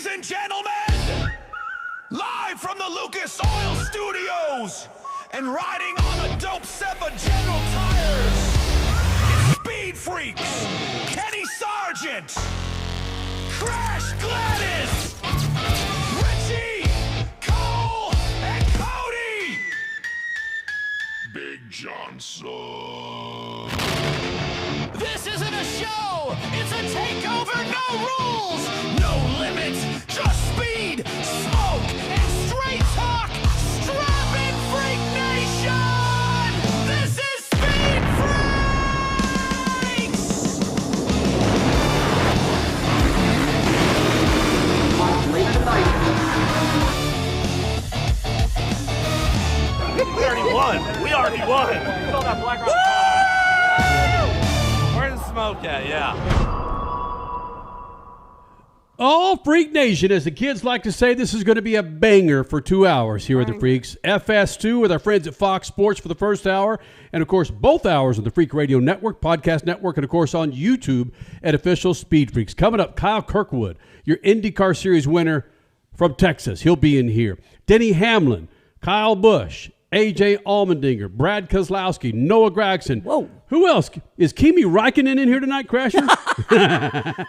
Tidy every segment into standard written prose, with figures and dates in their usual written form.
Ladies and gentlemen, live from the Lucas Oil Studios and riding on the dope Seppa General Tires, it's SpeedFreaks, Kenny Sargent, Crash Gladys, Richie, Cole, and Cody. Big Johnson. This isn't a show, it's a takeover, no rules, no limits, just speed, smoke, and straight talk. Strap in, Freak Nation! This is Speed Freaks! We already won. Where's the smoke at? Yeah. Oh, Freak Nation, as the kids like to say, this is going to be a banger for 2 hours here at the Freaks. FS2 with our friends at Fox Sports for the first hour, and of course, both hours on the Freak Radio Network, Podcast Network, and of course on YouTube at Official Speed Freaks. Coming up, Kyle Kirkwood, your INDYCAR Series winner from Texas. He'll be in here. Denny Hamlin, Kyle Busch, AJ Allmendinger, Brad Keselowski, Noah Gragson. Whoa. Who else? Is Kimi Raikkonen in here tonight, Crasher?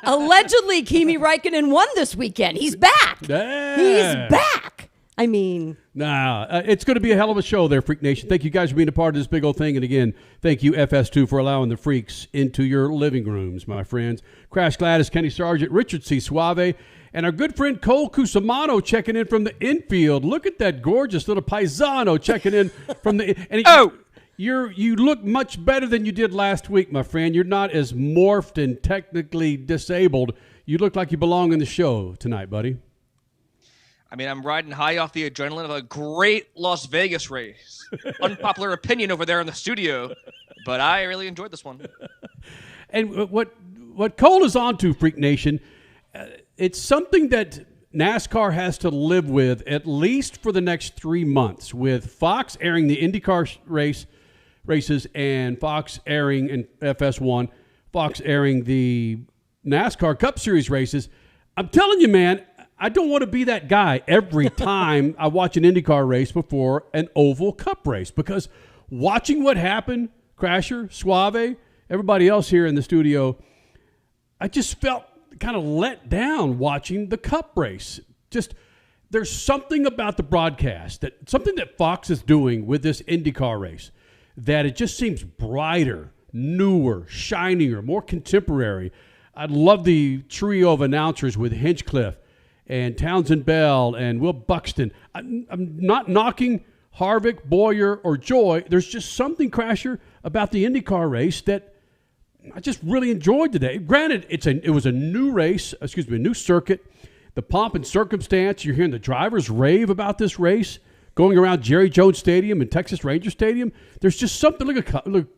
Allegedly, Kimi Raikkonen won this weekend. He's back. Yeah. He's back. I mean. It's going to be a hell of a show there, Freak Nation. Thank you guys for being a part of this big old thing. And again, thank you, FS2, for allowing the Freaks into your living rooms, my friends. Crash Gladys, Kenny Sargent, Richard C. Suave, and our good friend Cole Cusimano checking in from the infield. Look at that gorgeous little paisano checking in from the. And you look much better than you did last week, my friend. You're not as morphed and technically disabled. You look like you belong in the show tonight, buddy. I mean, I'm riding high off the adrenaline of a great Las Vegas race. Unpopular opinion over there in the studio, but I really enjoyed this one. And what Cole is on to, Freak Nation, it's something that NASCAR has to live with at least for the next 3 months, with Fox airing the INDYCAR races and Fox airing in FS1, Fox airing the NASCAR Cup Series races. I'm telling you, man, I don't want to be that guy every time I watch an INDYCAR race before an Oval Cup race, because watching what happened, Crasher, Suave, everybody else here in the studio, I just felt kind of let down watching the Cup race. Just there's something about the broadcast, something that Fox is doing with this INDYCAR race, that it just seems brighter, newer, shinier, more contemporary. I love the trio of announcers with Hinchcliffe and Townsend Bell and Will Buxton. I'm not knocking Harvick, Boyer, or Joy. There's just something, Crasher, about the INDYCAR race that I just really enjoyed today. Granted, it was a new race, a new circuit. The pomp and circumstance, you're hearing the drivers rave about this race, going around Jerry Jones Stadium and Texas Ranger Stadium. There's just something, look at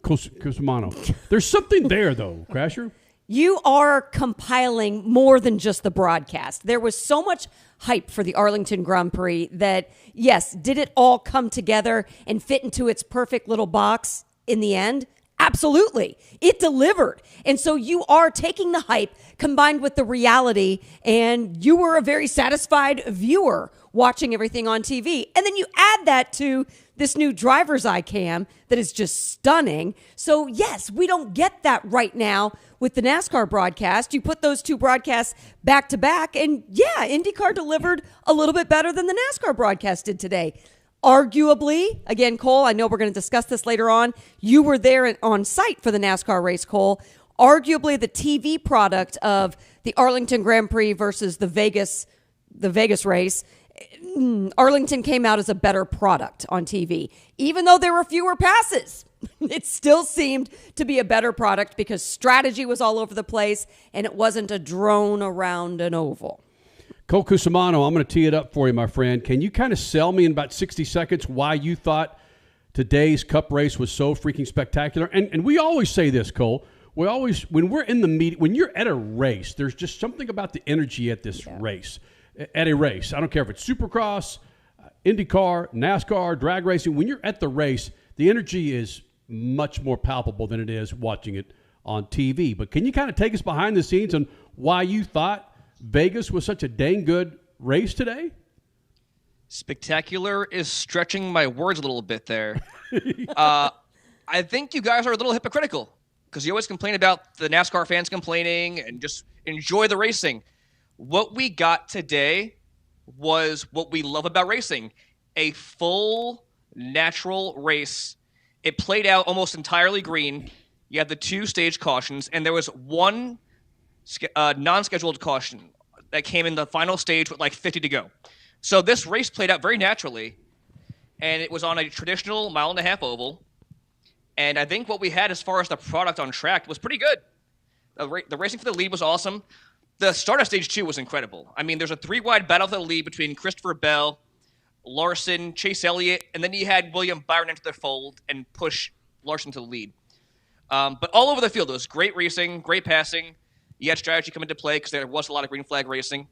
Cusimano. There's something there, though, Crasher. You are compiling more than just the broadcast. There was so much hype for the Arlington Grand Prix that, yes, did it all come together and fit into its perfect little box in the end? Absolutely. It delivered. And so you are taking the hype combined with the reality, and you were a very satisfied viewer watching everything on TV. And then you add that to this new driver's eye cam that is just stunning. So yes, we don't get that right now with the NASCAR broadcast. You put those two broadcasts back to back, and yeah, INDYCAR delivered a little bit better than the NASCAR broadcast did today. Arguably, again, Cole, I know we're going to discuss this later on. You were there on site for the NASCAR race, Cole. Arguably the TV product of the Arlington Grand Prix versus the Vegas race, Arlington came out as a better product on TV. Even though there were fewer passes, it still seemed to be a better product because strategy was all over the place and it wasn't a drone around an oval. Cole Cusimano, I'm going to tee it up for you, my friend. Can you kind of sell me in about 60 seconds why you thought today's Cup race was so freaking spectacular? And we always say this, Cole. We always, when we're in the meeting, when you're at a race, there's just something about the energy at this race. At a race, I don't care if it's Supercross, INDYCAR, NASCAR, drag racing. When you're at the race, the energy is much more palpable than it is watching it on TV. But can you kind of take us behind the scenes on why you thought Vegas was such a dang good race today? Spectacular is stretching my words a little bit there. I think you guys are a little hypocritical because you always complain about the NASCAR fans complaining and just enjoy the racing. What we got today was what we love about racing, a full natural race. It played out almost entirely green. You had the 2 stage cautions, and there was one non-scheduled caution that came in the final stage with like 50 to go. So this race played out very naturally, and it was on a traditional 1.5 mile oval. And I think what we had as far as the product on track was pretty good. The racing for the lead was awesome. The start of stage 2 was incredible. I mean, there's a 3-wide battle for the lead between Christopher Bell, Larson, Chase Elliott, and then you had William Byron into the fold and push Larson to the lead. But all over the field, it was great racing, great passing. You had strategy come into play because there was a lot of green flag racing.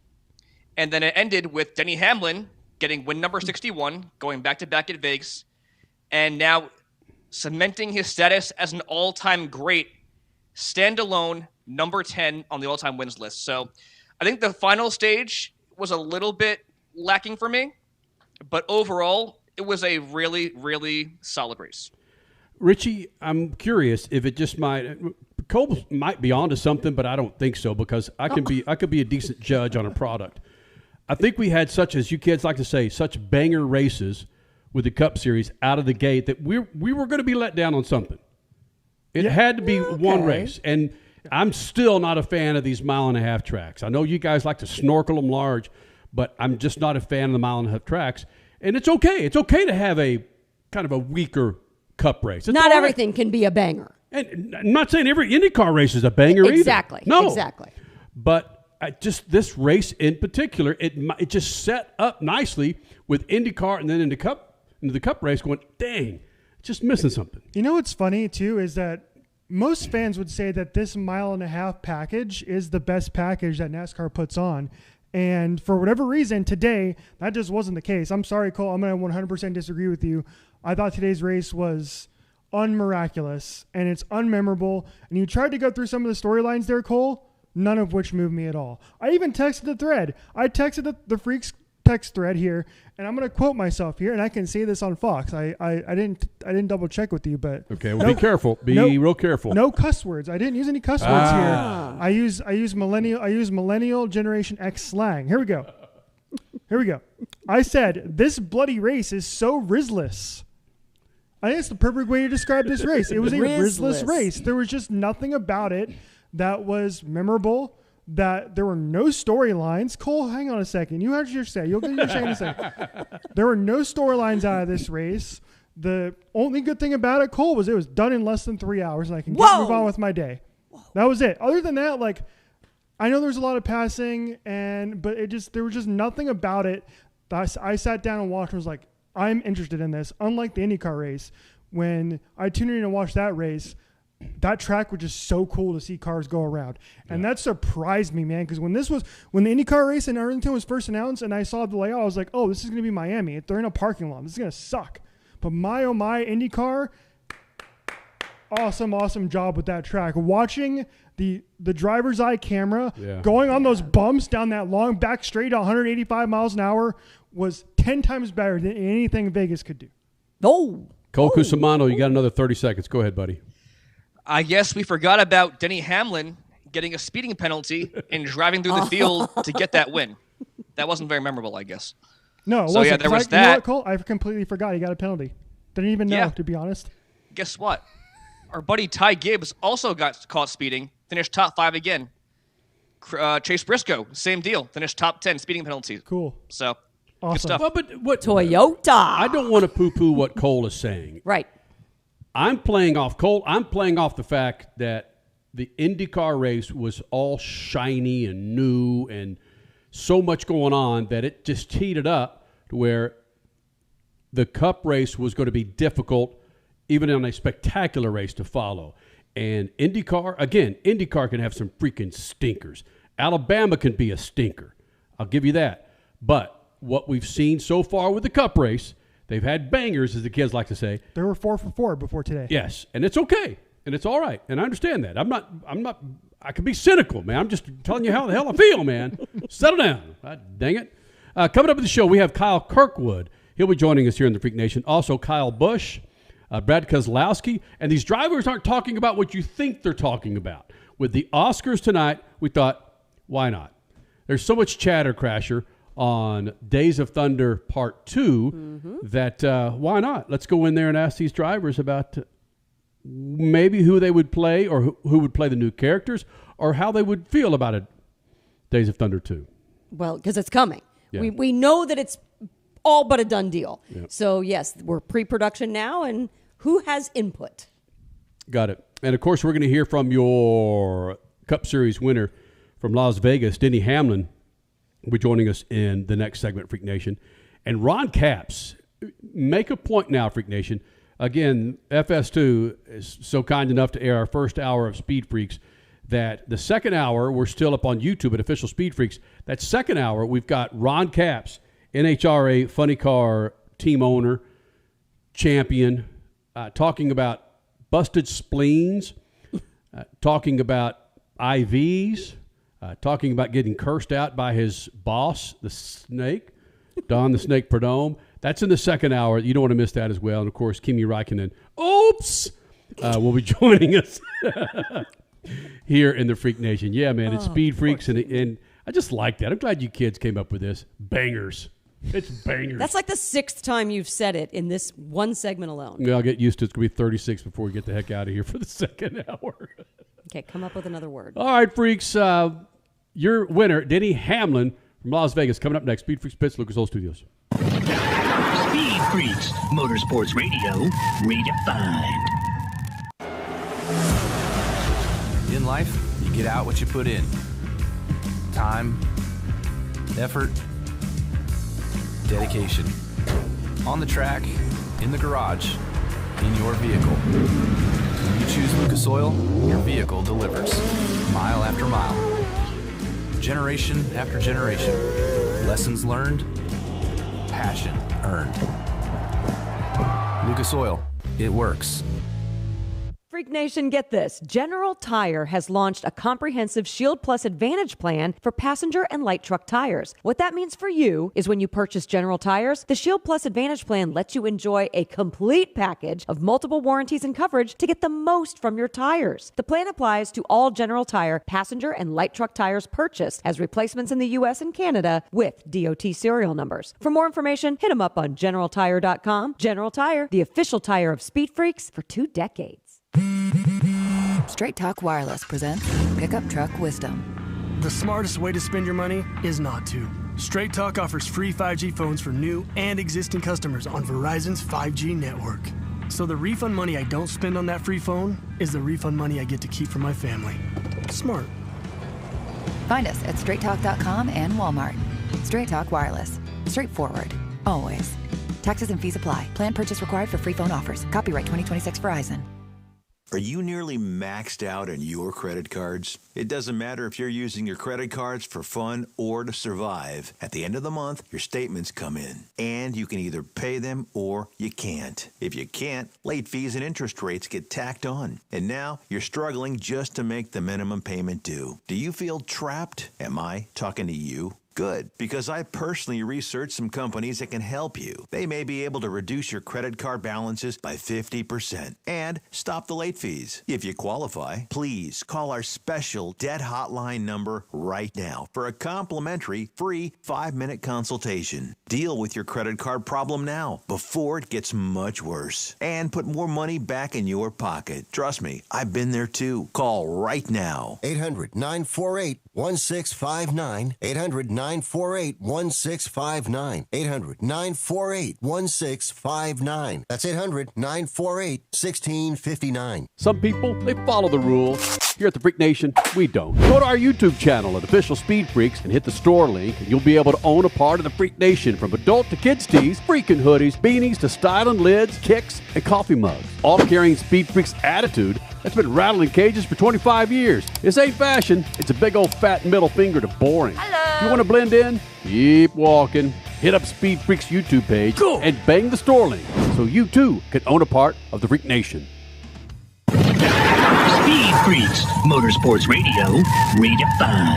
And then it ended with Denny Hamlin getting win number 61, going back-to-back at Vegas, and now cementing his status as an all-time great, standalone number 10 on the all-time wins list. So I think the final stage was a little bit lacking for me, but overall, it was a really, really solid race. Richie, I'm curious if it just Cole might be onto something, but I don't think so because I could be a decent judge on a product. I think we had such, as you kids like to say, such banger races with the Cup Series out of the gate that we were going to be let down on something. It had to be one race, and I'm still not a fan of these 1.5 mile tracks. I know you guys like to snorkel them large, but I'm just not a fan of the 1.5 mile tracks. And it's okay. It's okay to have a kind of a weaker Cup race. It's not everything can be a banger. And I'm not saying every IndyCar race is a banger exactly. either. No. Exactly. But just this race in particular, it just set up nicely with IndyCar and then into the Cup race going, dang, just missing something. You know what's funny, too, is that most fans would say that this 1.5 mile package is the best package that NASCAR puts on. And for whatever reason, today, that just wasn't the case. I'm sorry, Cole. I'm going to 100% disagree with you. I thought today's race was unmiraculous, and it's unmemorable. And you tried to go through some of the storylines there, Cole, none of which moved me at all. I even texted the thread. I texted the Freaks text thread here, and I'm going to quote myself here, and I can say this on Fox. I didn't double check with you, but okay, well, be careful. Be real careful. No cuss words. I didn't use any cuss words here. I use millennial Generation X slang. Here we go. I said this bloody race is so Rizless. I think it's the perfect way to describe this race. It was a Rizless race. There was just nothing about it that was memorable. That there were no storylines. Cole, hang on a second. You have your say. You'll get your say in a second. There were no storylines out of this race. The only good thing about it, Cole, was it was done in less than 3 hours, and I can move on with my day. That was it. Other than that, like, I know there's a lot of passing, but there was just nothing about it. I sat down and watched and was like, I'm interested in this. Unlike the IndyCar race, when I tuned in and watched that race, that track was just so cool to see cars go around. And that surprised me, man, because when the IndyCar race in Arlington was first announced and I saw the layout, I was like, oh, this is going to be Miami. They're in a parking lot. This is going to suck. But my, oh my, IndyCar, awesome job with that track. Watching the driver's eye camera going on those bumps down that long back straight at 185 miles an hour was 10 times better than anything Vegas could do. Cole Cusimano, you got another 30 seconds. Go ahead, buddy. I guess we forgot about Denny Hamlin getting a speeding penalty and driving through the field to get that win. That wasn't very memorable, I guess. No, it wasn't. Yeah, there was that. You know what, Cole? I completely forgot he got a penalty. Didn't even know, to be honest. Guess what? Our buddy Ty Gibbs also got caught speeding, finished top 5 again. Chase Briscoe, same deal, finished top 10, speeding penalty. Cool. So, awesome. Good stuff. Well, but what Toyota. I don't want to poo-poo what Cole is saying. Right. I'm playing off the fact that the IndyCar race was all shiny and new and so much going on that it just teed it up to where the Cup race was going to be difficult, even on a spectacular race to follow. And IndyCar can have some freaking stinkers. Alabama can be a stinker. I'll give you that. But what we've seen so far with the Cup race, they've had bangers, as the kids like to say. They were 4 for 4 before today. Yes, and it's okay, and it's all right, and I understand that. I'm I can be cynical, man. I'm just telling you how the hell I feel, man. Settle down. Dang it. Coming up with the show, we have Kyle Kirkwood. He'll be joining us here in the Freak Nation. Also, Kyle Busch, Brad Keselowski. And these drivers aren't talking about what you think they're talking about. With the Oscars tonight, we thought, why not? There's so much chatter, Crasher, on Days of Thunder Part 2 that why not? Let's go in there and ask these drivers about maybe who they would play or who would play the new characters or how they would feel about it. Days of Thunder 2. Well, because it's coming. Yeah. We know that it's all but a done deal. Yeah. So, yes, we're pre-production now, and who has input? Got it. And, of course, we're going to hear from your Cup Series winner from Las Vegas, Denny Hamlin, will be joining us in the next segment, Freak Nation. And Ron Capps, make a point now, Freak Nation. Again, FS2 is so kind enough to air our first hour of Speed Freaks that the second hour, we're still up on YouTube at Official Speed Freaks. That second hour, we've got Ron Capps, NHRA Funny Car team owner, champion, talking about busted spleens, talking about IVs, talking about getting cursed out by his boss, the Snake, Don the Snake Perdome. That's in the second hour. You don't want to miss that as well. And, of course, Kimi Raikkonen, will be joining us here in the Freak Nation. Yeah, man, it's Speed Freaks, and I just like that. I'm glad you kids came up with this. Bangers. It's bangers. That's like the 6th time you've said it in this one segment alone. Yeah, I'll get used to it. It's going to be 36 before we get the heck out of here for the second hour. Okay, come up with another word. All right, Freaks. Your winner, Denny Hamlin from Las Vegas, coming up next. Speed Freaks Pits, Lucas Oil Studios. Speed Freaks, Motorsports Radio, redefined. In life, you get out what you put in. Time, effort, dedication. On the track, in the garage, in your vehicle. When you choose Lucas Oil, your vehicle delivers. Mile after mile. Generation after generation. Lessons learned, passion earned. Lucas Oil, it works. Freak Nation, get this. General Tire has launched a comprehensive Shield Plus Advantage plan for passenger and light truck tires. What that means for you is when you purchase General Tires, the Shield Plus Advantage plan lets you enjoy a complete package of multiple warranties and coverage to get the most from your tires. The plan applies to all General Tire passenger and light truck tires purchased as replacements in the U.S. and Canada with DOT serial numbers. For more information, hit them up on GeneralTire.com. General Tire, the official tire of Speed Freaks for 2 decades. Straight Talk Wireless presents Pickup Truck Wisdom. The smartest way to spend your money is not to. Straight Talk offers free 5G phones for new and existing customers on Verizon's 5G network. So the refund money I don't spend on that free phone is the refund money I get to keep for my family. Smart. Find us at straighttalk.com and Walmart. Straight Talk Wireless. Straightforward. Always. Taxes and fees apply. Plan purchase required for free phone offers. Copyright 2026 Verizon. Are you nearly maxed out on your credit cards? It doesn't matter if you're using your credit cards for fun or to survive. At the end of the month, your statements come in, and you can either pay them or you can't. If you can't, late fees and interest rates get tacked on. And now you're struggling just to make the minimum payment due. Do you feel trapped? Am I talking to you? Good, because I personally researched some companies that can help you. They may be able to reduce your credit card balances by 50% and stop the late fees. If you qualify, please call our special debt hotline number right now for a complimentary free 5-minute consultation. Deal with your credit card problem now before it gets much worse and put more money back in your pocket. Trust me, I've been there too. Call right now. 800-948-1659. 800-948-1659. 800-948-1659. That's 800-948-1659. Some people, they follow the rules. Here at the Freak Nation, we don't. Go to our YouTube channel at Official Speed Freaks and hit the store link, and you'll be able to own a part of the Freak Nation, from adult to kids tees, freaking hoodies, beanies to styling lids, kicks, and coffee mugs. All carrying Speed Freaks attitude that's been rattling cages for 25 years. This ain't fashion. It's a big old fat middle finger to boring. Hello. You want to blend in? Keep walking. Hit up Speed Freaks YouTube page and bang the store link so you too can own a part of the Freak Nation. Speed Freaks, Motorsports Radio, redefined.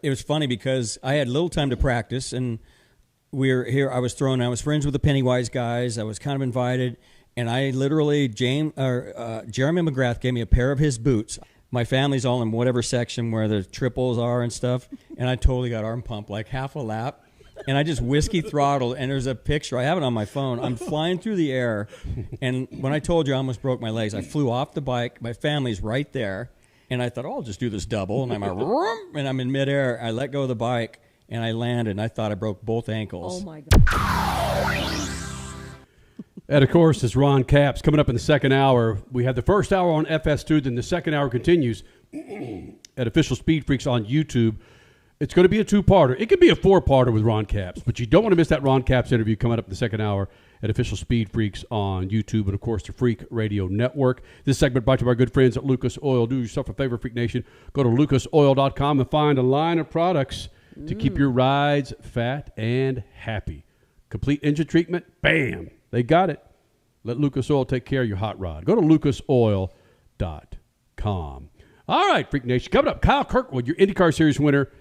It was funny because I had little time to practice, and we were here. I was friends with the Pennywise guys. I was kind of invited, and I literally, Jeremy McGrath gave me a pair of his boots. My family's all in whatever section where the triples are and stuff, and I totally got arm pumped like half a lap, and I just whiskey throttled, and there's a picture. I have it on my phone. I'm flying through the air, and when I told you I almost broke my legs, I flew off the bike. My family's right there. And I thought, I'll just do this double. And I'm in midair. I let go of the bike, and I landed, and I thought I broke both ankles. Oh, my God. And, of course, it's Ron Capps. Coming up in the second hour, we have the first hour on FS2, then the second hour continues at Official Speed Freaks on YouTube. It's going to be a two-parter. It could be a four-parter with Ron Capps, but you don't want to miss that Ron Capps interview coming up in the second hour at Official Speed Freaks on YouTube and, of course, the Freak Radio Network. This segment brought to you by our good friends at Lucas Oil. Do yourself a favor, Freak Nation. Go to lucasoil.com and find a line of products to keep your rides fat and happy. Complete engine treatment, bam, they got it. Let Lucas Oil take care of your hot rod. Go to lucasoil.com. All right, Freak Nation. Coming up, Kyle Kirkwood, your IndyCar Series winner,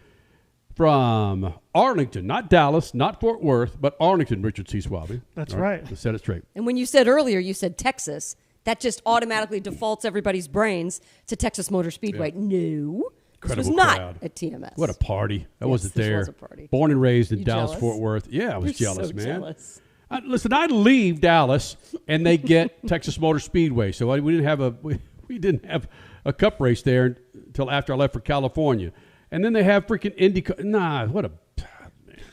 from Arlington, not Dallas, not Fort Worth, but Arlington, Richard C. Swaby. That's right. Let's set it straight. And when you said earlier, you said Texas, that just automatically defaults everybody's brains to Texas Motor Speedway. Yeah. No, this was not crowd. At TMS. What a party. I wasn't there. Was a party. Born and raised in You Dallas, jealous? Fort Worth. Yeah, I was You're jealous, so man. Jealous. Listen, I'd leave Dallas, and they get Texas Motor Speedway. So we didn't have a cup race there until after I left for California. And then they have freaking IndyCar. Nah, what a... man.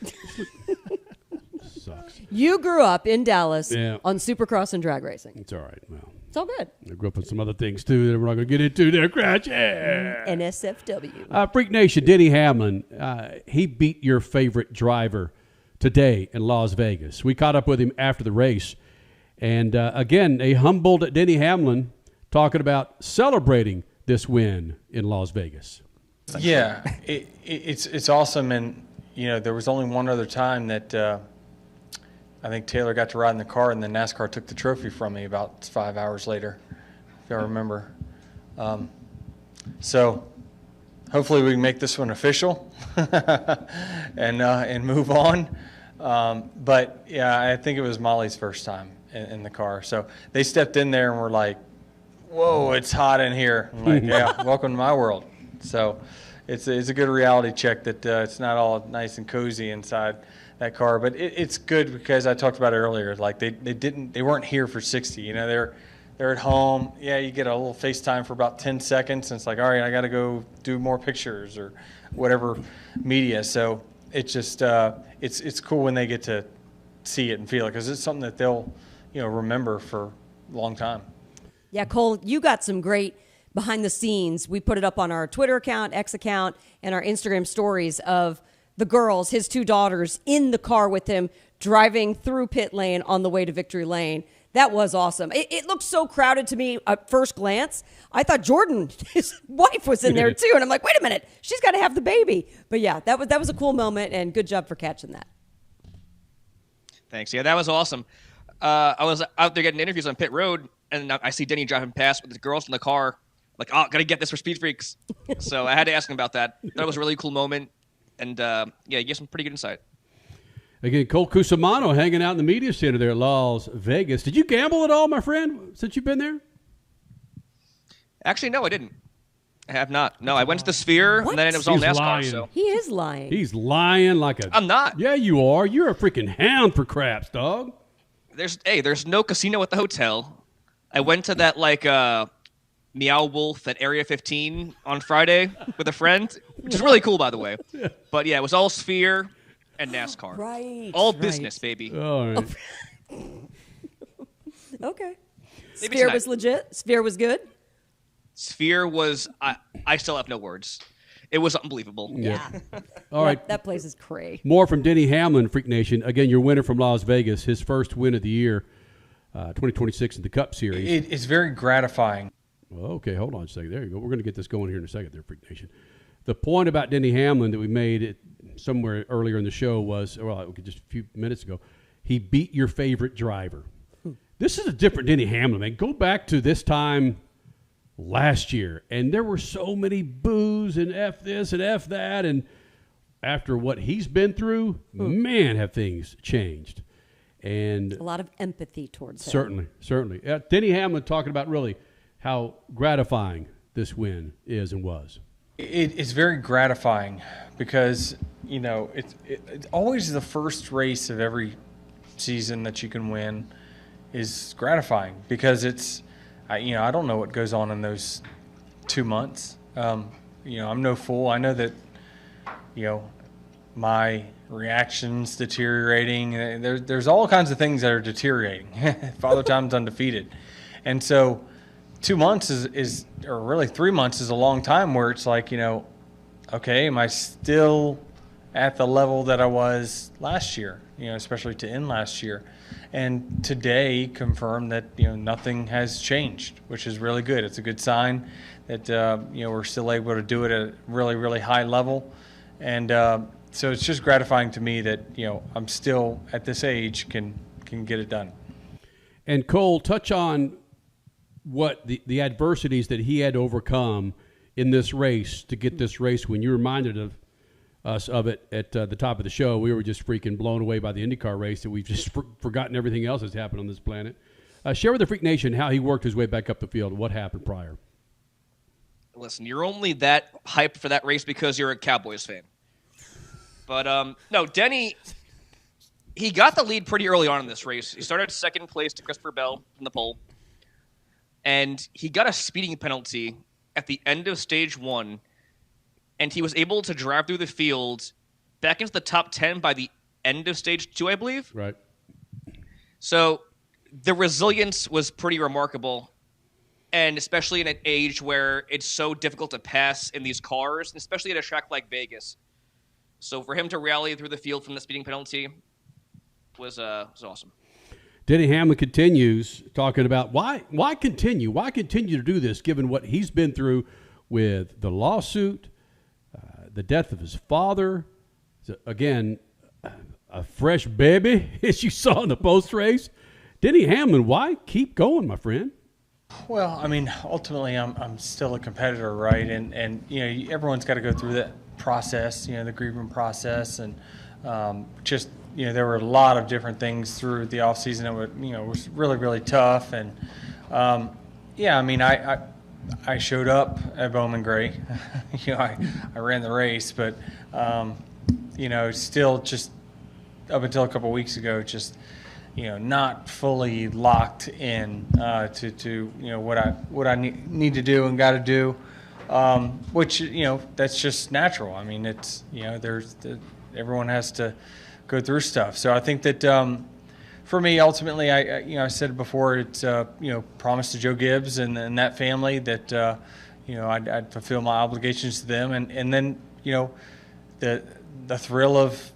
Sucks. You grew up in Dallas Yeah. on Supercross and drag racing. It's all right. Well, it's all good. I grew up on some other things, too, that we're not going to get into there, Cratch. Yeah. NSFW. Freak Nation, Denny Hamlin, he beat your favorite driver today in Las Vegas. We caught up with him after the race. And, again, a humbled Denny Hamlin talking about celebrating this win in Las Vegas. Yeah, it's awesome, and there was only one other time that I think Taylor got to ride in the car, and then NASCAR took the trophy from me about 5 hours later, if I remember. So hopefully we can make this one official and move on. But yeah, I think it was Molly's first time in the car, so they stepped in there and were like, "Whoa, it's hot in here." I'm like, "Yeah, welcome to my world." So it's a good reality check that it's not all nice and cozy inside that car, but it's good because I talked about it earlier. Like they weren't here for 60. They're at home. Yeah, you get a little FaceTime for about 10 seconds, and it's like, all right, I got to go do more pictures or whatever media. So it's just it's cool when they get to see it and feel it because it's something that they'll remember for a long time. Yeah, Cole, you got some great behind the scenes. We put it up on our Twitter account, X account, and our Instagram stories of the girls, his two daughters, in the car with him, driving through pit lane on the way to victory lane. That was awesome. It looked so crowded to me at first glance. I thought Jordan, his wife, was in there too. And I'm like, wait a minute, she's got to have the baby. But yeah, that was a cool moment, and good job for catching that. Thanks. Yeah, that was awesome. I was out there getting interviews on pit road, and I see Denny driving past with the girls in the car. Like, oh, got to get this for Speed Freaks. So I had to ask him about that. That was a really cool moment. And, yeah, you get some pretty good insight. Again, Cole Cusimano hanging out in the media center there at Las Vegas. Did you gamble at all, my friend, since you've been there? Actually, no, I didn't. I have not. No, I went to the Sphere, What? and then it was all He's NASCAR. lying. So He is lying. He's lying like a... I'm not. Yeah, you are. You're a freaking hound for craps, dog. There's no casino at the hotel. I went to that, Meow Wolf at Area 15 on Friday with a friend, which is really cool, by the way. But, yeah, it was all Sphere and NASCAR. Right. All right. business, baby. All right. Okay. Maybe Sphere tonight. was legit? Sphere was good? Sphere was, I still have no words. It was unbelievable. Yeah. All right. That place is cray. More from Denny Hamlin, Freak Nation. Again, your winner from Las Vegas, his first win of the year, 2026 in the Cup Series. It's very gratifying. Okay, hold on a second. There you go. We're going to get this going here in a second there, Freak Nation. The point about Denny Hamlin that we made somewhere earlier in the show was, just a few minutes ago, he beat your favorite driver. This is a different Denny Hamlin, man. Go back to this time last year, and there were so many boos and F this and F that, and after what he's been through, man, have things changed. And a lot of empathy towards him. Certainly. Denny Hamlin talking about really how gratifying this win is and was. It's very gratifying because, it's always the first race of every season that you can win is gratifying because I don't know what goes on in those 2 months. I'm no fool. I know that, my reaction's deteriorating. There's all kinds of things that are deteriorating. Father Time's undefeated. And so 2 months or really 3 months is a long time where it's like, okay, am I still at the level that I was last year, especially to end last year? And today confirmed that, nothing has changed, which is really good. It's a good sign that, we're still able to do it at a really, really high level. And so it's just gratifying to me that, I'm still at this age can get it done. And Cole, touch on what the adversities that he had to overcome in this race to get this race. When you reminded us of it at the top of the show, we were just freaking blown away by the IndyCar race that we've just forgotten everything else that's happened on this planet. Share with the Freak Nation how he worked his way back up the field and what happened prior. Listen, you're only that hyped for that race because you're a Cowboys fan. But, no, Denny, he got the lead pretty early on in this race. He started second place to Christopher Bell from the pole. And he got a speeding penalty at the end of stage 1. And he was able to drive through the field back into the top 10 by the end of stage 2, I believe. Right. So the resilience was pretty remarkable. And especially in an age where it's so difficult to pass in these cars, especially at a track like Vegas. So for him to rally through the field from the speeding penalty was awesome. Denny Hamlin continues talking about why continue? Why continue to do this given what he's been through with the lawsuit, the death of his father, again, a fresh baby, as you saw in the post-race. Denny Hamlin, why keep going, my friend? Well, I mean, ultimately, I'm still a competitor, right? And everyone's got to go through that process, the grieving process, and there were a lot of different things through the off season that was really, really tough. And I showed up at Bowman Gray. I ran the race, but still just up until a couple of weeks ago, just not fully locked in to what I need to do and got to do, which that's just natural. I mean, it's everyone has to go through stuff. So I think that for me, ultimately, I said it before, it's promised to Joe Gibbs and that family that I'd fulfill my obligations to them, and then the thrill of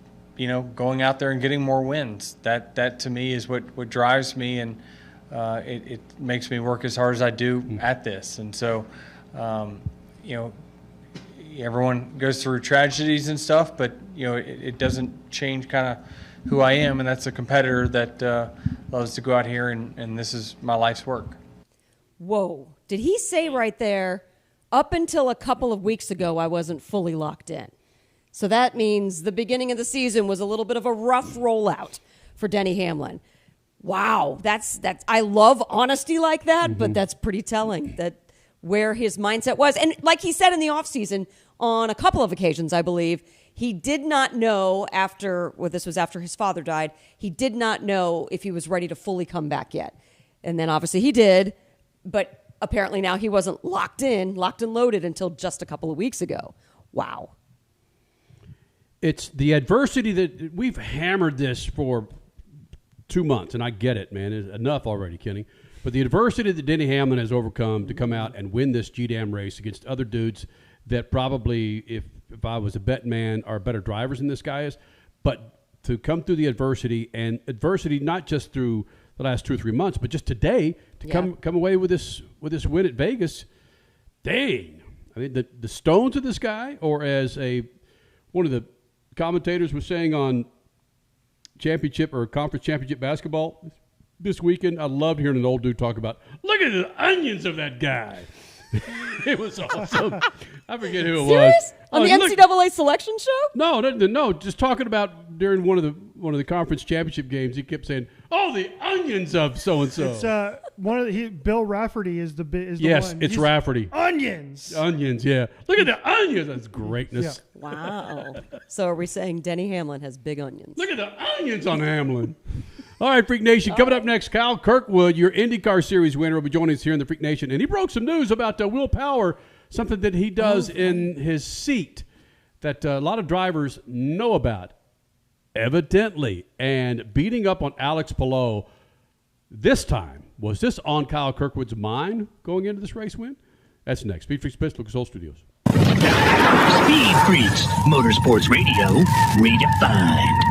going out there and getting more wins. That to me is what drives me, and it makes me work as hard as I do at this. And so, everyone goes through tragedies and stuff, but it doesn't change kind of who I am, and that's a competitor that loves to go out here, and this is my life's work. Whoa. Did he say right there, up until a couple of weeks ago, I wasn't fully locked in? So that means the beginning of the season was a little bit of a rough rollout for Denny Hamlin. Wow, that's I love honesty like that, but that's pretty telling that where his mindset was. And like he said in the offseason, on a couple of occasions, I believe, he did not know this was after his father died, he did not know if he was ready to fully come back yet. And then obviously he did, but apparently now he wasn't locked and loaded until just a couple of weeks ago. Wow. It's the adversity that we've hammered this for 2 months, and I get it, man. It's enough already, Kenny. But the adversity that Denny Hamlin has overcome to come out and win this GDAM race against other dudes that probably, if I was a bet man, are better drivers than this guy is. But to come through the adversity, and adversity not just through the last 2 or 3 months, but just today to come away with this win at Vegas, dang. I mean, the stones of this guy, or as one of the commentators was saying on championship or conference championship basketball this weekend. I loved hearing an old dude talk about, look at the onions of that guy. It was awesome. I forget who it Serious? was. On the NCAA selection show? No. Just talking about during one of the conference championship games, he kept saying, "Oh, the onions of so and so." It's Bill Rafferty is the yes, one. it's Rafferty. Onions. Onions. Yeah. Look at the onions. That's greatness. Yeah. Wow. So are we saying Denny Hamlin has big onions? Look at the onions on Hamlin. All right, Freak Nation. Coming up next, Kyle Kirkwood, your IndyCar Series winner, will be joining us here in the Freak Nation. And he broke some news about Will Power, something that he does in his seat that a lot of drivers know about, evidently. And beating up on Alex Palou this time. Was this on Kyle Kirkwood's mind going into this race win? That's next. Speed Freaks Pits, Lucas Oil Studios. Speed Freaks, Motorsports Radio, redefined.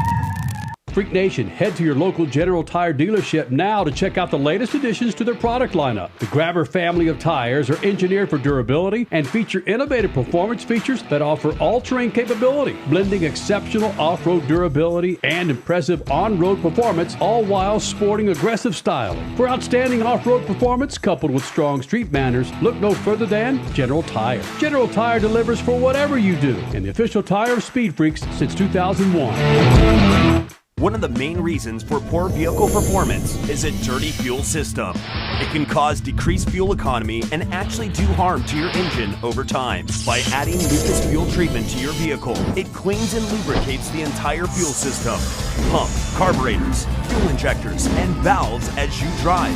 Freak Nation, head to your local General Tire dealership now to check out the latest additions to their product lineup. The Grabber family of tires are engineered for durability and feature innovative performance features that offer all-terrain capability, blending exceptional off-road durability and impressive on-road performance, all while sporting aggressive styling. For outstanding off-road performance coupled with strong street manners, look no further than General Tire. General Tire delivers for whatever you do, and the official tire of Speed Freaks since 2001. One of the main reasons for poor vehicle performance is a dirty fuel system. It can cause decreased fuel economy and actually do harm to your engine over time. By adding Lucas Fuel Treatment to your vehicle, it cleans and lubricates the entire fuel system, pump, carburetors, fuel injectors, and valves as you drive.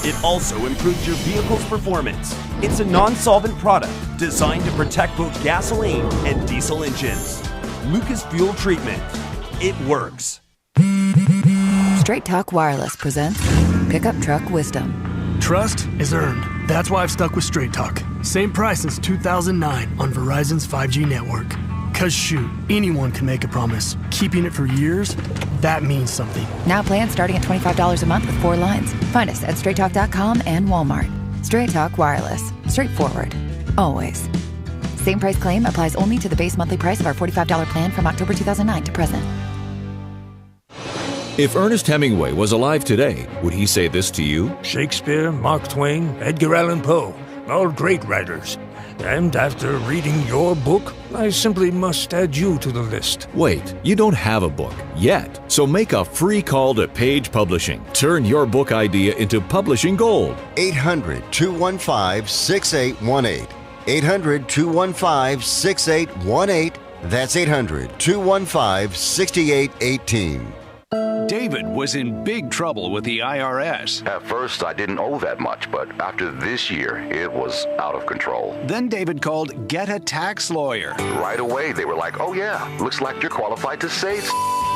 It also improves your vehicle's performance. It's a non-solvent product designed to protect both gasoline and diesel engines. Lucas Fuel Treatment. It works. Straight Talk Wireless presents Pickup Truck Wisdom. Trust is earned. That's why I've stuck with Straight Talk. Same price since 2009 on Verizon's 5G network. Cause shoot, anyone can make a promise. Keeping it for years, that means something. Now plans starting at $25 a month with 4 lines. Find us at straighttalk.com and Walmart. Straight Talk Wireless. Straightforward. Always. Same price claim applies only to the base monthly price of our $45 plan from October 2009 to present. If Ernest Hemingway was alive today, would he say this to you? Shakespeare, Mark Twain, Edgar Allan Poe, all great writers. And after reading your book, I simply must add you to the list. Wait, you don't have a book yet. So make a free call to Page Publishing. Turn your book idea into publishing gold. 800-215-6818. 800-215-6818. That's 800-215-6818. David was in big trouble with the IRS. At first, I didn't owe that much, but after this year, it was out of control. Then David called Get a Tax Lawyer. Right away, they were like, oh yeah, looks like you're qualified to say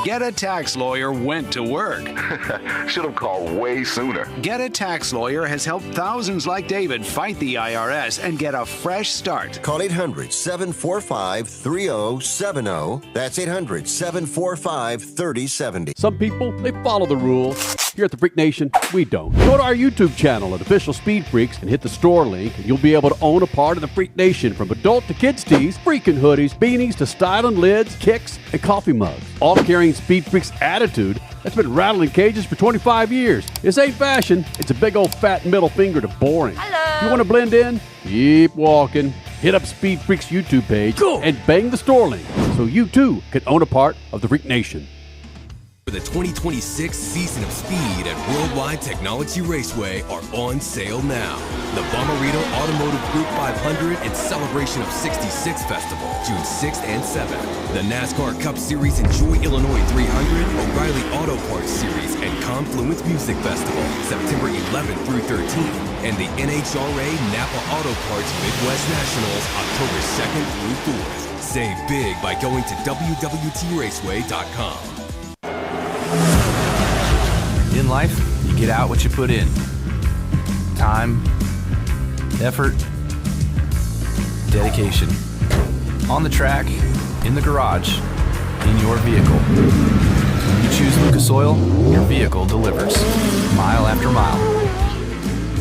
Get a Tax Lawyer went to work. Should have called way sooner. Get a Tax Lawyer has helped thousands like David fight the IRS and get a fresh start. Call 800-745-3070. That's 800-745-3070. Some people, they follow the rules. Here at the Freak Nation, we don't. Go to our YouTube channel at Official Speed Freaks and hit the store link, and you'll be able to own a part of the Freak Nation, from adult to kids tees, freaking hoodies, beanies to styling lids, kicks, and coffee mugs. All carrying Speed Freaks attitude that's been rattling cages for 25 years. This ain't fashion. It's a big old fat middle finger to boring. Hello. If you want to blend in, keep walking. Hit up Speed Freaks YouTube page and bang the store link so you too can own a part of the Freak Nation. For the 2026 season of Speed at Worldwide Technology Raceway are on sale now. The Bommarito Automotive Group 500 and Celebration of 66 Festival, June 6th and 7th. The NASCAR Cup Series Enjoy Illinois 300, O'Reilly Auto Parts Series, and Confluence Music Festival, September 11th through 13th. And the NHRA Napa Auto Parts Midwest Nationals, October 2nd through 4th. Save big by going to WWTRaceway.com. In life, you get out what you put in. Time, effort, dedication. On the track, in the garage, in your vehicle. When you choose Lucas Oil, your vehicle delivers. Mile after mile.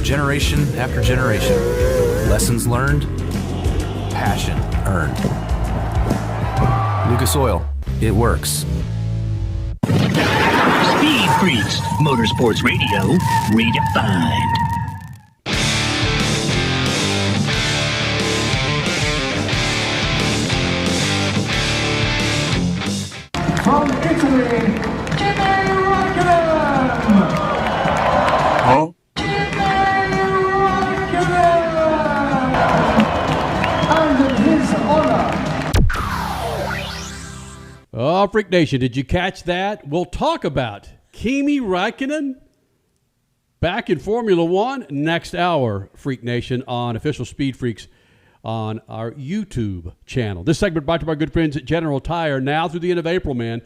Generation after generation. Lessons learned, passion earned. Lucas Oil, it works. Speed Freaks, Motorsports Radio, redefined. From Italy, Kimi Raikkonen! Huh? And in his honor. Oh, Freak Nation, did you catch that? We'll talk about Kimi Räikkönen back in Formula One next hour, Freak Nation, on Official Speed Freaks on our YouTube channel. This segment brought to you by our good friends at General Tire. Now through the end of April, man,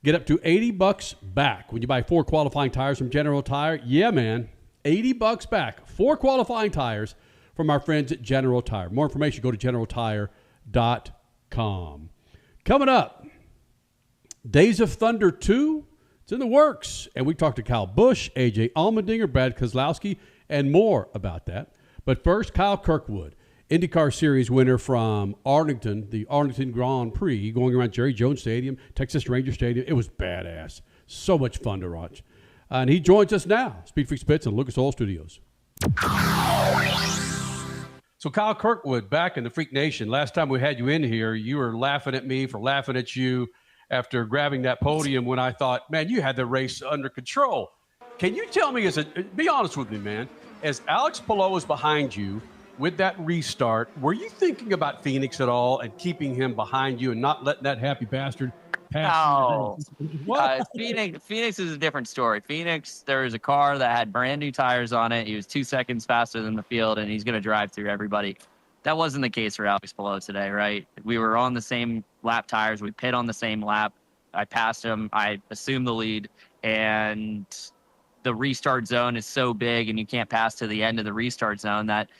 get up to $80 back when you buy 4 qualifying tires from General Tire. Yeah, man, $80 back. 4 qualifying tires from our friends at General Tire. More information, go to generaltire.com. Coming up, Days of Thunder 2, it's in the works. And we talked to Kyle Busch, AJ Allmendinger, Brad Keselowski, and more about that. But first, Kyle Kirkwood, INDYCAR Series winner from Arlington, the Arlington Grand Prix, going around Jerry Jones Stadium, Texas Ranger Stadium. It was badass. So much fun to watch. And he joins us now, Speed Freaks Pits and Lucas Oil Studios. So Kyle Kirkwood, back in the Freak Nation. Last time we had you in here, you were laughing at me for laughing at you after grabbing that podium when I thought, man, you had the race under control. Can you tell me, be honest with me, man, as Alex Palou was behind you with that restart, were you thinking about Phoenix at all and keeping him behind you and not letting that happy bastard pass? No. Phoenix is a different story. Phoenix, there was a car that had brand new tires on it. He was 2 seconds faster than the field, and he's going to drive through everybody. That wasn't the case for Alex Palou today, right? We were on the same lap tires. We pit on the same lap. I passed him. I assumed the lead, and the restart zone is so big, and you can't pass to the end of the restart zone that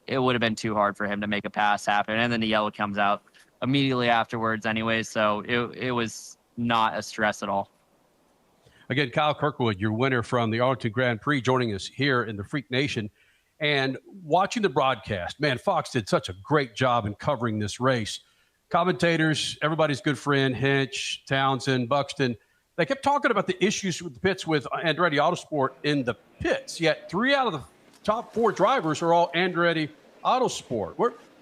it would have been too hard for him to make a pass happen. And then the yellow comes out immediately afterwards anyway, so it was not a stress at all. Again, Kyle Kirkwood, your winner from the Arlington Grand Prix, joining us here in the Freak Nation. And watching the broadcast, man, Fox did such a great job in covering this race. Commentators, everybody's good friend, Hinch, Townsend, Buxton, they kept talking about the issues with the pits with Andretti Autosport in the pits, yet 3 out of the top 4 drivers are all Andretti Autosport.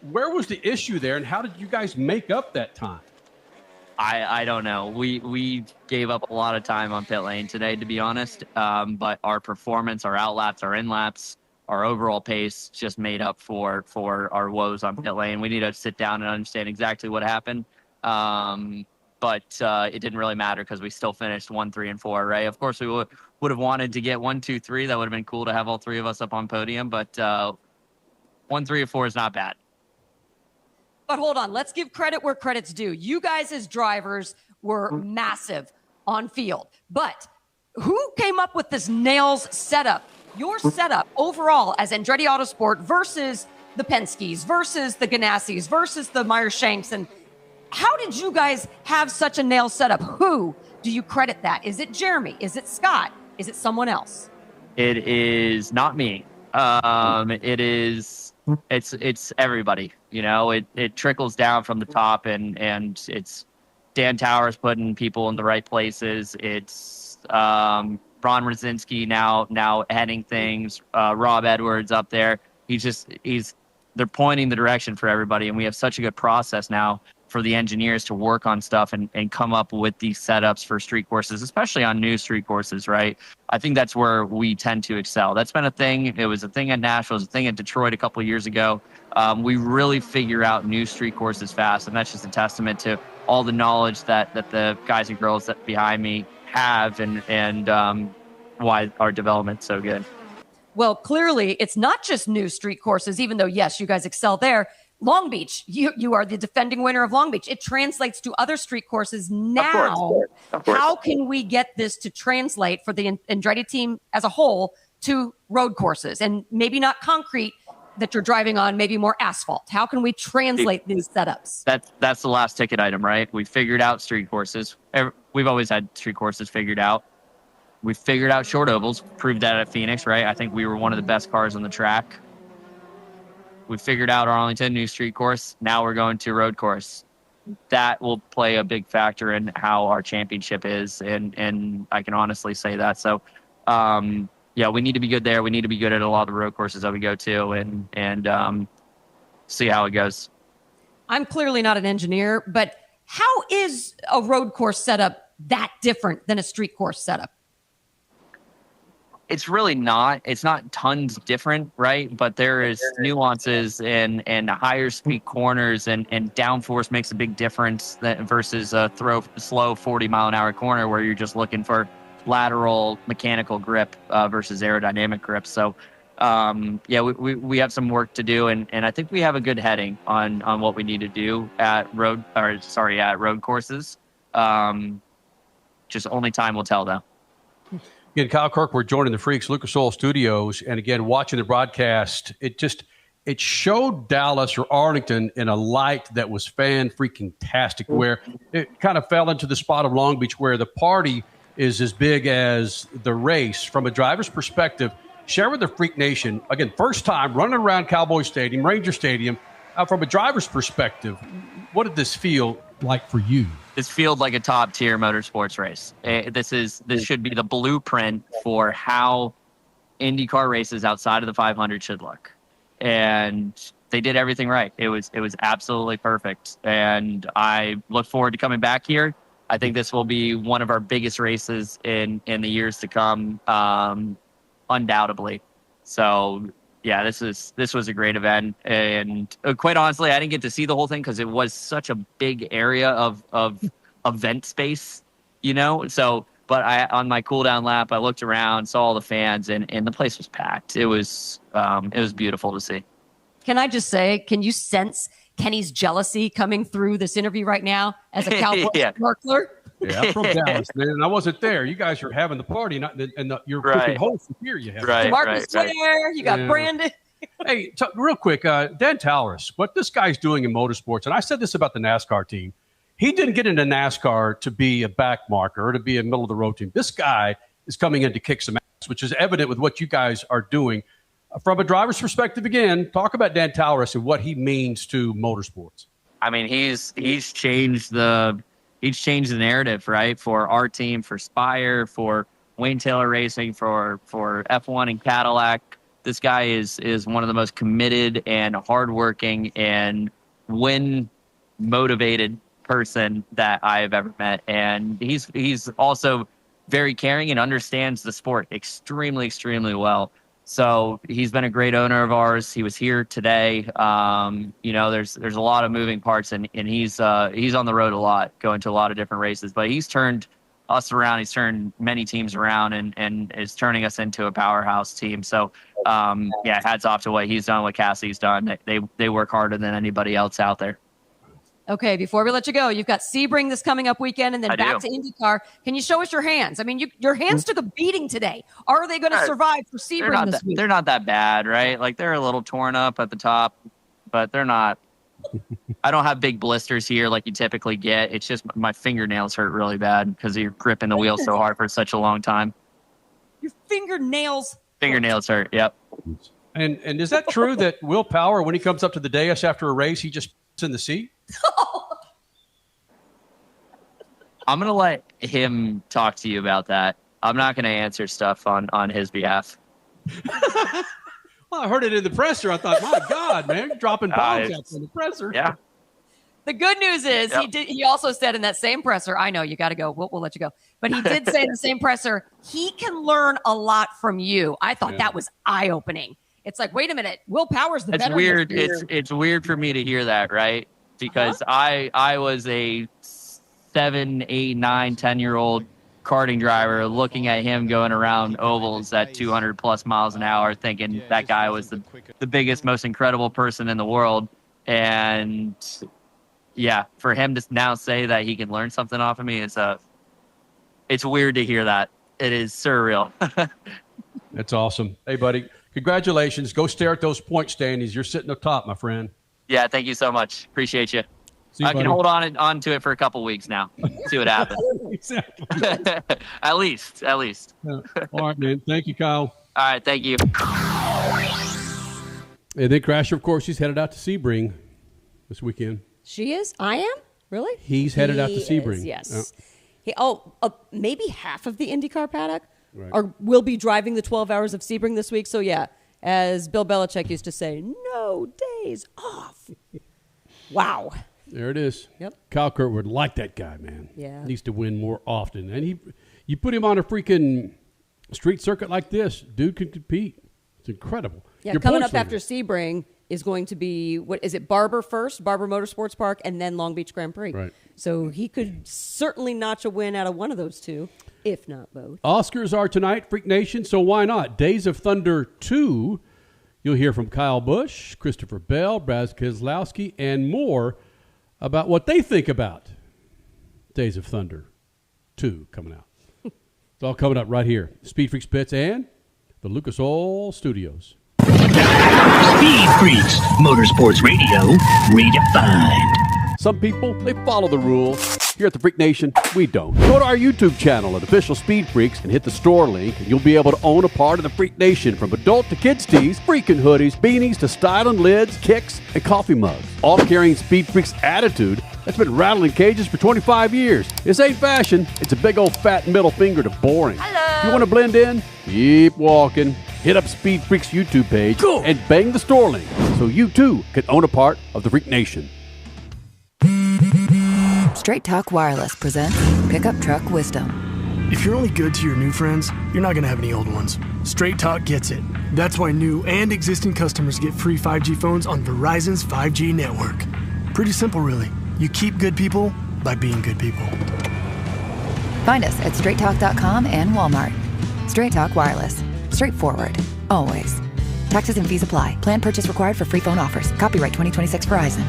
Where was the issue there, and how did you guys make up that time? I don't know. We gave up a lot of time on pit lane today, to be honest, but our performance, our outlaps, our in-laps, our overall pace just made up for our woes on pit lane. We need to sit down and understand exactly what happened. But it didn't really matter because we still finished 1, 3, and 4, right? Of course, we would have wanted to get 1, 2, 3. That would have been cool to have all 3 of us up on podium. But 1, 3, and 4 is not bad. But hold on, let's give credit where credit's due. You guys as drivers were massive on field. But who came up with this nails setup? Your setup overall as Andretti Autosport versus the Penske's, versus the Ganassis, versus the Meyer-Shanks. And how did you guys have such a nail setup? Who do you credit that? Is it Jeremy? Is it Scott? Is it someone else? It is not me. It's everybody. You know, it trickles down from the top, and it's Dan Towers putting people in the right places. It's Ron Rosinski now heading things. Rob Edwards up there. They're pointing the direction for everybody, and we have such a good process now for the engineers to work on stuff and come up with these setups for street courses, especially on new street courses, right? I think that's where we tend to excel. That's been a thing. It was a thing at Nashville. It was a thing at Detroit a couple of years ago. We really figure out new street courses fast, and that's just a testament to all the knowledge that the guys and girls that behind me have and why our development's so good. Well, clearly, it's not just new street courses, even though, yes, you guys excel there. Long Beach, you are the defending winner of Long Beach. It translates to other street courses now. Of course. How can we get this to translate for the Andretti team as a whole to road courses and maybe not concrete that you're driving on, maybe more asphalt? How can we translate these setups? That's the last ticket item, right? We figured out street courses. We've always had street courses figured out. We figured out short ovals, proved that at Phoenix, right? I think we were one of the best cars on the track. We figured out Arlington, new street course. Now we're going to road course. that will play a big factor in how our championship is, and I can honestly say that. So, yeah, we need to be good there. We need to be good at a lot of the road courses that we go to, and see how it goes. I'm clearly not an engineer, but how is a road course setup that different than a street course setup? It's really not. It's not tons different, right? But there is nuances and higher speed corners and downforce makes a big difference versus a slow 40-mile-an-hour corner where you're just looking for lateral mechanical grip versus aerodynamic grip. So, yeah, we have some work to do, and I think we have a good heading on what we need to do at road courses. Just only time will tell, though. Again, Kyle Kirkwood joining the Freaks Lucas Oil Studios, and again, watching the broadcast, it showed Dallas or Arlington in a light that was fan-freaking-tastic, where it kind of fell into the spot of Long Beach where the party is as big as the race. From a driver's perspective, share with the Freak Nation, again, first time running around Cowboy Stadium, Ranger Stadium, from a driver's perspective, what did this feel like for you? This feels like a top-tier motorsports race. This should be the blueprint for how IndyCar races outside of the 500 should look. And they did everything right. It was absolutely perfect. And I look forward to coming back here. I think this will be one of our biggest races in the years to come, undoubtedly. So, yeah, this was a great event. And quite honestly, I didn't get to see the whole thing because it was such a big area of event space, you know? So, but on my cool down lap, I looked around, saw all the fans, and the place was packed. It was beautiful to see. Can I just say, can you sense Kenny's jealousy coming through this interview right now as a Cowboy snorkeler? Yeah, I'm from Dallas, man, and I wasn't there. You guys are having the party, you're cooking hosts here. You have Marcus Ware, you got Brandon. Hey, real quick, Dan Towers, what this guy's doing in motorsports, and I said this about the NASCAR team. He didn't get into NASCAR to be a back marker or to be a middle-of-the-road team. This guy is coming in to kick some ass, which is evident with what you guys are doing. From a driver's perspective, again, talk about Dan Towers and what he means to motorsports. I mean, he's changed the narrative, right, for our team, for Spire, for Wayne Taylor Racing, for F1 and Cadillac. This guy is one of the most committed and hardworking and win-motivated person that I have ever met. And he's also very caring and understands the sport extremely, extremely well. So he's been a great owner of ours. He was here today. You know, there's a lot of moving parts, and he's on the road a lot, going to a lot of different races. But he's turned us around. He's turned many teams around, and is turning us into a powerhouse team. So, yeah, hats off to what he's done, what Cassie's done. They work harder than anybody else out there. Okay, before we let you go, you've got Sebring this coming up weekend, and then back to IndyCar. Can you show us your hands? I mean, your hands took a beating today. Are they going to survive for Sebring this week? They're not that bad, right? Like, they're a little torn up at the top, but they're not. I don't have big blisters here like you typically get. It's just my fingernails hurt really bad because you're gripping the wheel so hard for such a long time. Your fingernails hurt, yep. And is that true that Will Power, when he comes up to the dais after a race, he just sits in the seat? I'm going to let him talk to you about that. I'm not going to answer stuff on his behalf. Well, I heard it in the presser. I thought, my God, man, you're dropping bombs out in the presser. Yeah. The good news is he also said in that same presser, I know you got to go. We'll let you go. But he did say in the same presser, he can learn a lot from you. I thought that was eye-opening. It's like, wait a minute, Will Power's the better. Weird. It's weird for me to hear that, right? Because I was a 7, 8, 9, 10-year-old karting driver looking at him going around ovals at 200 plus miles an hour, thinking that guy was the biggest, most incredible person in the world. And yeah, for him to now say that he can learn something off of me, it's weird to hear that. It is surreal. That's awesome. Hey, buddy, congratulations. Go stare at those point standings. You're sitting up top, my friend. Yeah, thank you so much. Appreciate you. I can hold on to it for a couple weeks now. See what happens. At least. Yeah. All right, man. Thank you, Kyle. All right, thank you. And then Crasher, of course, she's headed out to Sebring this weekend. She is? I am? Really? He's headed out to He Sebring. is, yes. Yeah. Maybe half of the IndyCar paddock Right. will be driving the 12 hours of Sebring this week. So, yeah, as Bill Belichick used to say, no days off. Wow. There it is. Yep. Kyle Kirkwood, like that guy, man. Yeah. Needs to win more often. And you put him on a freaking street circuit like this, dude can compete. It's incredible. Yeah, Your coming points up after leader. Sebring is going to be, what is it, Barber first, Barber Motorsports Park, and then Long Beach Grand Prix. Right. So he could certainly notch a win out of one of those two, if not both. Oscars are tonight, Freak Nation, so why not? Days of Thunder 2. You'll hear from Kyle Busch, Christopher Bell, Brad Keselowski, and more about what they think about Days of Thunder 2 coming out. It's all coming up right here. Speed Freaks Pits and the Lucas Oil Studios. Speed Freaks, Motorsports Radio, redefined. Some people, they follow the rules. Here at the Freak Nation, we don't. Go to our YouTube channel at Official Speed Freaks and hit the store link, and you'll be able to own a part of the Freak Nation, from adult to kids' tees, freaking hoodies, beanies to styling lids, kicks, and coffee mugs. All carrying Speed Freaks attitude that's been rattling cages for 25 years. This ain't fashion. It's a big old fat middle finger to boring. Hello. If you want to blend in, keep walking. Hit up Speed Freaks YouTube page and bang the store link so you too can own a part of the Freak Nation. Straight Talk Wireless presents Pickup Truck Wisdom. If you're only good to your new friends, you're not going to have any old ones. Straight Talk gets it. That's why new and existing customers get free 5G phones on Verizon's 5G network. Pretty simple, really. You keep good people by being good people. Find us at straighttalk.com and Walmart. Straight Talk Wireless. Straightforward. Always. Taxes and fees apply. Plan purchase required for free phone offers. Copyright 2026 Verizon.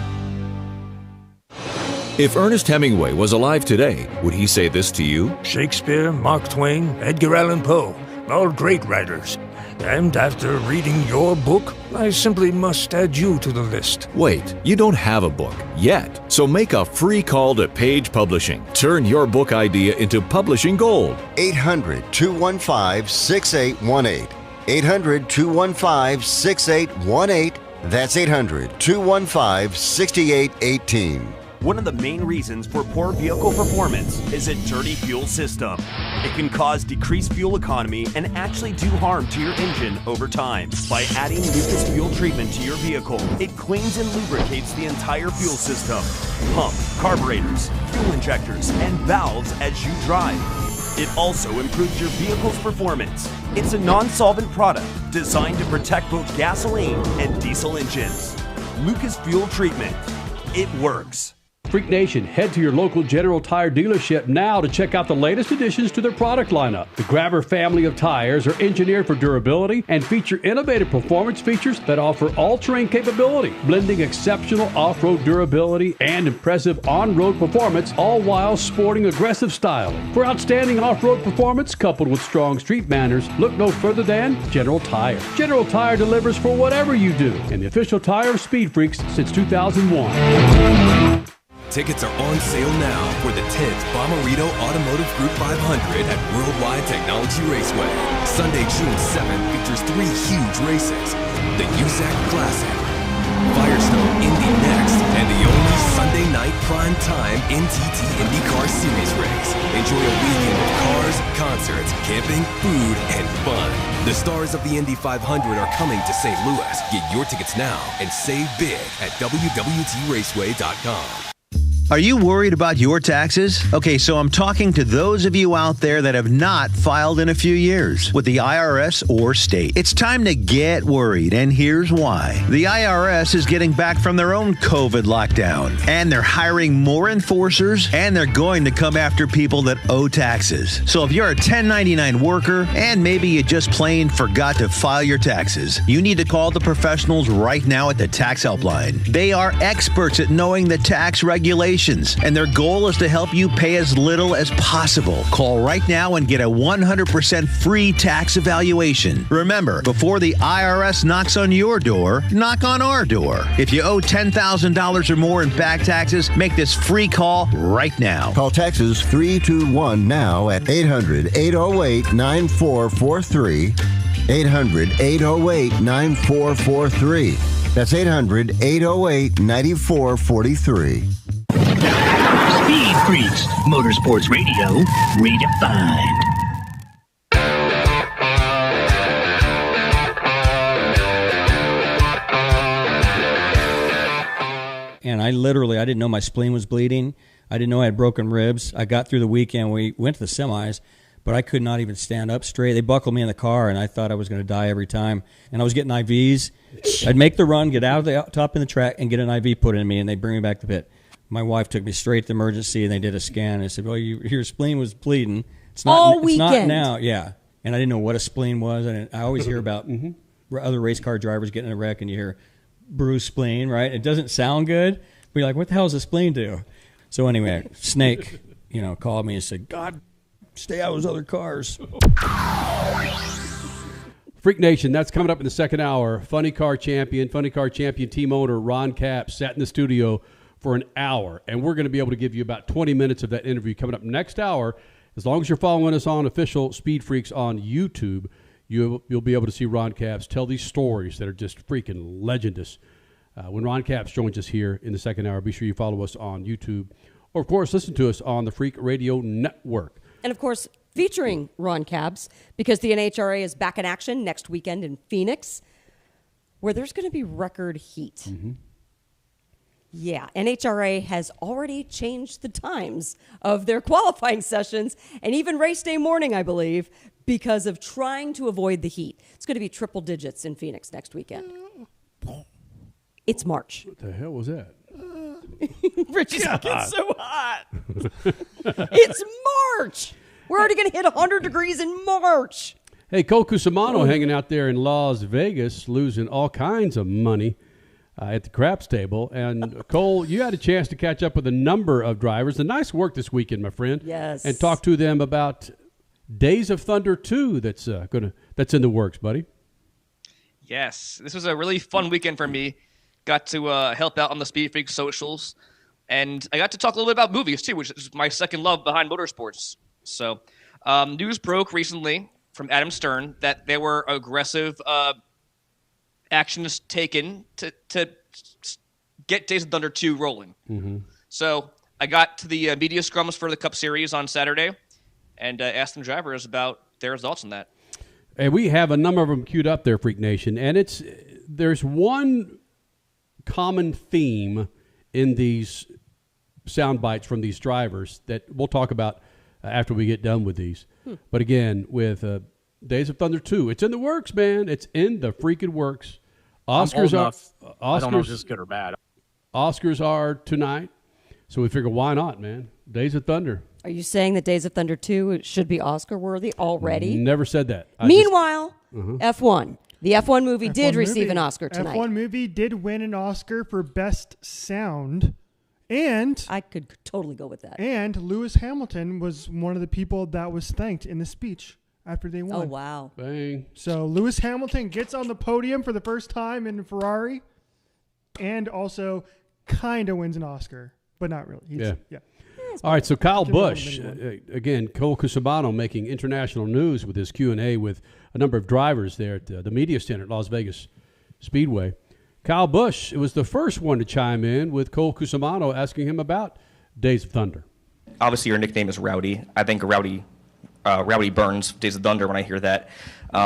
If Ernest Hemingway was alive today, would he say this to you? Shakespeare, Mark Twain, Edgar Allan Poe, all great writers. And after reading your book, I simply must add you to the list. Wait, you don't have a book yet. So make a free call to Page Publishing. Turn your book idea into publishing gold. 800-215-6818. 800-215-6818. That's 800-215-6818. One of the main reasons for poor vehicle performance is a dirty fuel system. It can cause decreased fuel economy and actually do harm to your engine over time. By adding Lucas fuel treatment to your vehicle, it cleans and lubricates the entire fuel system. Pump, carburetors, fuel injectors, and valves as you drive. It also improves your vehicle's performance. It's a non-solvent product designed to protect both gasoline and diesel engines. Lucas Fuel Treatment. It works. Freak Nation, head to your local General Tire dealership now to check out the latest additions to their product lineup. The Grabber family of tires are engineered for durability and feature innovative performance features that offer all-terrain capability, blending exceptional off-road durability and impressive on-road performance, all while sporting aggressive styling. For outstanding off-road performance coupled with strong street manners, look no further than General Tire. General Tire delivers for whatever you do, and the official tire of Speed Freaks since 2001. Tickets are on sale now for the 10th Bommarito Automotive Group 500 at Worldwide Technology Raceway. Sunday, June 7th features 3 huge races. The USAC Classic, Firestone Indy next, and the only Sunday night primetime NTT INDYCAR Series race. Enjoy a weekend of cars, concerts, camping, food, and fun. The stars of the Indy 500 are coming to St. Louis. Get your tickets now and save big at WWTRaceway.com. Are you worried about your taxes? Okay, so I'm talking to those of you out there that have not filed in a few years with the IRS or state. It's time to get worried, and here's why. The IRS is getting back from their own COVID lockdown, and they're hiring more enforcers, and they're going to come after people that owe taxes. So if you're a 1099 worker, and maybe you just plain forgot to file your taxes, you need to call the professionals right now at the Tax Helpline. They are experts at knowing the tax regulations, and their goal is to help you pay as little as possible. Call right now and get a 100% free tax evaluation. Remember, before the IRS knocks on your door, knock on our door. If you owe $10,000 or more in back taxes, make this free call right now. Call Texas 321 now at 800-808-9443. 800-808-9443. That's 800-808-9443. Freaks, Motorsports Radio, redefined. And I didn't know my spleen was bleeding. I didn't know I had broken ribs. I got through the weekend. We went to the semis, but I could not even stand up straight. They buckled me in the car, and I thought I was going to die every time. And I was getting IVs. I'd make the run, get out of the top in the track, and get an IV put in me, and they'd bring me back to the pit. My wife took me straight to the emergency, and they did a scan. And they said, well, your spleen was bleeding. It's not now. Yeah. And I didn't know what a spleen was. I always hear about other race car drivers getting in a wreck, and you hear bruised spleen, right? It doesn't sound good. But you're like, what the hell does a spleen do? So anyway, Snake, called me and said, God, stay out of those other cars. Freak Nation, that's coming up in the second hour. Funny car champion team owner Ron Capps sat in the studio for an hour, and we're going to be able to give you about 20 minutes of that interview coming up next hour. As long as you're following us on official Speed Freaks on YouTube, you'll be able to see Ron Capps tell these stories that are just freaking legendous. When Ron Capps joins us here in the second hour, be sure you follow us on YouTube, or of course listen to us on the Freak Radio Network. And of course, featuring Ron Capps, because the NHRA is back in action next weekend in Phoenix, where there's going to be record heat. Mm-hmm. Yeah, NHRA has already changed the times of their qualifying sessions and even race day morning, I believe, because of trying to avoid the heat. It's going to be triple digits in Phoenix next weekend. It's March. What the hell was that? Richie's getting so hot. It's March. We're already going to hit 100 degrees in March. Hey, Cole Cusimano hanging out there in Las Vegas, losing all kinds of money at the craps table. And, Cole, you had a chance to catch up with a number of drivers. A nice work this weekend, my friend. Yes. And talk to them about Days of Thunder 2 that's in the works, buddy. Yes, this was a really fun weekend for me. Got to help out on the Speed Freaks socials, and I got to talk a little bit about movies too, which is my second love behind motorsports. So, news broke recently from Adam Stern that there were aggressive actions taken to get Days of Thunder 2 rolling. Mm-hmm. So I got to the media scrums for the Cup Series on Saturday and asked some drivers about their thoughts on that. And we have a number of them queued up there, Freak Nation, and there's one common theme in these sound bites from these drivers that we'll talk about after we get done with these. But again, with Days of Thunder 2, it's in the works, man. It's in the freaking works. Oscars I don't know if this is good or bad. Oscars are tonight, so we figure why not, man? Days of Thunder. Are you saying that Days of Thunder 2 should be Oscar-worthy already? Never said that. Meanwhile, F1. The F1 movie did receive an Oscar tonight. F1 movie did win an Oscar for Best Sound. And I could totally go with that. And Lewis Hamilton was one of the people that was thanked in the speech after they won. Oh, wow. Bang. So Lewis Hamilton gets on the podium for the first time in Ferrari and also kind of wins an Oscar, but not really. Yeah. All right, so Kyle Busch, again, Cole Cusimano making international news with his Q&A with a number of drivers there at the Media Center at Las Vegas Speedway. Kyle Busch, it was the first one to chime in with Cole Cusimano asking him about Days of Thunder. Obviously, your nickname is Rowdy. I think Rowdy burns Days of Thunder when I hear that.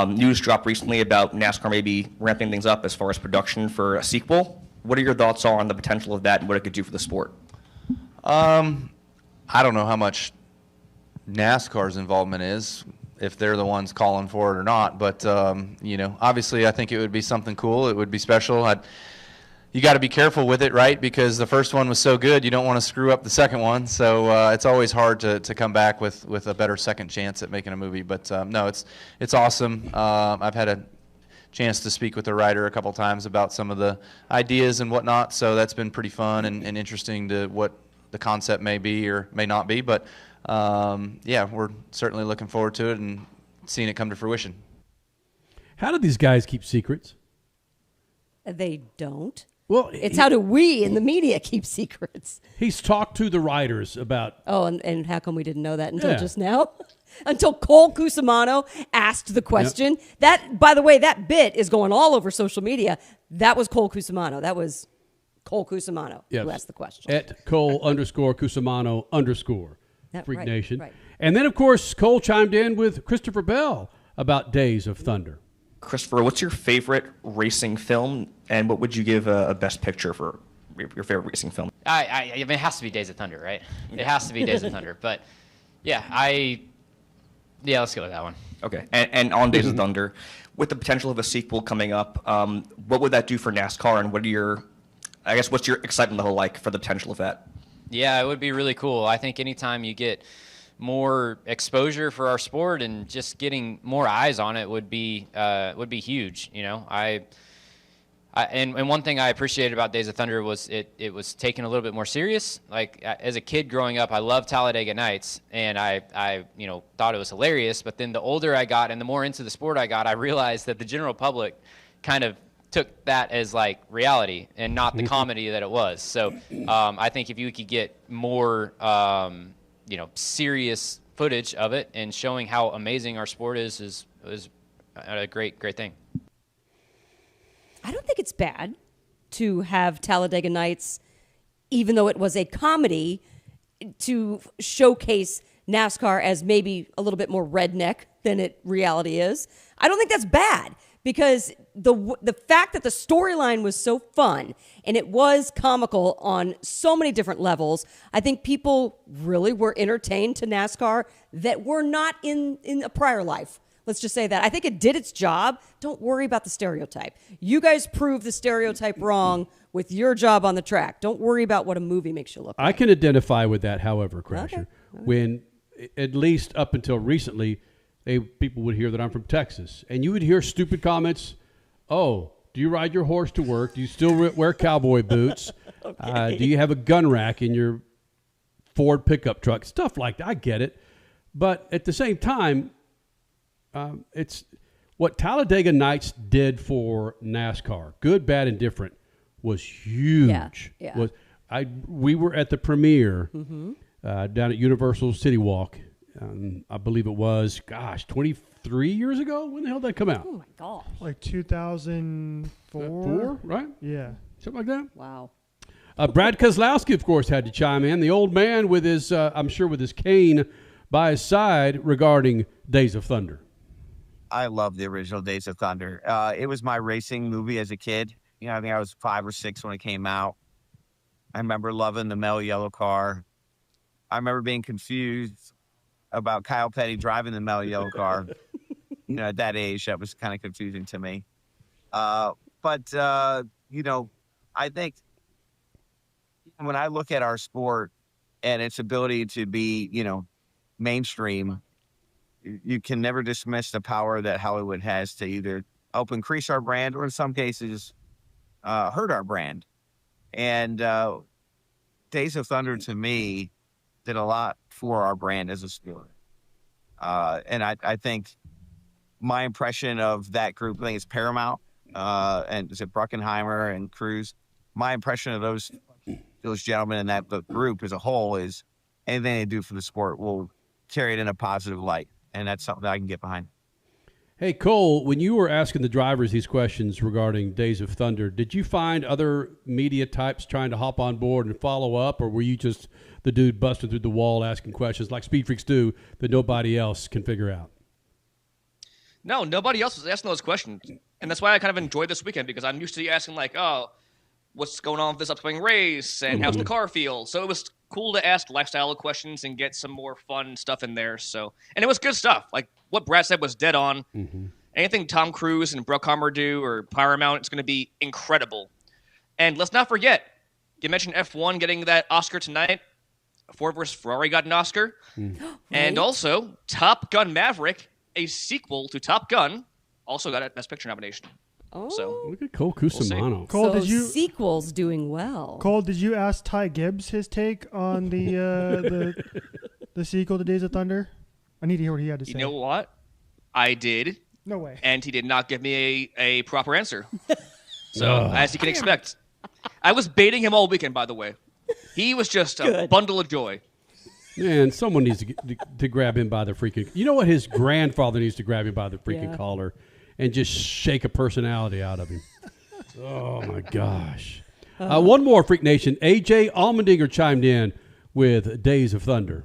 News dropped recently about NASCAR maybe ramping things up as far as production for a sequel. What are your thoughts on the potential of that and what it could do for the sport? I don't know how much NASCAR's involvement is, if they're the ones calling for it or not. But, obviously I think it would be something cool. It would be special. You got to be careful with it, right? Because the first one was so good, you don't want to screw up the second one. So it's always hard to come back with a better second chance at making a movie. But, no, it's awesome. I've had a chance to speak with the writer a couple times about some of the ideas and whatnot. So that's been pretty fun and interesting to what the concept may be or may not be, but we're certainly looking forward to it and seeing it come to fruition. How do these guys keep secrets? They don't. Well, it's how do we in the media keep secrets? He's talked to the writers about... Oh, and how come we didn't know that until just now? Until Cole Cusimano asked the question. Yep. That, by the way, that bit is going all over social media. That was Cole Cusimano. That was Cole Cusimano Yes. who asked the question. At Cole_Cusimano_ Freak right, Nation. right. And then, of course, Cole chimed in with Christopher Bell about Days of Thunder. Christopher, what's your favorite racing film, and what would you give a best picture for your favorite racing film? I mean, it has to be Days of Thunder, right? It has to be Days of Thunder. But, yeah, let's go with that one. Okay. And on Days of Thunder, with the potential of a sequel coming up, what would that do for NASCAR, and what's your excitement level like for the potential of that? Yeah, it would be really cool. I think anytime you get more exposure for our sport and just getting more eyes on it would be huge. You know, and one thing I appreciated about Days of Thunder was it was taken a little bit more serious. Like as a kid growing up, I loved Talladega Nights, and I thought it was hilarious. But then the older I got and the more into the sport I got, I realized that the general public kind of took that as like reality and not the comedy that it was. So I think if you could get more serious footage of it and showing how amazing our sport is a great thing. I don't think it's bad to have Talladega Nights, even though it was a comedy, to showcase NASCAR as maybe a little bit more redneck than it reality is. I don't think that's bad, because the fact that the storyline was so fun and it was comical on so many different levels, I think people really were entertained to NASCAR that were not in a prior life. Let's just say that. I think it did its job. Don't worry about the stereotype. You guys proved the stereotype wrong with your job on the track. Don't worry about what a movie makes you look like. I can identify with that, however, Crasher. Okay. When, at least up until recently, people would hear that I'm from Texas. And you would hear stupid comments. Oh, do you ride your horse to work? Do you still wear cowboy boots? Okay. Do you have a gun rack in your Ford pickup truck? Stuff like that. I get it. But at the same time, it's what Talladega Nights did for NASCAR, good, bad, and different, was huge. Yeah. We were at the premiere down at Universal City Walk. I believe it was, 23 years ago. When the hell did that come out? Oh my gosh! Like 2004, right? Yeah, something like that. Wow. Brad Keselowski, of course, had to chime in. The old man with his, I'm sure, with his cane by his side regarding Days of Thunder. I love the original Days of Thunder. It was my racing movie as a kid. I think I was 5 or 6 when it came out. I remember loving the Mel Yellow car. I remember being confused about Kyle Petty driving the Mel Yellow car. At that age, that was kind of confusing to me. But I think when I look at our sport and its ability to be, mainstream, you can never dismiss the power that Hollywood has to either help increase our brand or in some cases hurt our brand. And Days of Thunder, to me, did a lot for our brand as a sport. And I think my impression of that group, I think it's Paramount, and is it Bruckenheimer and Cruz? My impression of those gentlemen in that group as a whole is anything they do for the sport will carry it in a positive light. And that's something that I can get behind. Hey, Cole, when you were asking the drivers these questions regarding Days of Thunder, did you find other media types trying to hop on board and follow up, or were you just the dude busting through the wall asking questions like SpeedFreaks do that nobody else can figure out? No, nobody else was asking those questions. And that's why I kind of enjoyed this weekend, because I'm used to asking, like, oh, what's going on with this upcoming race, and how's the car feel? So it was cool to ask lifestyle questions and get some more fun stuff in there. So, and it was good stuff. Like what Brad said was dead on. Anything Tom Cruise and Bruckheimer do or Paramount, it's going to be incredible. And let's not forget, you mentioned F1 getting that Oscar tonight. Ford versus Ferrari got an Oscar. And also, Top Gun Maverick, a sequel to Top Gun, also got a Best Picture nomination. Oh, so look at Cole Cusimano. Cole, so did you sequels doing well? Cole, did you ask Ty Gibbs his take on the sequel to Days of Thunder? I need to hear what he had to say. You know what? I did. No way. And he did not give me a proper answer. So, as you can expect. I was baiting him all weekend, by the way. He was just a bundle of joy. Man, someone needs to grab him by the freaking... You know what? His grandfather needs to grab him by the freaking collar and just shake a personality out of him. Oh, my gosh. One more, Freak Nation. AJ Allmendinger chimed in with Days of Thunder.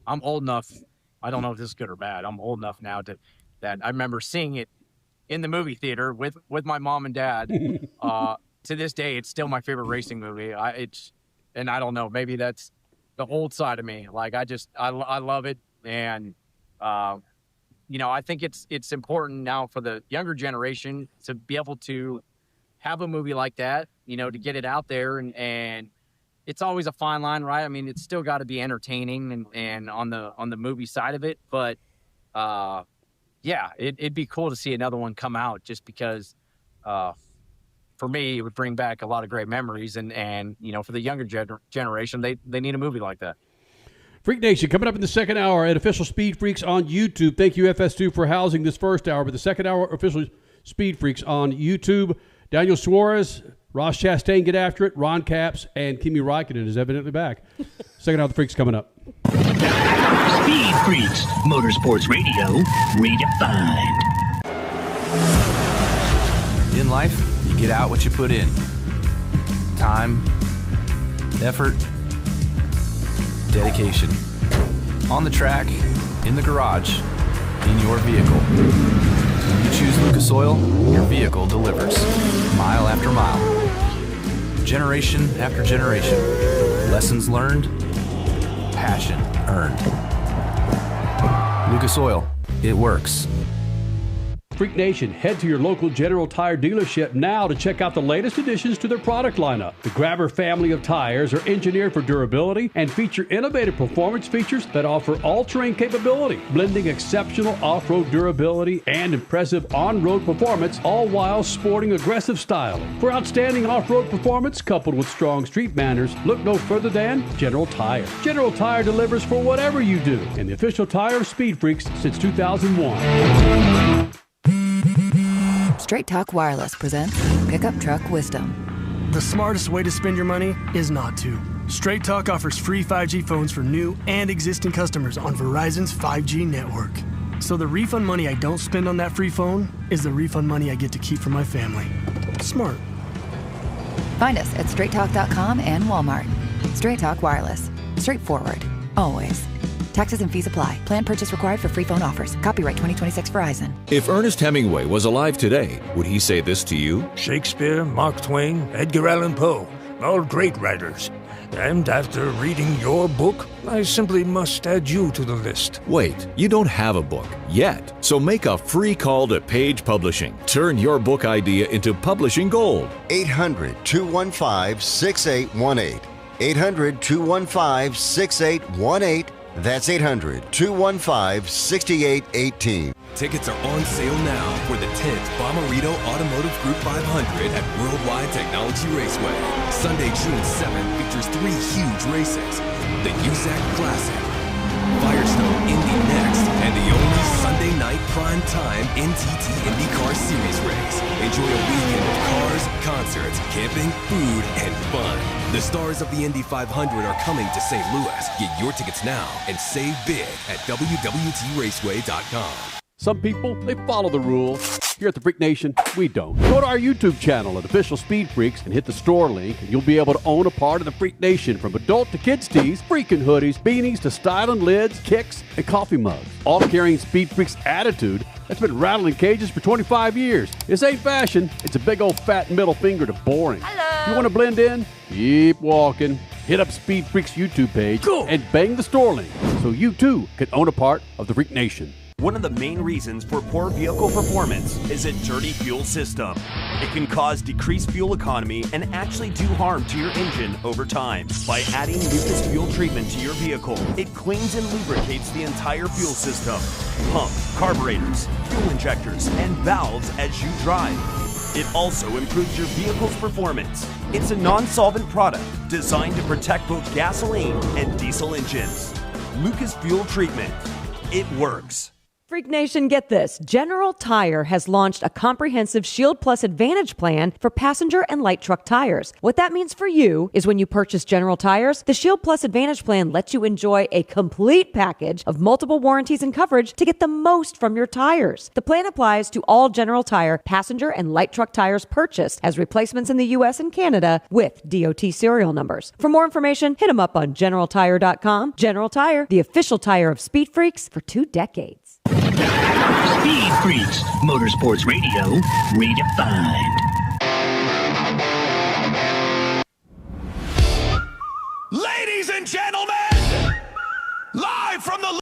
I'm old enough. I don't know if this is good or bad. I'm old enough now that I remember seeing it in the movie theater with my mom and dad. To this day, it's still my favorite racing movie. And I don't know, maybe that's the old side of me. Like I love it, and I think it's important now for the younger generation to be able to have a movie like that, to get it out there, and it's always a fine line, right? I mean, it's still got to be entertaining and on the movie side of it, but it'd be cool to see another one come out just because. For me, it would bring back a lot of great memories, and for the younger generation, they need a movie like that. Freak Nation, coming up in the second hour at Official Speed Freaks on YouTube. Thank you, FS2, for housing this first hour, but the second hour, Official Speed Freaks on YouTube. Daniel Suarez, Ross Chastain, get after it. Ron Capps, and Kimi Raikkonen is evidently back. Second hour of the Freaks coming up. Speed Freaks, Motorsports Radio, redefined. In life, you get out what you put in. Time, effort, dedication. On the track, in the garage, in your vehicle. When you choose Lucas Oil, your vehicle delivers. Mile after mile. Generation after generation. Lessons learned, passion earned. Lucas Oil, it works. Freak Nation, head to your local General Tire dealership now to check out the latest additions to their product lineup. The Grabber family of tires are engineered for durability and feature innovative performance features that offer all-terrain capability, blending exceptional off-road durability and impressive on-road performance, all while sporting aggressive style. For outstanding off-road performance coupled with strong street manners, look no further than General Tire. General Tire delivers for whatever you do, and the official tire of Speed Freaks since 2001. Straight Talk Wireless presents Pickup Truck Wisdom. The smartest way to spend your money is not to. Straight Talk offers free 5G phones for new and existing customers on Verizon's 5G network. So the refund money I don't spend on that free phone is the refund money I get to keep for my family. Smart. Find us at straighttalk.com and Walmart. Straight Talk Wireless. Straightforward. Always. Taxes and fees apply. Plan purchase required for free phone offers. Copyright 2026 Verizon. If Ernest Hemingway was alive today, would he say this to you? Shakespeare, Mark Twain, Edgar Allan Poe, all great writers. And after reading your book, I simply must add you to the list. Wait, you don't have a book yet. So make a free call to Page Publishing. Turn your book idea into publishing gold. 800-215-6818. 800-215-6818. That's 800-215-6818. Tickets are on sale now for the 10th Bommarito Automotive Group 500 at Worldwide Technology Raceway. Sunday, June 7th features 3 huge races. The USAC Classic, Firestone Indy next, and the only Sunday night prime time NTT INDYCAR Series race. Enjoy a weekend of cars, concerts, camping, food, and fun. The stars of the Indy 500 are coming to St. Louis. Get your tickets now and save big at WWTRaceway.com. Some people, they follow the rules. Here at the Freak Nation, we don't. Go to our YouTube channel at Official Speed Freaks and hit the store link, and you'll be able to own a part of the Freak Nation, from adult to kids tees, freaking hoodies, beanies to styling lids, kicks, and coffee mugs. All carrying Speed Freaks attitude that's been rattling cages for 25 years. This ain't fashion. It's a big old fat middle finger to boring. Hello. You want to blend in? Keep walking. Hit up Speed Freaks YouTube page and bang the store link so you too can own a part of the Freak Nation. One of the main reasons for poor vehicle performance is a dirty fuel system. It can cause decreased fuel economy and actually do harm to your engine over time. By adding Lucas fuel treatment to your vehicle, it cleans and lubricates the entire fuel system. Pump, carburetors, fuel injectors, and valves as you drive. It also improves your vehicle's performance. It's a non-solvent product designed to protect both gasoline and diesel engines. Lucas fuel treatment. It works. Freak Nation, get this. General Tire has launched a comprehensive Shield Plus Advantage plan for passenger and light truck tires. What that means for you is when you purchase General Tires, the Shield Plus Advantage plan lets you enjoy a complete package of multiple warranties and coverage to get the most from your tires. The plan applies to all General Tire passenger and light truck tires purchased as replacements in the U.S. and Canada with DOT serial numbers. For more information, hit them up on GeneralTire.com. General Tire, the official tire of Speed Freaks for 2 decades. Speed Freaks, Motorsports Radio, redefined. Ladies and gentlemen, live from the...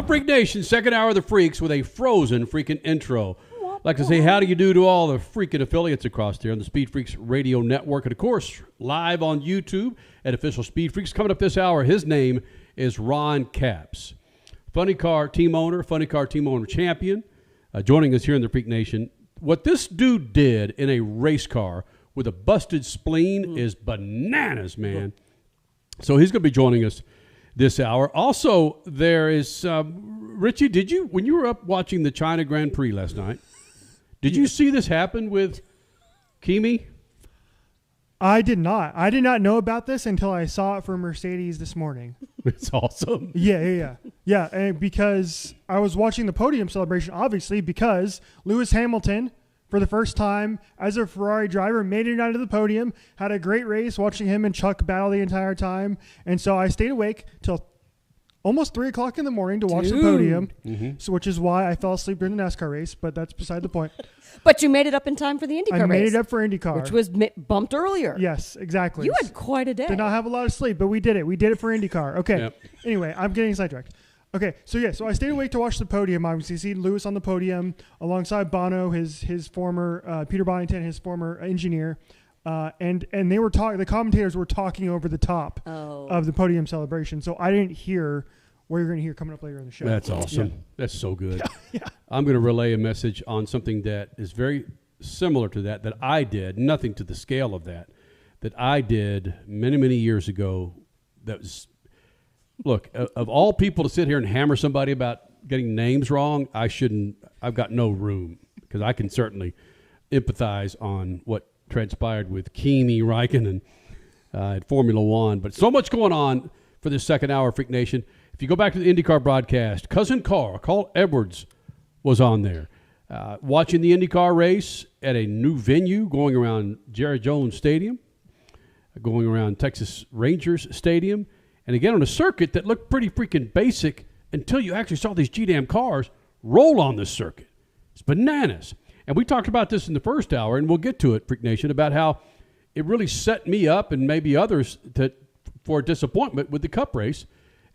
Freak Nation, second hour of the Freaks with a frozen freaking intro. I'd like to say how do you do to all the freaking affiliates across there on the Speed Freaks Radio Network. And, of course, live on YouTube at Official Speed Freaks. Coming up this hour, his name is Ron Capps. Funny car team owner champion, joining us here in the Freak Nation. What this dude did in a race car with a busted spleen is bananas, man. So he's going to be joining us this hour. Also, there is, Richie, when you were up watching the China Grand Prix last night, did you see this happen with Kimi? I did not. I did not know about this until I saw it for Mercedes this morning. It's awesome. Yeah. And because I was watching the podium celebration, obviously, because Lewis Hamilton, for the first time as a Ferrari driver, made it onto the podium, had a great race, watching him and Chuck battle the entire time. And so I stayed awake till almost 3 o'clock in the morning to watch the podium, so which is why I fell asleep during the NASCAR race, but that's beside the point. But you made it up in time for the INDYCAR race. I made it up for INDYCAR. Which was bumped earlier. Yes, exactly. You had quite a day. Did not have a lot of sleep, but we did it. We did it for INDYCAR. Okay. Yep. Anyway, I'm getting sidetracked. Okay, so I stayed awake to watch the podium. Obviously, see Lewis on the podium alongside Bono, his former Peter Boddington, his former engineer, and they were talking. The commentators were talking over the top of the podium celebration. So I didn't hear what you're going to hear coming up later in the show. That's awesome. Yeah. That's so good. Yeah. I'm going to relay a message on something that is very similar to that I did, nothing to the scale of that I did many, many years ago. That was, look, of all people to sit here and hammer somebody about getting names wrong, I've got no room, because I can certainly empathize on what transpired with Kimi Raikkonen at Formula One. But so much going on for this second hour, Freak Nation. If you go back to the IndyCar broadcast, cousin Carl Edwards was on there watching the IndyCar race at a new venue, going around Jerry Jones Stadium, going around Texas Rangers Stadium, and again on a circuit that looked pretty freaking basic until you actually saw these G-damn cars roll on this circuit. It's bananas. And we talked about this in the first hour, and we'll get to it, Freak Nation, about how it really set me up and maybe others for disappointment with the Cup race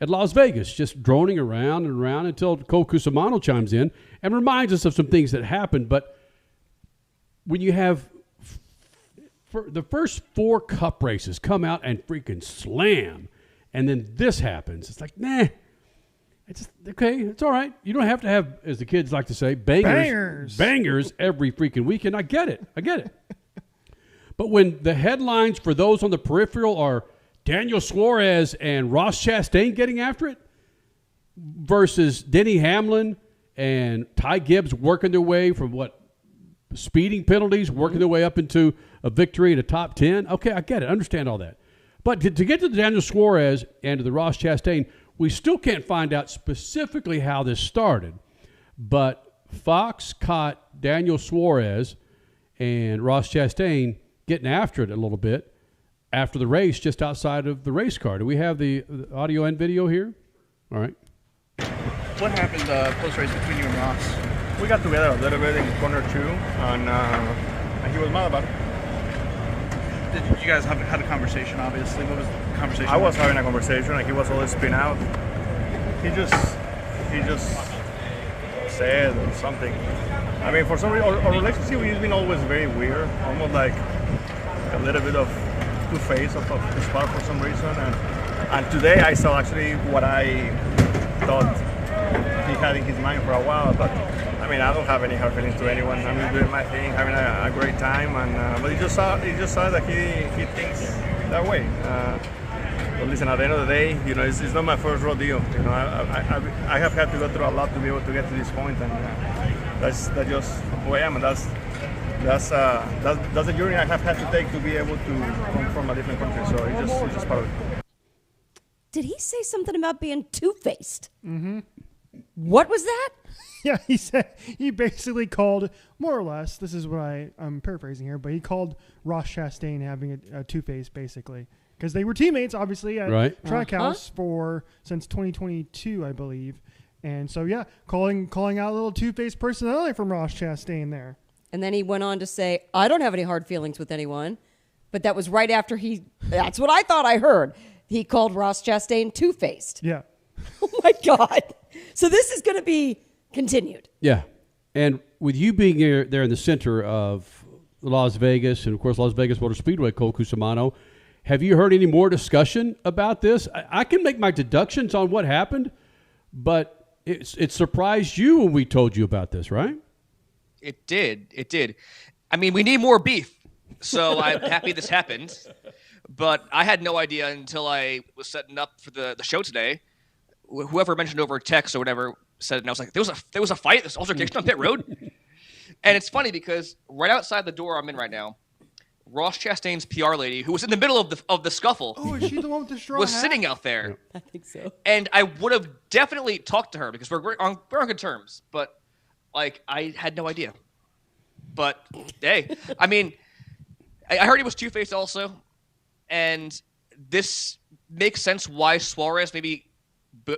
at Las Vegas, just droning around and around until Cole Cusimano chimes in and reminds us of some things that happened. But when you have the first 4 Cup races come out and freaking slam, and then this happens, it's like, nah, it's just, okay, it's all right. You don't have to have, as the kids like to say, bangers every freaking weekend. I get it. But when the headlines for those on the peripheral are Daniel Suarez and Ross Chastain getting after it versus Denny Hamlin and Ty Gibbs working their way from speeding penalties, working their way up into a victory in the top 10. Okay, I get it. I understand all that. But to get to the Daniel Suarez and to the Ross Chastain, we still can't find out specifically how this started. But Fox caught Daniel Suarez and Ross Chastain getting after it a little bit after the race, just outside of the race car. Do we have the audio and video here? All right. What happened post-race between you and Ross? We got together a little bit in corner 2, and he was mad about it. Did you guys had a conversation, obviously? What was the conversation? I was having a conversation, and he was always spin out. He just said something. I mean, for some reason, our relationship has been always very weird, almost like a little bit of two-face of his part for some reason. And today I saw actually what I thought he had in his mind for a while. But I mean, I don't have any hard feelings to anyone. I'm just doing my thing, having a great time, and but he just saw that he thinks that way. But listen, at the end of the day, you know, it's not my first rodeo. You know, I have had to go through a lot to be able to get to this point, and that's just who I am, and that's the journey I have had to take to be able to come from a different country. So it's just part of it. Did he say something about being two-faced? Mm-hmm. What was that? Yeah, he basically called, more or less, this is what I'm paraphrasing here, but he called Ross Chastain having a two-face, basically. Because they were teammates, obviously, at Trackhouse since 2022, I believe. And so, yeah, calling out a little two-faced personality from Ross Chastain there. And then he went on to say, I don't have any hard feelings with anyone. But that was right after that's what I thought I heard. He called Ross Chastain two-faced. Yeah. Oh, my God. So this is going to be continued. Yeah. And with you being there in the center of Las Vegas and, of course, Las Vegas Motor Speedway, Cole Cusimano, have you heard any more discussion about this? I can make my deductions on what happened, but it surprised you when we told you about this, right? It did. I mean, we need more beef, so I'm happy this happened. But I had no idea until I was setting up for the show today. Whoever mentioned over text or whatever said it, and I was like, there was a fight, this altercation on pit road? And it's funny because right outside the door I'm in right now, Ross Chastain's PR lady, who was in the middle of the scuffle, is she the one with the straw was hat? sitting out there. I think so. And I would have definitely talked to her because we're on good terms. But, like, I had no idea. But, hey, I mean, I heard he was two-faced also. And this makes sense why Suarez maybe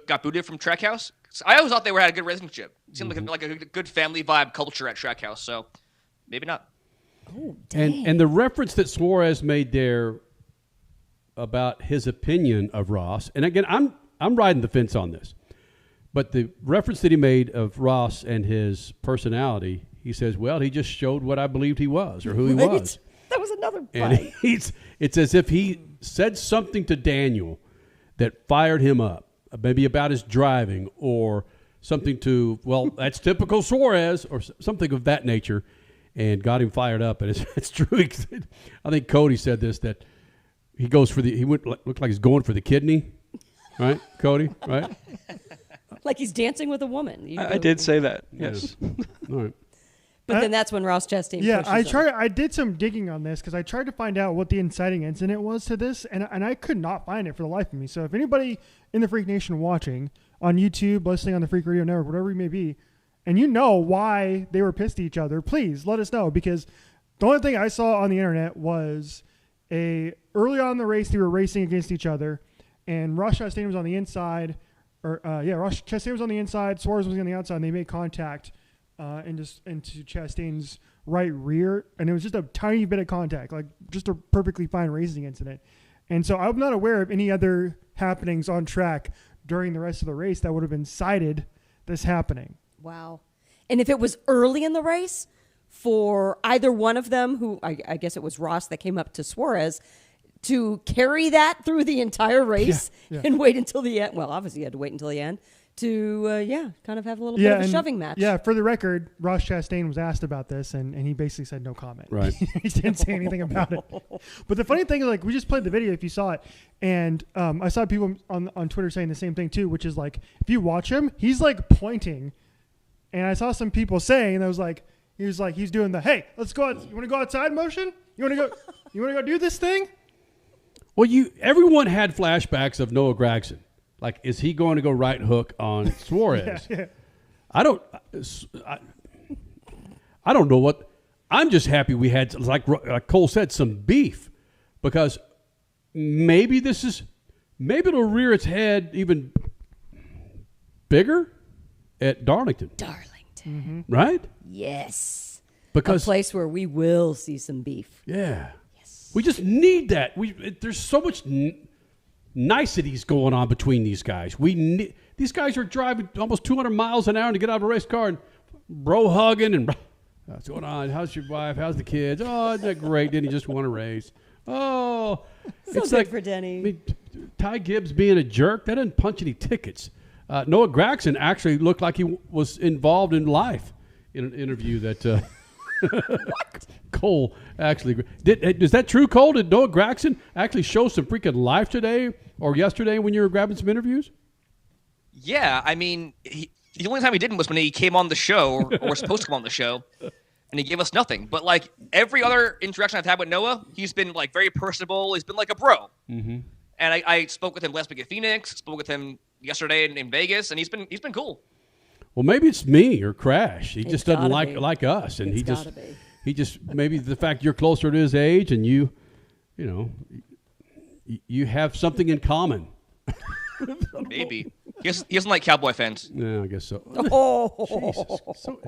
got booted from Trackhouse. I always thought they had a good relationship. It seemed like a good family vibe culture at Trackhouse. So, maybe not. Oh, dang. And the reference that Suarez made there about his opinion of Ross, and again, I'm riding the fence on this, but the reference that he made of Ross and his personality, he says, well, he just showed what I believed he was or who he was. That was another And it's as if he said something to Daniel that fired him up, maybe about his driving or something well, that's typical Suarez or something of that nature. And got him fired up, and it's true. I think Cody said this, that he goes looked like he's going for the kidney, right, Cody? Right? Like he's dancing with a woman. I did say that. Yes. All right. But then that's when Ross Chastain. I did some digging on this because I tried to find out what the inciting incident was to this, and I could not find it for the life of me. So if anybody in the Freak Nation watching on YouTube, listening on the Freak Radio Network, whatever it may be, and you know why they were pissed at each other, please let us know, because the only thing I saw on the internet was early on in the race, they were racing against each other, and Ross Chastain was on the inside, Ross Chastain was on the inside, Suarez was on the outside, and they made contact into Chastain's right rear, and it was just a tiny bit of contact, like just a perfectly fine racing incident. And so I'm not aware of any other happenings on track during the rest of the race that would have incited this happening. Wow. And if it was early in the race for either one of them, who I guess it was Ross that came up to Suarez, to carry that through the entire race and wait until the end. Well, obviously you had to wait until the end to, kind of have a little bit of a shoving match. Yeah, for the record, Ross Chastain was asked about this, and he basically said no comment. Right. He didn't say anything about it. But the funny thing is, like, we just played the video if you saw it, and I saw people on Twitter saying the same thing too, which is like, if you watch him, he's like pointing. And I saw some people saying, he's doing the, hey, let's go out. You want to go outside motion? You want to go do this thing? Well, everyone had flashbacks of Noah Gragson. Like, is he going to go right hook on Suarez? Yeah. I don't know what. I'm just happy we had, like Cole said, some beef, because maybe it'll rear its head even bigger at Darlington. Mm-hmm. Right? Yes. Because a place where we will see some beef. Yeah. Yes. We just need that. There's so much niceties going on between these guys. These guys are driving almost 200 miles an hour to get out of a race car and bro hugging and what's going on? How's your wife? How's the kids? Oh, isn't that great? Didn't he just won a race? Oh, so it's good like, for Denny. I mean, Ty Gibbs being a jerk, that doesn't punch any tickets. Noah Gragson actually looked like he was involved in life in an interview that Cole actually did. Is that true, Cole? Did Noah Gragson actually show some freaking life today or yesterday when you were grabbing some interviews? Yeah, I mean, the only time he didn't was when he came on the show or was supposed to come on the show, and he gave us nothing. But like every other interaction I've had with Noah, he's been like very personable. He's been like a bro. Mm-hmm. And I spoke with him last week at Phoenix. Spoke with him yesterday in Vegas, and he's been cool. Well, maybe it's me or Crash. He just doesn't gotta like us, and It's he just maybe the fact you're closer to his age and you have something in common. Maybe he doesn't like Cowboy fans. Yeah, I guess so. Oh, Jesus. So,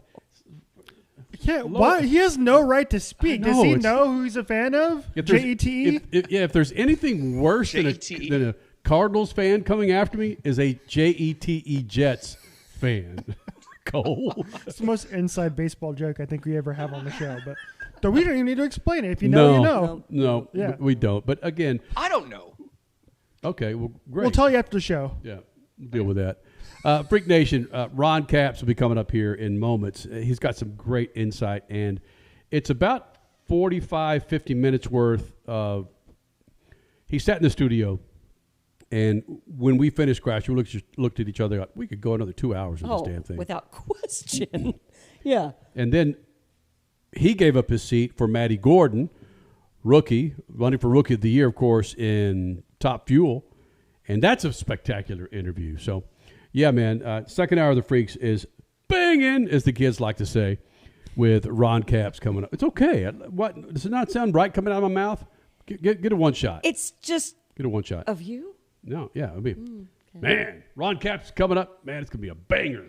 Yeah, why? He has no right to speak. Does he know who he's a fan of? J-E-T-E? If there's anything worse than a Cardinals fan coming after me, is a J-E-T-E Jets fan. Cole. It's the most inside baseball joke I think we ever have on the show. But we don't even need to explain it. If you know, you know. No, Yeah. we don't. But again. I don't know. Okay, well, great. We'll tell you after the show. Yeah, we'll deal with that. Freak Nation, Ron Capps will be coming up here in moments. He's got some great insight, and it's about 45, 50 minutes worth of – he sat in the studio, and when we finished Crash, we looked at each other like, we could go another 2 hours with this damn thing. Without question. Yeah. And then he gave up his seat for Matty Gordon, rookie, running for Rookie of the Year, of course, in Top Fuel, and that's a spectacular interview. So – yeah, man. Second hour of the Freaks is banging, as the kids like to say, with Ron Capps coming up. It's okay. What does it not sound right coming out of my mouth? Get a one shot. It's just get a one shot of you. No, yeah, it'll be man. Ron Capps coming up, man. It's gonna be a banger.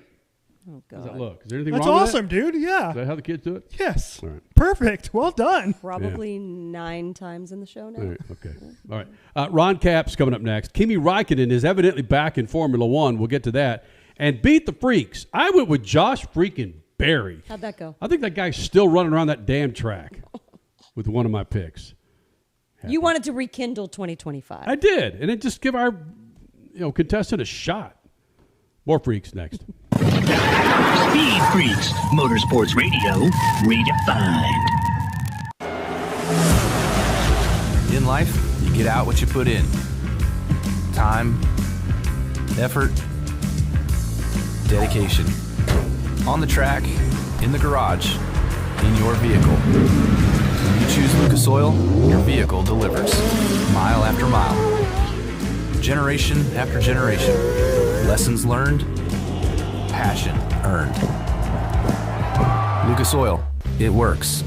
Oh God. How's that look? Is there anything That's wrong awesome, with that? dude. Yeah. Is that how the kids do it? Yes. All right. Perfect. Well done. Probably 9 times in the show now. All right. Okay. All right. Ron Capps coming up next. Kimi Raikkonen is evidently back in Formula One. We'll get to that. And beat the Freaks. I went with Josh freaking Berry. How'd that go? I think that guy's still running around that damn track with one of my picks. You wanted to rekindle 2025. I did, and it just give our contestant a shot. More Freaks next. Speed Freaks, Motorsports Radio, redefined. In life, you get out what you put in. Time, effort, dedication. On the track, in the garage, in your vehicle. When you choose Lucas Oil, your vehicle delivers. Mile after mile. Generation after generation. Lessons learned, passion earned. Lucas Oil, it works.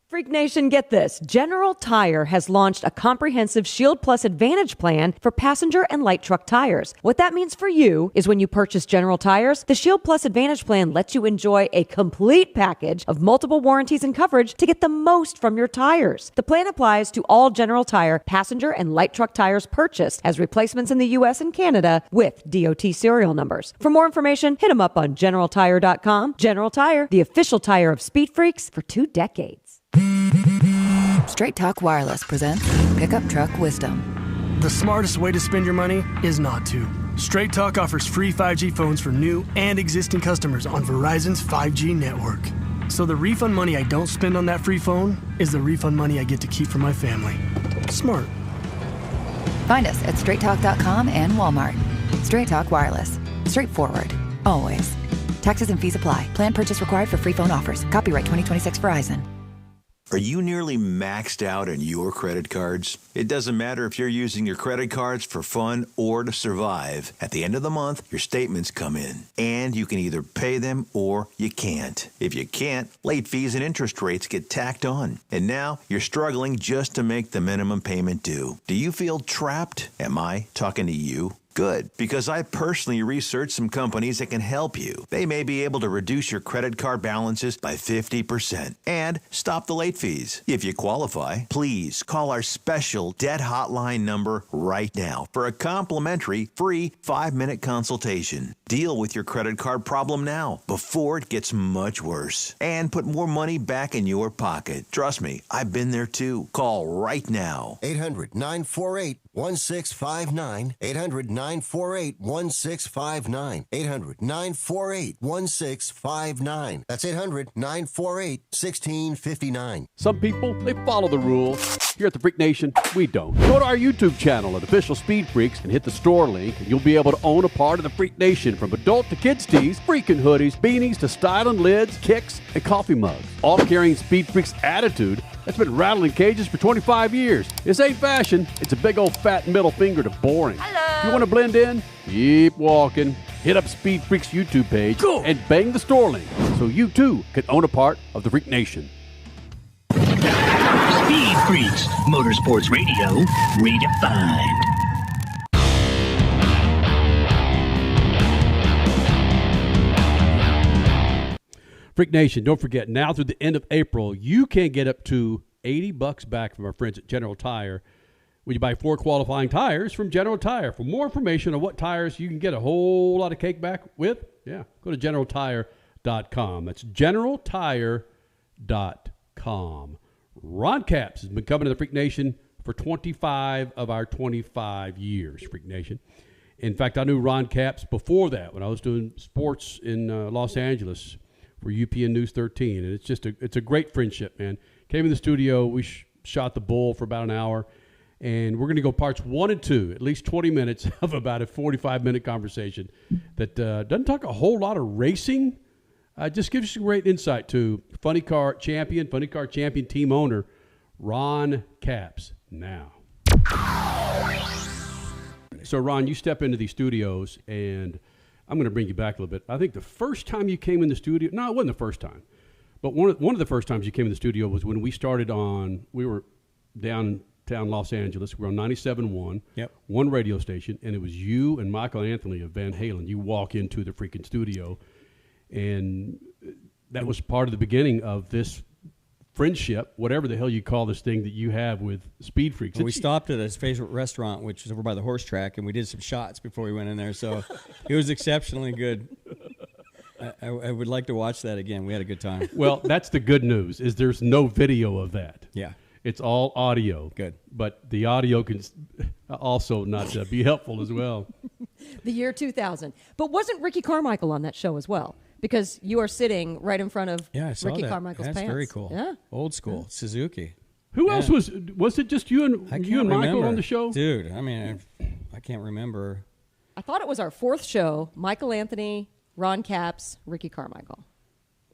Freak Nation, get this. General Tire has launched a comprehensive Shield Plus Advantage plan for passenger and light truck tires. What that means for you is when you purchase General Tires, the Shield Plus Advantage plan lets you enjoy a complete package of multiple warranties and coverage to get the most from your tires. The plan applies to all General Tire passenger and light truck tires purchased as replacements in the U.S. and Canada with DOT serial numbers. For more information, hit them up on GeneralTire.com. General Tire, the official tire of Speed Freaks for 2 decades. Straight Talk Wireless presents Pickup Truck Wisdom. The smartest way to spend your money is not to. Straight Talk offers free 5G phones for new and existing customers on Verizon's 5G network. So the refund money I don't spend on that free phone is the refund money I get to keep for my family. Smart. Find us at straighttalk.com and Walmart. Straight Talk Wireless. Straightforward. Always. Taxes and fees apply. Plan purchase required for free phone offers. Copyright 2026 Verizon. Are you nearly maxed out on your credit cards? It doesn't matter if you're using your credit cards for fun or to survive. At the end of the month, your statements come in, and you can either pay them or you can't. If you can't, late fees and interest rates get tacked on. And now you're struggling just to make the minimum payment due. Do you feel trapped? Am I talking to you? Good, because I personally researched some companies that can help you. They may be able to reduce your credit card balances by 50% and stop the late fees. If you qualify, please call our special debt hotline number right now for a complimentary free 5-minute consultation. Deal with your credit card problem now before it gets much worse and put more money back in your pocket. Trust me, I've been there too. Call right now. 800-948-1414. 800-948-1659. 800-948-1659. 800-948-1659. That's 800-948-1659. Some people, they follow the rules. Here at the Freak Nation, we don't. Go to our YouTube channel at Official Speed Freaks and hit the store link, and you'll be able to own a part of the Freak Nation, from adult to kids tees, freaking hoodies, beanies to styling lids, kicks, and coffee mugs. All carrying Speed Freaks attitude that's been rattling cages for 25 years. This ain't fashion. It's a big old fat middle finger to boring. Hello. If you want to blend in, keep walking. Hit up Speed Freaks YouTube page and bang the store link so you too can own a part of the Freak Nation. Speed Freaks, Motorsports Radio, redefined. Freak Nation, don't forget, now through the end of April, you can get up to $80 back from our friends at General Tire when you buy 4 qualifying tires from General Tire. For more information on what tires you can get a whole lot of cake back with, go to generaltire.com. That's generaltire.com. Ron Capps has been coming to the Freak Nation for 25 of our 25 years, Freak Nation. In fact, I knew Ron Capps before that when I was doing sports in Los Angeles for UPN News 13. And it's a great friendship, man. Came in the studio, we shot the bull for about an hour, and we're going to go parts 1 and 2, at least 20 minutes of about a 45-minute conversation that doesn't talk a whole lot of racing. Just gives you great insight to Funny Car Champion team owner, Ron Capps. Now. So, Ron, you step into these studios, and I'm going to bring you back a little bit. I think the first time you came in the studio, no, it wasn't the first time, but one of the first times you came in the studio was when we were downtown Los Angeles. We were on 97.1, one radio station, and it was you and Michael Anthony of Van Halen. You walk into the freaking studio, and that was part of the beginning of this friendship, whatever the hell you call this thing that you have with Speed Freaks. Well, we stopped at his favorite restaurant, which was over by the horse track, and we did some shots before we went in there, so it was exceptionally good. I would like to watch that again. We had a good time. Well, that's the good news, is there's no video of that. Yeah. It's all audio. Good. But the audio can also not be helpful as well. The year 2000. But wasn't Ricky Carmichael on that show as well? Because you are sitting right in front of I saw Ricky that. Carmichael's That's pants. very cool. Yeah. Old school. Suzuki. Who else was it just you and Michael on the show? Dude, I mean, I can't remember. I thought it was our 4th show. Michael Anthony, Ron Capps, Ricky Carmichael.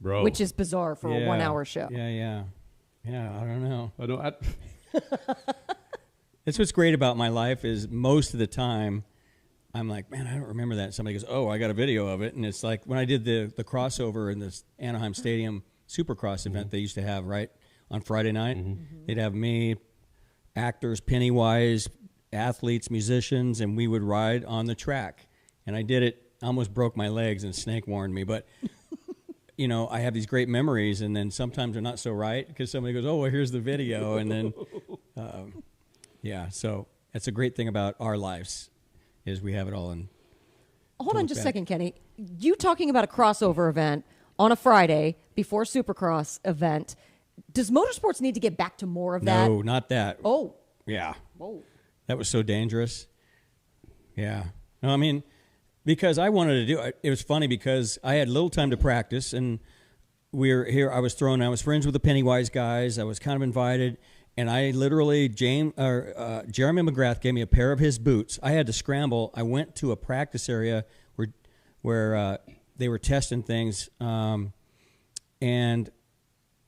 Bro. Which is bizarre for a 1-hour show. Yeah, I don't know. That's what's great about my life is most of the time I'm like, man, I don't remember that. Somebody goes, oh, I got a video of it. And it's like when I did the crossover in this Anaheim Stadium Supercross event they used to have, right, on Friday night. They'd have me, actors, Pennywise, athletes, musicians, and we would ride on the track. And I did it, almost broke my legs, and Snake warned me. But, you know, I have these great memories, and then sometimes they're not so right because somebody goes, oh, well, here's the video. And then, so that's a great thing about our lives. Is we have it all in. Hold on just a second, Kenny. You talking about a crossover event on a Friday before Supercross event. Does motorsports need to get back to more of that? No, not that. Oh. Yeah. Whoa. That was so dangerous. Yeah. No, I mean, because I wanted to do it. It was funny because I had little time to practice, and we were here. I was friends with the Pennywise guys. I was kind of invited. And I literally, Jeremy McGrath gave me a pair of his boots. I had to scramble. I went to a practice area where they were testing things, and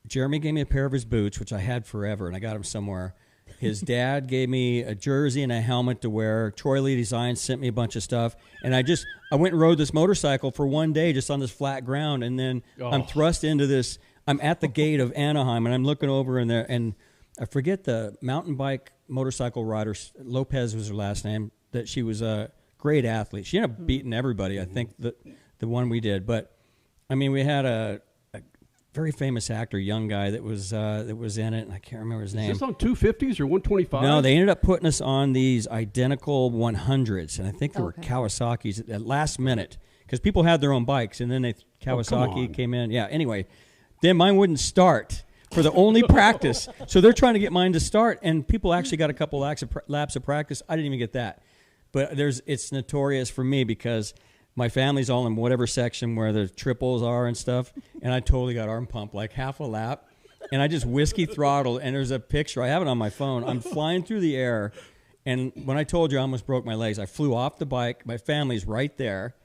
Jeremy gave me a pair of his boots, which I had forever, and I got them somewhere. His dad gave me a jersey and a helmet to wear. Troy Lee Designs sent me a bunch of stuff, and I went and rode this motorcycle for one day just on this flat ground, and then I'm thrust into this. I'm at the gate of Anaheim, and I'm looking over in there, and I forget the mountain bike motorcycle rider, Lopez was her last name, that she was a great athlete. She ended up beating everybody, I think, the one we did. But, I mean, we had a very famous actor, young guy that was in it, and I can't remember his name. Is this on 250s or 125s? No, they ended up putting us on these identical 100s, and I think they were Kawasaki's at last minute because people had their own bikes, and then Kawasaki came in. Yeah, anyway, then mine wouldn't start. for the only practice. So they're trying to get mine to start, and people actually got a couple laps of practice. I didn't even get that. But it's notorious for me because my family's all in whatever section where the triples are and stuff, and I totally got arm pump like half a lap, and I just whiskey throttled, and there's a picture. I have it on my phone. I'm flying through the air, and when I told you I almost broke my legs, I flew off the bike. My family's right there,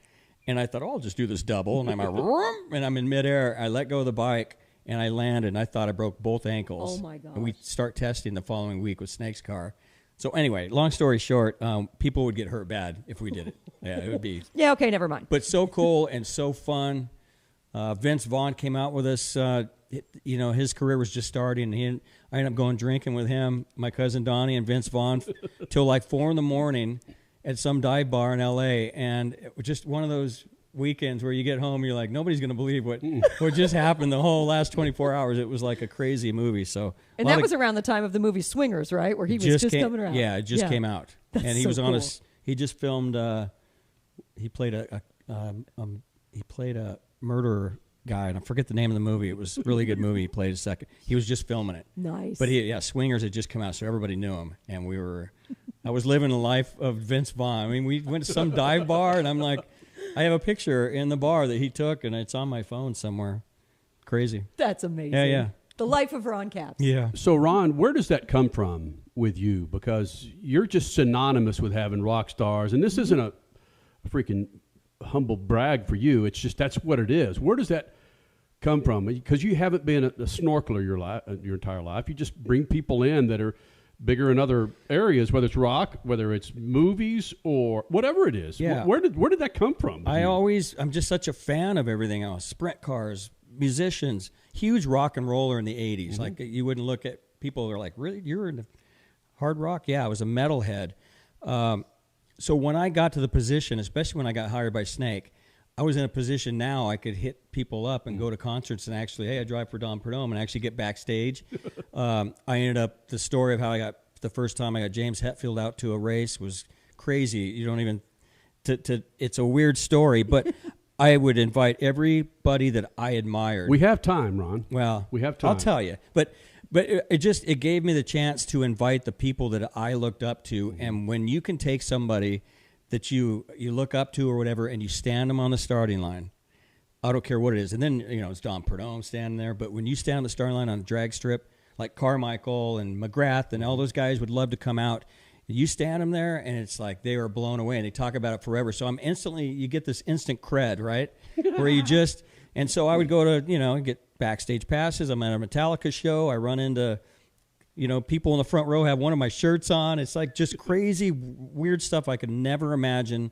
and I thought, I'll just do this double, and I'm in midair. I let go of the bike, and I landed, and I thought I broke both ankles. Oh, my gosh. And we start testing the following week with Snake's car. So anyway, long story short, people would get hurt bad if we did it. Yeah, it would be. Yeah, okay, never mind. But so cool and so fun. Vince Vaughn came out with us. His career was just starting. I ended up going drinking with him, my cousin Donnie, and Vince Vaughn till like 4 a.m. at some dive bar in L.A. And it was just one of those weekends where you get home, you're like, nobody's going to believe what just happened the whole last 24 hours. It was like a crazy movie. So, and that was around the time of the movie Swingers, right? Where he was just coming around. Yeah, it just came out. That's and he so was cool. he just filmed, he played a murderer guy, and I forget the name of the movie. It was a really good movie. He played a second. He was just filming it. Nice. But Swingers had just come out, so everybody knew him. And I was living the life of Vince Vaughn. I mean, we went to some dive bar, and I'm like, I have a picture in the bar that he took, and it's on my phone somewhere. Crazy. That's amazing. Yeah. The life of Ron Capps. Yeah. So, Ron, where does that come from with you? Because you're just synonymous with having rock stars, and this isn't a freaking humble brag for you. It's just that's what it is. Where does that come from? Because you haven't been a snorkeler your entire life. You just bring people in that are bigger in other areas, whether it's rock, whether it's movies, or whatever it is. Yeah. Where did that come from? I'm just such a fan of everything else. Sprint cars, musicians, huge rock and roller in the 80s. Mm-hmm. Like, you wouldn't look at people who are like, really? You're into hard rock? Yeah, I was a metalhead. So when I got to the position, especially when I got hired by Snake, I was in a position now I could hit people up and go to concerts and actually, hey, I drive for Dom Perdome and actually get backstage. I ended up, the story of how I got, the first time I got James Hetfield out to a race was crazy. You don't even, it's a weird story, but I would invite everybody that I admired. We have time, Ron. Well, we have time. I'll tell you. But it gave me the chance to invite the people that I looked up to. And when you can take somebody that you look up to or whatever, and you stand them on the starting line, I don't care what it is. And then, it's Dom Perdome standing there. But when you stand on the starting line on a drag strip, like Carmichael and McGrath and all those guys would love to come out, you stand them there, and it's like they are blown away, and they talk about it forever. So you get this instant cred, right? Where you just, and so I would go to, get backstage passes. I'm at a Metallica show. I run into, people in the front row have one of my shirts on. It's like just crazy, weird stuff I could never imagine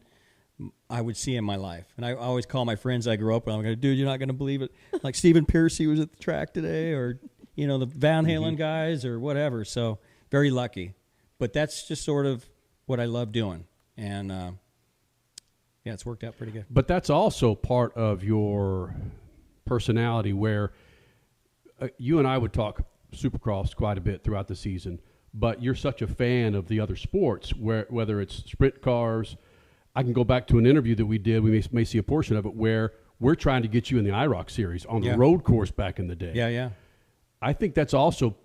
I would see in my life. And I always call my friends I grew up with. I'm like, dude, you're not going to believe it. Like Stephen Piercy was at the track today, or, the Van Halen guys or whatever. So very lucky. But that's just sort of what I love doing. And, it's worked out pretty good. But that's also part of your personality where you and I would talk Supercross quite a bit throughout the season, but you're such a fan of the other sports, whether it's sprint cars. I can go back to an interview that we did. We may see a portion of it where we're trying to get you in the IROC series on the road course back in the day. Yeah. I think that's also,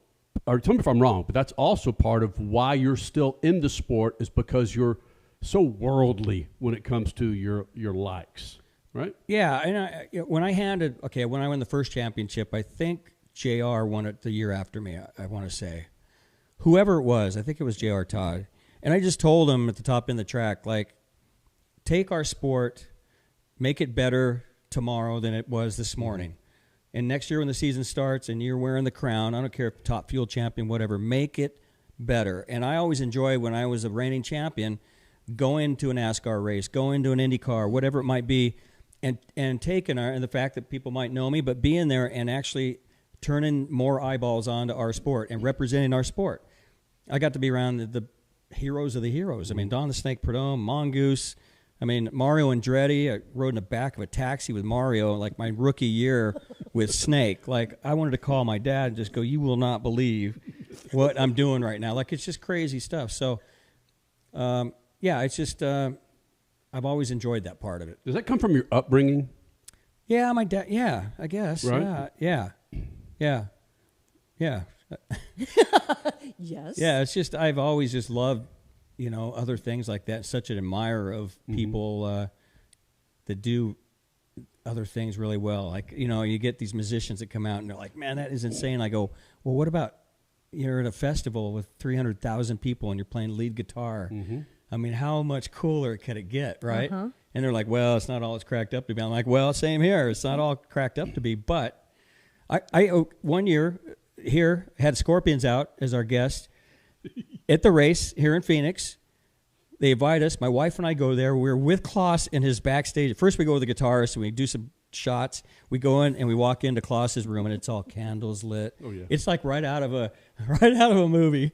or tell me if I'm wrong, but that's also part of why you're still in the sport, is because you're so worldly when it comes to your likes, right? Yeah, and when I won the first championship, I think JR won it the year after me, I want to say. Whoever it was, I think it was JR Todd. And I just told him at the top end of the track, like, take our sport, make it better tomorrow than it was this morning. And next year when the season starts and you're wearing the crown, I don't care if top fuel champion, whatever, make it better. And I always enjoy, when I was a reigning champion, going to a NASCAR race, going to an INDYCAR, whatever it might be, and taking and the fact that people might know me, but being there and actually turning more eyeballs onto our sport and representing our sport. I got to be around the heroes of the heroes. I mean, Don the Snake Perdome, Mongoose. I mean, Mario Andretti. I rode in the back of a taxi with Mario, like my rookie year with Snake. Like, I wanted to call my dad and just go, you will not believe what I'm doing right now. Like, it's just crazy stuff. So, it's just, I've always enjoyed that part of it. Does that come from your upbringing? Yeah, my dad, I guess. Right? Yeah. Yeah. Yes. Yeah, it's just I've always just loved, other things like that. Such an admirer of people that do other things really well. Like, you get these musicians that come out and they're like, man, that is insane. I go, well, what about you're at a festival with 300,000 people and you're playing lead guitar? I mean, how much cooler could it get, right? Uh-huh. And they're like, well, it's not all it's cracked up to be. I'm like, well, same here. It's not all cracked up to be. But I 1 year here had Scorpions out as our guest at the race here in Phoenix. They invite us. My wife and I go there. We're with Klaus in his backstage. First, we go with the guitarist and we do some shots. We go in and we walk into Klaus's room and it's all candles lit. Oh, yeah. It's like right out of a movie.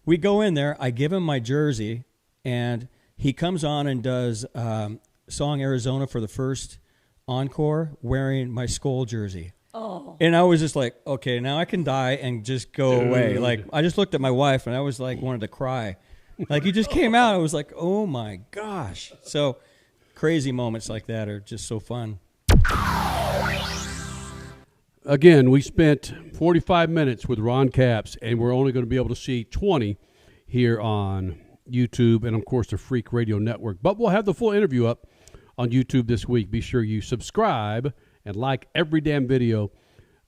We go in there. I give him my jersey, and he comes on and does Song Arizona for the first encore wearing my Skull jersey. Oh. And I was just like, okay, now I can die and just go away. Like, I just looked at my wife and I was like, wanted to cry. Like, he just came out. I was like, oh my gosh. So crazy moments like that are just so fun. Again, we spent 45 minutes with Ron Capps, and we're only going to be able to see 20 here on YouTube and, of course, the Freak Radio Network. But we'll have the full interview up on YouTube this week. Be sure you subscribe and like every damn video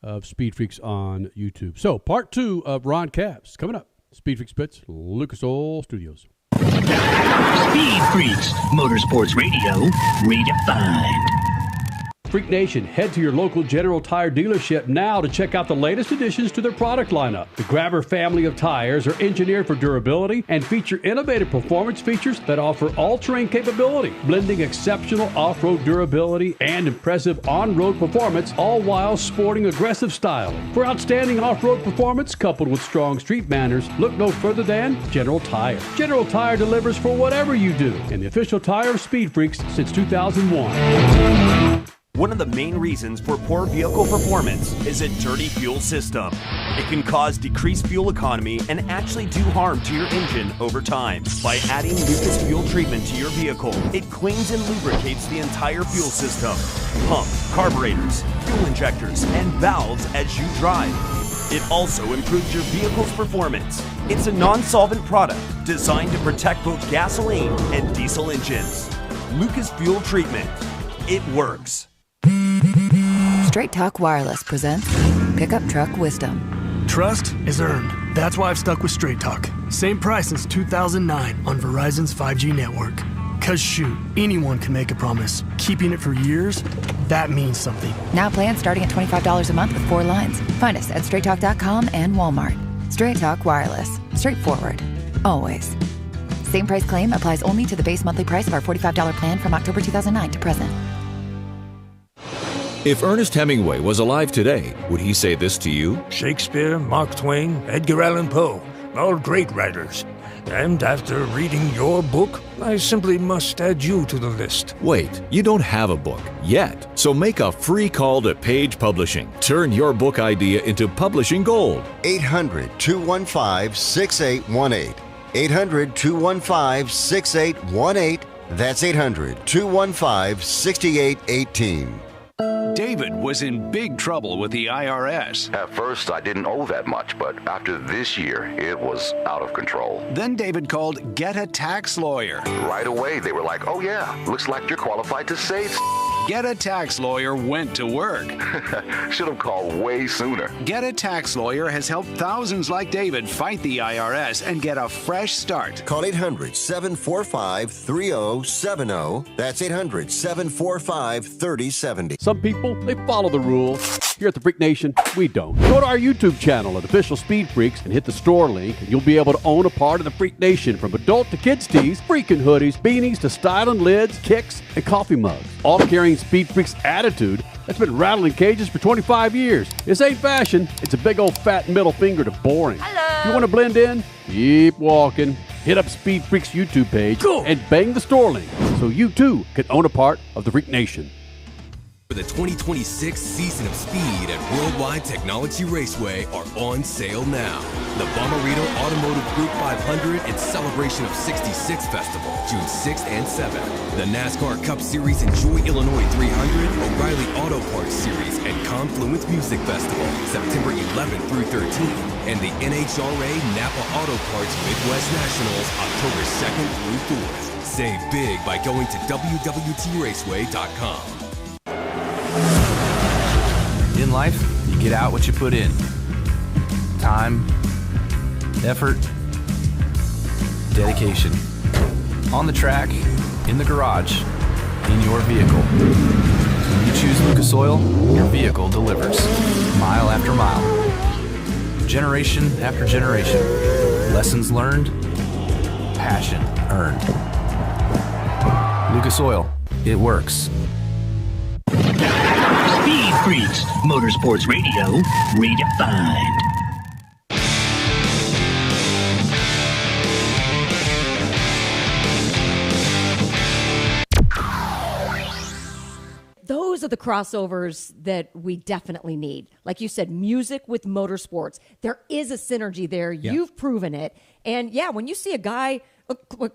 of Speed Freaks on YouTube. So, part 2 of Ron Capps coming up. Speed Freaks Pits, Lucas Oil Studios. Speed Freaks, Motorsports Radio, redefined. Freak Nation, head to your local General Tire dealership now to check out the latest additions to their product lineup. The Grabber family of tires are engineered for durability and feature innovative performance features that offer all-terrain capability, blending exceptional off-road durability and impressive on-road performance, all while sporting aggressive style. For outstanding off-road performance coupled with strong street manners, look no further than General Tire. General Tire delivers for whatever you do, and the official tire of Speed Freaks since 2001. One of the main reasons for poor vehicle performance is a dirty fuel system. It can cause decreased fuel economy and actually do harm to your engine over time. By adding Lucas fuel treatment to your vehicle, it cleans and lubricates the entire fuel system. Pump, carburetors, fuel injectors, and valves as you drive. It also improves your vehicle's performance. It's a non-solvent product designed to protect both gasoline and diesel engines. Lucas fuel treatment. It works. Straight Talk Wireless presents Pickup Truck Wisdom. Trust is earned. That's why I've stuck with Straight Talk. Same price since 2009 on Verizon's 5G network. Cause shoot, anyone can make a promise. Keeping it for years, that means something. Now plans starting at $25 a month with 4 lines. Find us at straighttalk.com and Walmart. Straight Talk Wireless. Straightforward. Always. Same price claim applies only to the base monthly price of our $45 plan from October 2009 to present. If Ernest Hemingway was alive today, would he say this to you? Shakespeare, Mark Twain, Edgar Allan Poe, all great writers. And after reading your book, I simply must add you to the list. Wait, you don't have a book yet. So make a free call to Page Publishing. Turn your book idea into publishing gold. 800-215-6818. 800-215-6818. That's 800-215-6818. David was in big trouble with the IRS. At first, I didn't owe that much, but after this year, it was out of control. Then David called Get a Tax Lawyer. Right away, they were like, oh yeah, looks like you're qualified to save. Get a Tax Lawyer went to work. Should have called way sooner. Get a Tax Lawyer has helped thousands like David fight the IRS and get a fresh start. Call 800-745-3070. That's 800-745-3070. Some people, they follow the rules. Here at the Freak Nation, we don't. Go to our YouTube channel at Official Speed Freaks and hit the store link, and you'll be able to own a part of the Freak Nation, from adult to kids tees, freaking hoodies, beanies to styling lids, kicks, and coffee mugs. All carrying Speed Freaks attitude that's been rattling cages for 25 years. This ain't fashion. It's a big old fat middle finger to boring. Hello. You want to blend in? Keep walking. Hit up Speed Freaks YouTube page and bang the store link so you too can own a part of the Freak Nation. for the 2026 season of Speed at Worldwide Technology Raceway are on sale now. The Bommarito Automotive Group 500 and Celebration of 66 Festival, June 6th and 7th. The NASCAR Cup Series Enjoy Illinois 300, O'Reilly Auto Parts Series, and Confluence Music Festival, September 11th through 13th. And the NHRA Napa Auto Parts Midwest Nationals, October 2nd through 4th. Save big by going to www.raceway.com. In life, you get out what you put in. Time, effort, dedication. On the track, in the garage, in your vehicle. When you choose Lucas Oil, your vehicle delivers. Mile after mile. Generation after generation. Lessons learned, passion earned. Lucas Oil, it works. Speed Freaks, Motorsports Radio, redefined. Those are the crossovers that we definitely need. Like you said, music with motorsports. There is a synergy there. Yeah. You've proven it. And yeah, when you see a guy,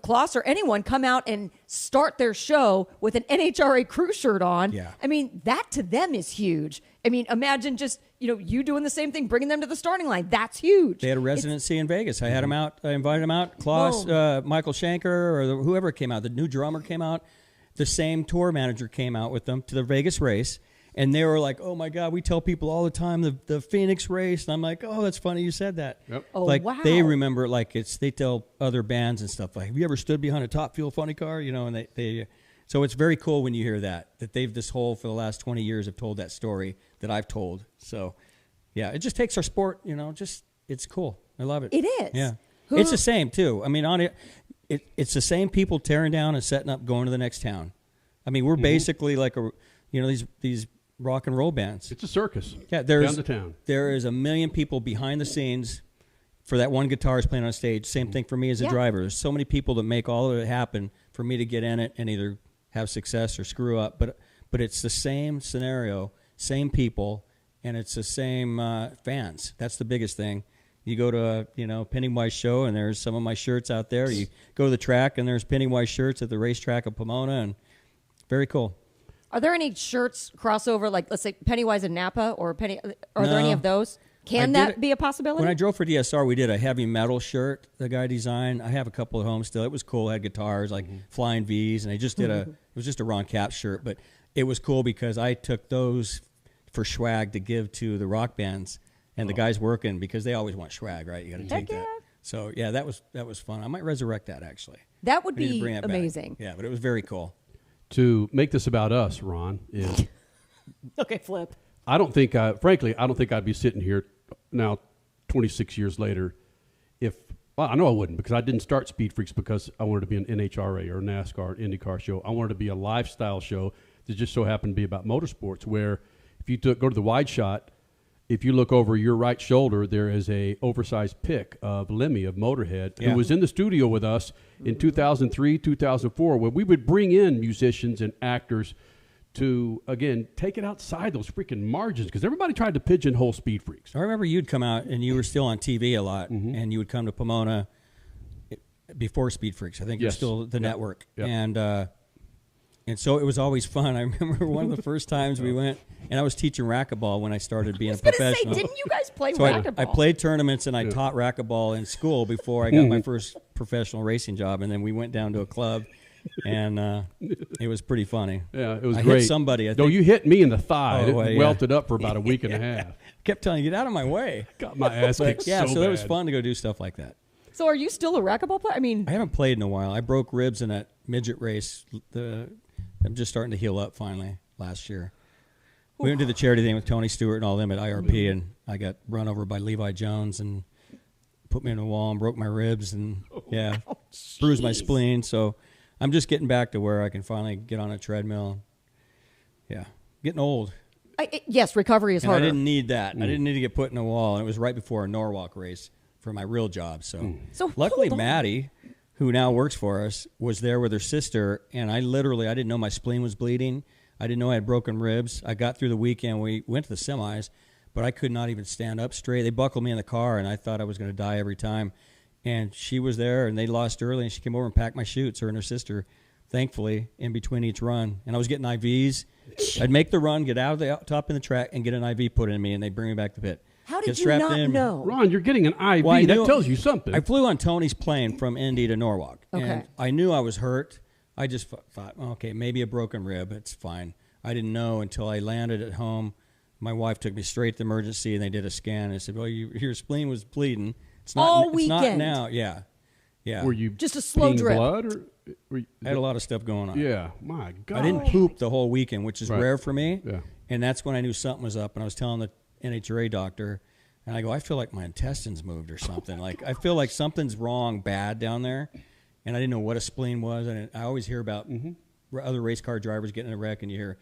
Klaus or anyone, come out and start their show with an NHRA crew shirt on, I mean, that to them is huge. I mean, imagine just, you doing the same thing, bringing them to the starting line. That's huge. They had a residency in Vegas. I had them out. I invited them out. Klaus, Michael Schenker, or whoever came out. The new drummer came out. The same tour manager came out with them to the Vegas race. And they were like, oh, my God, we tell people all the time the Phoenix race. And I'm like, oh, that's funny you said that. Yep. Oh, like, wow. they remember, like, they tell other bands and stuff, like, have you ever stood behind a Top Fuel funny car? And so it's very cool when you hear that they've for the last 20 years have told that story that I've told. So, yeah, it just takes our sport, it's cool. I love it. It is. Yeah. It's the same, too. I mean, it's the same people tearing down and setting up, going to the next town. I mean, we're basically like these rock and roll bands. It's a circus. Yeah, down the town. There is 1 million people behind the scenes for that one guitarist playing on stage. Same thing for me as a driver. There's so many people that make all of it happen for me to get in it and either have success or screw up. But it's the same scenario, same people, and it's the same fans. That's the biggest thing. You go to a Pennywise show and there's some of my shirts out there. You go to the track and there's Pennywise shirts at the racetrack of Pomona, and very cool. Are there any shirts crossover, like let's say Pennywise and Napa, or are there any of those? Can that be a possibility? When I drove for DSR, we did a heavy metal shirt the guy designed. I have a couple at home still. It was cool. It had guitars like Flying V's, and I just did it was just a Ron Capps shirt, but it was cool because I took those for swag to give to the rock bands and the guys working, because they always want swag, right? You got to take that. So yeah, that was fun. I might resurrect that actually. That would be amazing. Yeah, but it was very cool. To make this about us, Ron, is okay. Flip. Frankly, I don't think I'd be sitting here now, 26 years later. I know I wouldn't, because I didn't start Speed Freaks because I wanted to be an NHRA or NASCAR, INDYCAR show. I wanted to be a lifestyle show that just so happened to be about motorsports. Where if you go to the wide shot, if you look over your right shoulder, there is a oversized pic of Lemmy of Motorhead, who was in the studio with us in 2003, 2004, where we would bring in musicians and actors to, again, take it outside those freaking margins, because everybody tried to pigeonhole Speed Freaks. I remember you'd come out, and you were still on TV a lot, and you would come to Pomona before Speed Freaks. I think you're still the network. Yep. And so it was always fun. I remember one of the first times we went, and I was teaching racquetball when I started being a professional. Say, didn't you guys play racquetball? I played tournaments, and I taught racquetball in school before I got my first professional racing job, and then we went down to a club, and it was pretty funny. Yeah, it was I great. hit somebody. I think. No, you hit me in the thigh. Oh, it welted up for about a week and a half. Kept telling you, get out of my way. Got my ass kicked so bad. It was bad. fun to go do stuff like that. So are you still a racquetball player? I mean, I haven't played in a while. I broke ribs in that midget race. I'm just starting to heal up finally last year. We went to the charity thing with Tony Stewart and all them at IRP, and I got run over by Levi Jones and put me in a wall and broke my ribs and, bruised my spleen. So I'm just getting back to where I can finally get on a treadmill. Yeah, getting old. Yes, recovery is harder. I didn't need that. I didn't need to get put in a wall. And it was right before a Norwalk race for my real job. So luckily Maddie, who now works for us, was there with her sister, and I didn't know my spleen was bleeding. I didn't know I had broken ribs. I got through the weekend. We went to the semis, but I could not even stand up straight. They buckled me in the car, and I thought I was going to die every time. And she was there, and they lost early, and she came over and packed my chutes, her and her sister, thankfully, in between each run. And I was getting IVs. I'd make the run, get out of the top in the track, and get an IV put in me, and they'd bring me back to pit. How did you not know? Ron, you're getting an IV. That tells you something. I flew on Tony's plane from Indy to Norwalk. Okay. And I knew I was hurt. I just thought, okay, maybe a broken rib. It's fine. I didn't know until I landed at home. My wife took me straight to the emergency, and they did a scan. And they said, well, your spleen was bleeding. It's not, all it's weekend. not now. Yeah. Yeah. Were you just a slow drip? Blood or were you, I had a lot of stuff going on. Yeah. My God. I didn't poop the whole weekend, which is Right. rare for me. Yeah. And that's when I knew something was up. And I was telling the NHRA doctor, and I go, I feel like my intestines moved or something. Like, I feel like something's wrong, bad down there. And I didn't know what a spleen was. And I always hear about other race car drivers getting in a wreck, and you hear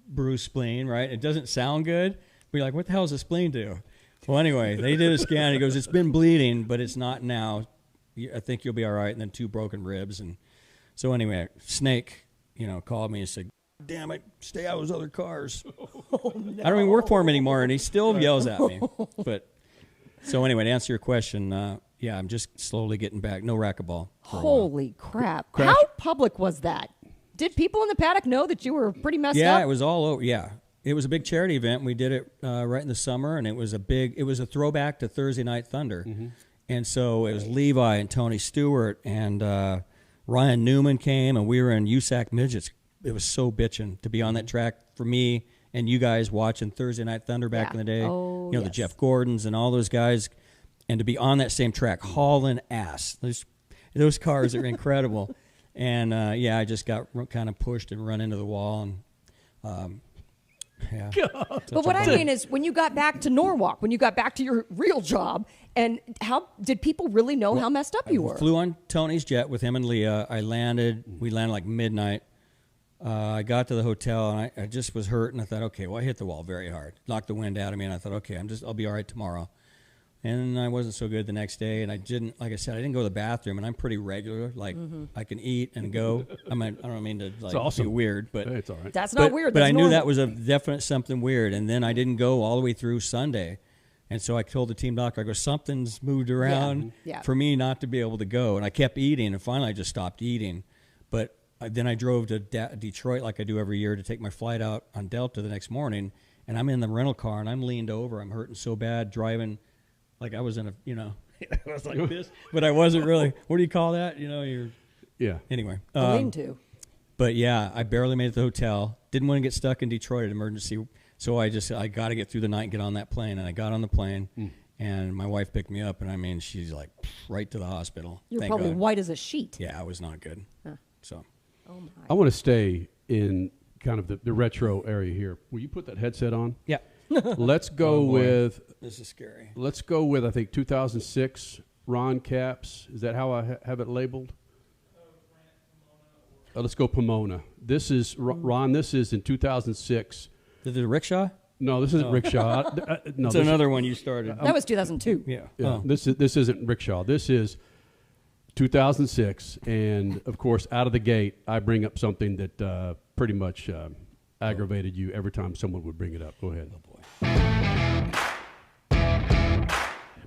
bruised spleen, right? It doesn't sound good. But you're like, what the hell does a spleen do? Well, anyway, they did a scan. He goes, it's been bleeding, but it's not now. I think you'll be all right. And then 2 broken ribs. And so anyway, Snake, called me and said, damn it, stay out of those other cars. Oh, no. I don't even work for him anymore, and he still yells at me. But so anyway, to answer your question, yeah, I'm just slowly getting back. No racquetball. Holy crap. Crash. How public was that? Did people in the paddock know that you were pretty messed up? Yeah, it was all over. Yeah. It was a big charity event. We did it right in the summer, and it was a throwback to Thursday Night Thunder. And so it was Levi and Tony Stewart and Ryan Newman came, and we were in USAC midgets. It was so bitching to be on that track for me and you guys watching Thursday Night Thunder back in the day. Oh, the Jeff Gordons and all those guys, and to be on that same track hauling ass. Those cars are incredible. And yeah, I just got kind of pushed and run into the wall, and yeah. But what I mean is, when you got back to Norwalk, when you got back to your real job, and how did people really know how messed up you were? Flew on Tony's jet with him and Leah. We landed like midnight. I got to the hotel, and I just was hurt, and I thought, okay, well, I hit the wall very hard, knocked the wind out of me, and I thought, okay, I'll be all right tomorrow. And I wasn't so good the next day, and I didn't go to the bathroom, and I'm pretty regular. Like, I can eat and go. I don't mean to be weird, but hey, it's all right. That's not weird. But That's I knew normal. that was a definite something weird, and then I didn't go all the way through Sunday. And so I told the team doctor, I go, something's moved around for me not to be able to go. And I kept eating, and finally I just stopped eating. But then I drove to Detroit like I do every year to take my flight out on Delta the next morning, and I'm in the rental car, and I'm leaned over. I'm hurting so bad driving. Like I was in I was like this, but I wasn't really. What do you call that? Anyway. Lean to. But yeah, I barely made it to the hotel. Didn't want to get stuck in Detroit at emergency. So I got to get through the night and get on that plane. And I got on the plane, and my wife picked me up. And I mean, she's like right to the hospital. You're Thank probably God. white as a sheet. Yeah, I was not good. Huh. So. Oh my. I want to stay in kind of the retro area here. Will you put that headset on? Yeah. Let's go with. This is scary. Let's go with, I think, 2006 Ron Capps. Is that how I have it labeled? Let's go Pomona. This is, Ron, this is in 2006. Is it a rickshaw? No, this isn't rickshaw. No, it's another one you started. That was 2002. Yeah. Yeah. This isn't rickshaw. This is 2006. And, of course, out of the gate, I bring up something that pretty much aggravated you every time someone would bring it up. Go ahead. Oh, boy.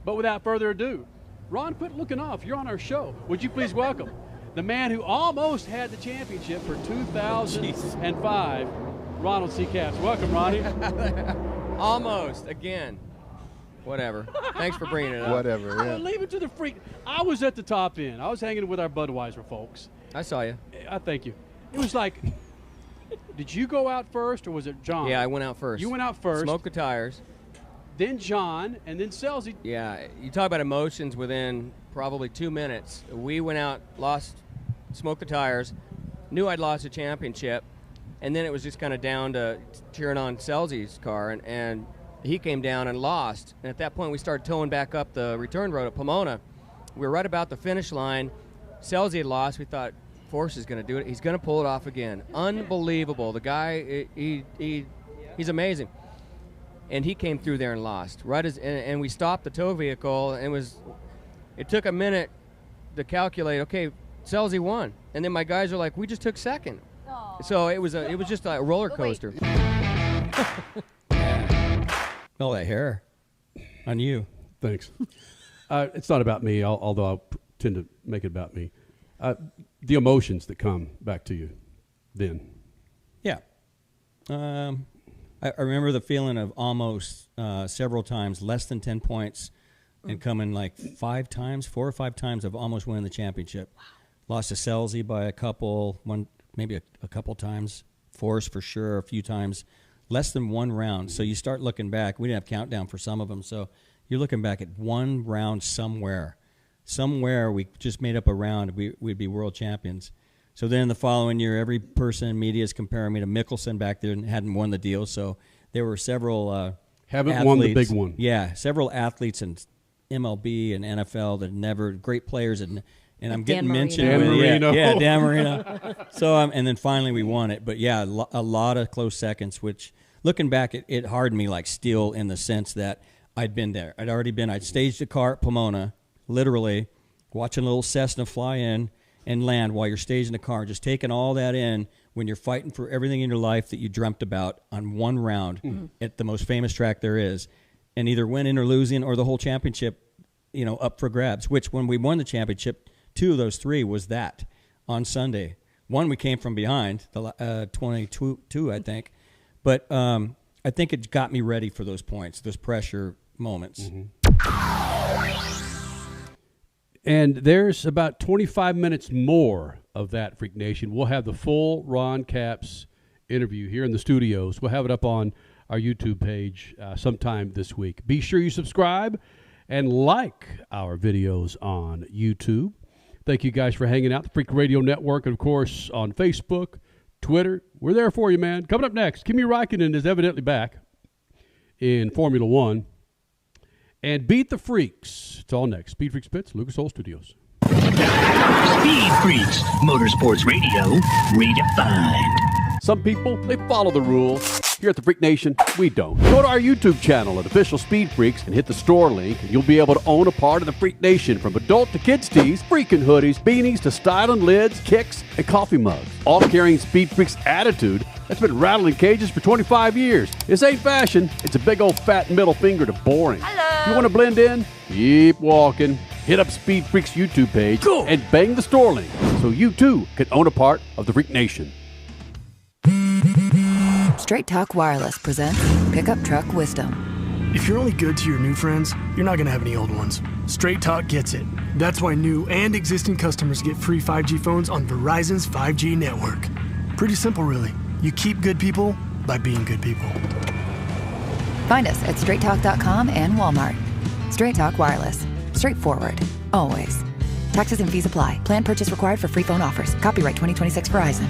But without further ado, Ron, quit looking off. You're on our show. Would you please welcome the man who almost had the championship for 2005, Ronald C. Capps. Welcome, Ronnie. Almost, again. Whatever. Thanks for bringing it up. Whatever, yeah. Leave it to the freak. I was at the top end. I was hanging with our Budweiser folks. I saw you. I thank you. It was like, did you go out first or was it John? Yeah, I went out first. You went out first. Smoked the tires. Then John, and then Selzy. Yeah, you talk about emotions within probably 2 minutes. We went out, smoked the tires, knew I'd lost a championship, and then it was just kind of down to cheering on Selzy's car, and he came down and lost. And at that point, we started towing back up the return road at Pomona. We were right about the finish line. Selzy had lost. We thought, Force is going to do it. He's going to pull it off again. Unbelievable. The guy, he's amazing. And he came through there and lost. And we stopped the tow vehicle, and it took a minute to calculate, okay, Selzy won. And then my guys are like, we just took second. So it was just a roller coaster. All that hair on you. Thanks. It's not about me, although I'll tend to make it about me. The emotions that come back to you then. Yeah. I remember the feeling of almost several times less than 10 points and coming like 4 or 5 times of almost winning the championship. Wow. Lost to Selzy by a couple, maybe a couple times. Force for sure, a few times. Less than one round. So you start looking back. We didn't have countdown for some of them. So you're looking back at one round somewhere. Somewhere we just made up a round. We'd be world champions. So then the following year, every person in media is comparing me to Mickelson back there and hadn't won the deal. So there were several haven't athletes, won the big one. Yeah, several athletes in MLB and NFL that never great players and I'm getting mentioned. Dan Marino. Yeah, Dan Marino. So and then finally we won it. But yeah, a lot of close seconds. Which looking back, it hardened me like steel in the sense that I'd been there. I'd staged a car at Pomona, literally watching a little Cessna fly in and land while you're staging the car, just taking all that in when you're fighting for everything in your life that you dreamt about on one round at the most famous track there is, and either winning or losing or the whole championship, up for grabs. Which when we won the championship, 2 of those 3 was that on Sunday. One we came from behind, the 22, I think, but I think it got me ready for those points, those pressure moments. And there's about 25 minutes more of that, Freak Nation. We'll have the full Ron Capps interview here in the studios. We'll have it up on our YouTube page sometime this week. Be sure you subscribe and like our videos on YouTube. Thank you guys for hanging out. The Freak Radio Network, and of course, on Facebook, Twitter. We're there for you, man. Coming up next, Kimi Raikkonen is evidently back in Formula One. And Beat the Freaks. It's all next. Speed Freaks Pits, Lucas Oil Studios. Speed Freaks, Motorsports Radio, redefined. Some people, they follow the rules. Here at the Freak Nation, we don't. Go to our YouTube channel at Official Speed Freaks and hit the store link, and you'll be able to own a part of the Freak Nation, from adult to kids' tees, freaking hoodies, beanies to styling lids, kicks, and coffee mugs. All carrying Speed Freaks attitude that's been rattling cages for 25 years. This ain't fashion. It's a big old fat middle finger to boring. Hello. You want to blend in? Keep walking. Hit up Speed Freaks' YouTube page and bang the store link so you too can own a part of the Freak Nation. Straight Talk Wireless presents Pickup Truck Wisdom. If you're only good to your new friends, you're not going to have any old ones. Straight Talk gets it. That's why new and existing customers get free 5G phones on Verizon's 5G network. Pretty simple, really. You keep good people by being good people. Find us at straighttalk.com and Walmart. Straight Talk Wireless. Straightforward. Always. Taxes and fees apply. Plan purchase required for free phone offers. Copyright 2026 Verizon.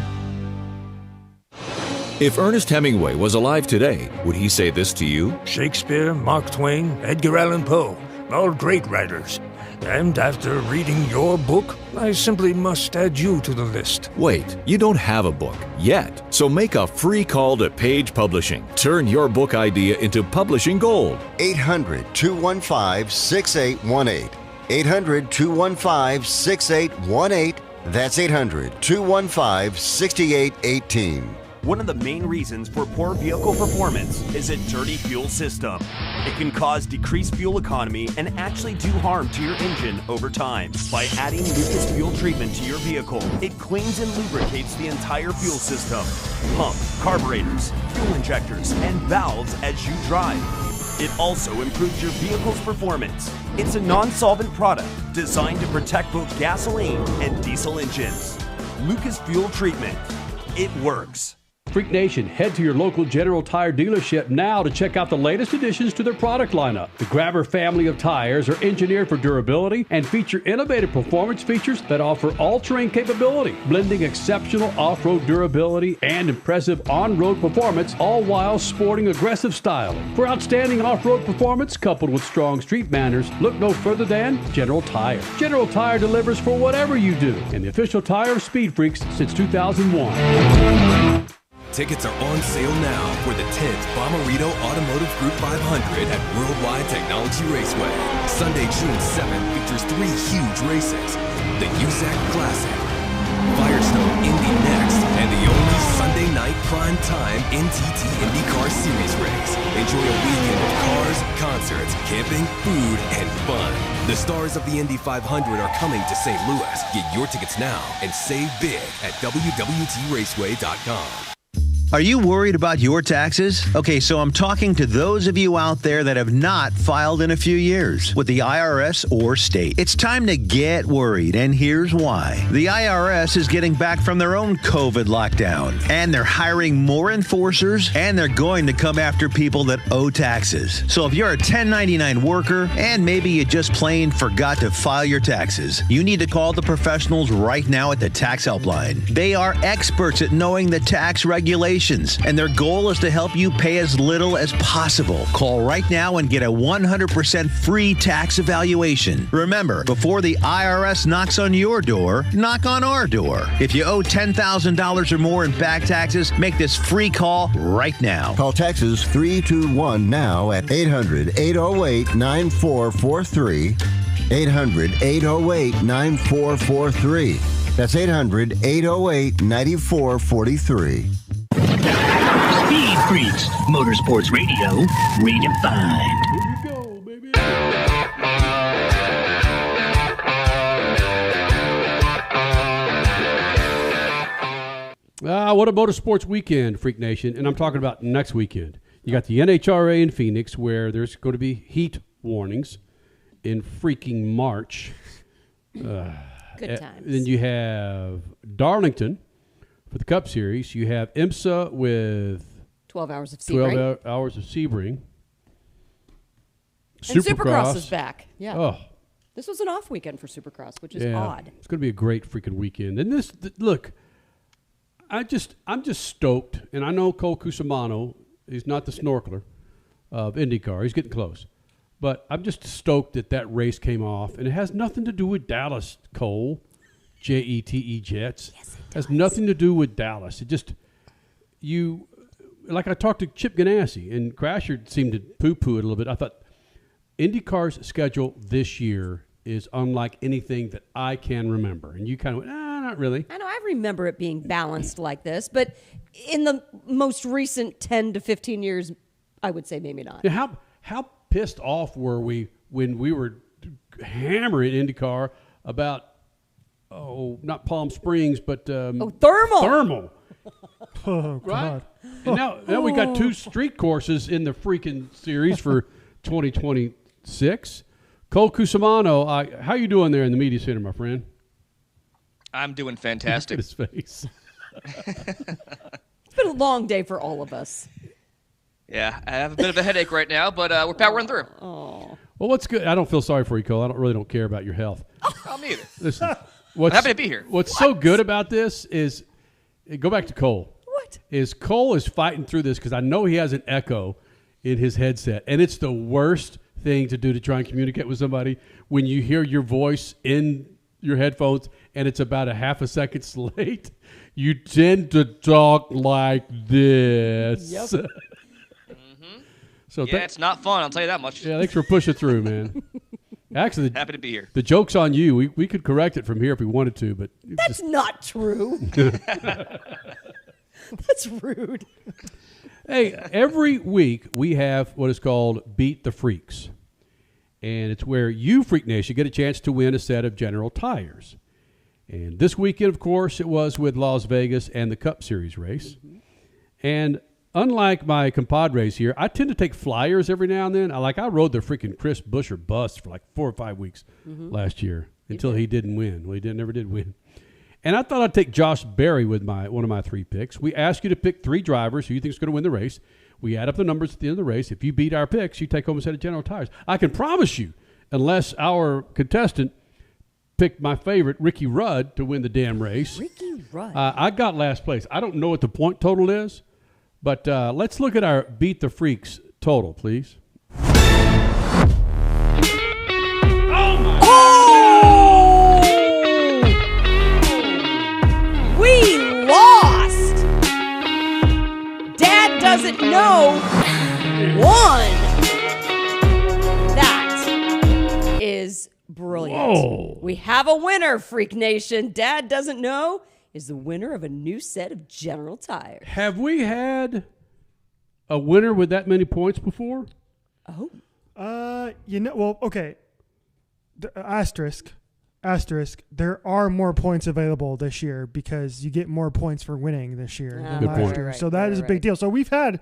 If Ernest Hemingway was alive today, would he say this to you? Shakespeare, Mark Twain, Edgar Allan Poe, all great writers. And after reading your book, I simply must add you to the list. Wait, you don't have a book yet. So make a free call to Page Publishing. Turn your book idea into publishing gold. 800-215-6818. 800-215-6818. That's 800-215-6818. One of the main reasons for poor vehicle performance is a dirty fuel system. It can cause decreased fuel economy and actually do harm to your engine over time. By adding Lucas fuel treatment to your vehicle, it cleans and lubricates the entire fuel system. Pump, carburetors, fuel injectors, and valves as you drive. It also improves your vehicle's performance. It's a non-solvent product designed to protect both gasoline and diesel engines. Lucas Fuel Treatment. It works. Freak Nation, head to your local General Tire dealership now to check out the latest additions to their product lineup. The Grabber family of tires are engineered for durability and feature innovative performance features that offer all-terrain capability, blending exceptional off-road durability and impressive on-road performance, all while sporting aggressive styling. For outstanding off-road performance coupled with strong street manners, look no further than General Tire. General Tire delivers for whatever you do, and the official tire of Speed Freaks since 2001. Tickets are on sale now for the 10th Bommarito Automotive Group 500 at Worldwide Technology Raceway. Sunday, June 7th features 3 huge races. The USAC Classic, Firestone Indy next, and and the only Sunday night prime time NTT IndyCar Series race. Enjoy a weekend of cars, concerts, camping, food, and fun. The stars of the Indy 500 are coming to St. Louis. Get your tickets now and save big at www.raceway.com. Are you worried about your taxes? Okay, so I'm talking to those of you out there that have not filed in a few years with the IRS or state. It's time to get worried, and here's why. The IRS is getting back from their own COVID lockdown, and they're hiring more enforcers, and they're going to come after people that owe taxes. So if you're a 1099 worker, and maybe you just plain forgot to file your taxes, you need to call the professionals right now at the Tax Helpline. They are experts at knowing the tax regulations, and their goal is to help you pay as little as possible. Call right now and get a 100% free tax evaluation. Remember, before the IRS knocks on your door, knock on our door. If you owe $10,000 or more in back taxes, make this free call right now. Call Texas 321 now at 800-808-9443. 800-808-9443. That's 800-808-9443. Speed Freaks, Motorsports Radio, redefined. What a motorsports weekend, Freak Nation. And I'm talking about next weekend. You got the NHRA in Phoenix, where there's going to be heat warnings in freaking March. Good times. Then you have Darlington for the Cup Series. You have IMSA with 12 hours of Sebring. 12 hours of Sebring. And Supercross is back. Yeah. Oh. This was an off weekend for Supercross, which is odd. It's going to be a great freaking weekend. And look, I'm just stoked. And I know Cole Cusimano, he's not the snorkeler of IndyCar. He's getting close. But I'm just stoked that race came off. And it has nothing to do with Dallas, Cole. Jete Jets. Yes, it has nothing to do with Dallas. It just, like I talked to Chip Ganassi, and Crasher seemed to poo-poo it a little bit. I thought IndyCar's schedule this year is unlike anything that I can remember. And you kind of went, not really. I know, I remember it being balanced like this, but in the most recent 10 to 15 years, I would say maybe not. Yeah, how pissed off were we when we were hammering IndyCar about, not Palm Springs, but Thermal. Thermal. Oh, right? God. And now we got two street courses in the freaking series for 2026. Cole Cusimano, how you doing there in the media center, my friend? I'm doing fantastic. Look at his face. It's been a long day for all of us. Yeah, I have a bit of a headache right now, but we're powering through. Oh. Well, what's good? I don't feel sorry for you, Cole. I really don't care about your health. Oh, me either. Listen, I'm happy to be here. What's so good about this is, go back to Cole. What? Cole is fighting through this because I know he has an echo in his headset, and it's the worst thing to do to try and communicate with somebody when you hear your voice in your headphones and it's about a half a second late. You tend to talk like this. Yep. So it's not fun, I'll tell you that much. Yeah, thanks for pushing through, man. Actually, happy to be here. The joke's on you. We could correct it from here if we wanted to, but that's not true. That's rude. Hey, every week we have what is called Beat the Freaks. And it's where you, Freak Nation, get a chance to win a set of General tires. And this weekend, of course, it was with Las Vegas and the Cup Series race. Mm-hmm. And unlike my compadres here, I tend to take flyers every now and then. I rode the freaking Chris Buescher bus for like 4 or 5 weeks last year until he didn't win. Well, he never did win. And I thought I'd take Josh Berry with one of my 3 picks. We ask you to pick 3 drivers who you think is going to win the race. We add up the numbers at the end of the race. If you beat our picks, you take home a set of General tires. I can promise you, unless our contestant picked my favorite, Ricky Rudd, to win the damn race. Ricky Rudd. I got last place. I don't know what the point total is, but let's look at our Beat the Freaks total, please. We lost. Dad doesn't know. Won. That is brilliant. Whoa. We have a winner, Freak Nation. Dad doesn't know. is the winner of a new set of General tires. Have we had a winner with that many points before? Oh. Well, okay. Asterisk. There are more points available this year because you get more points for winning this year than last year. So that is a big deal. So we've had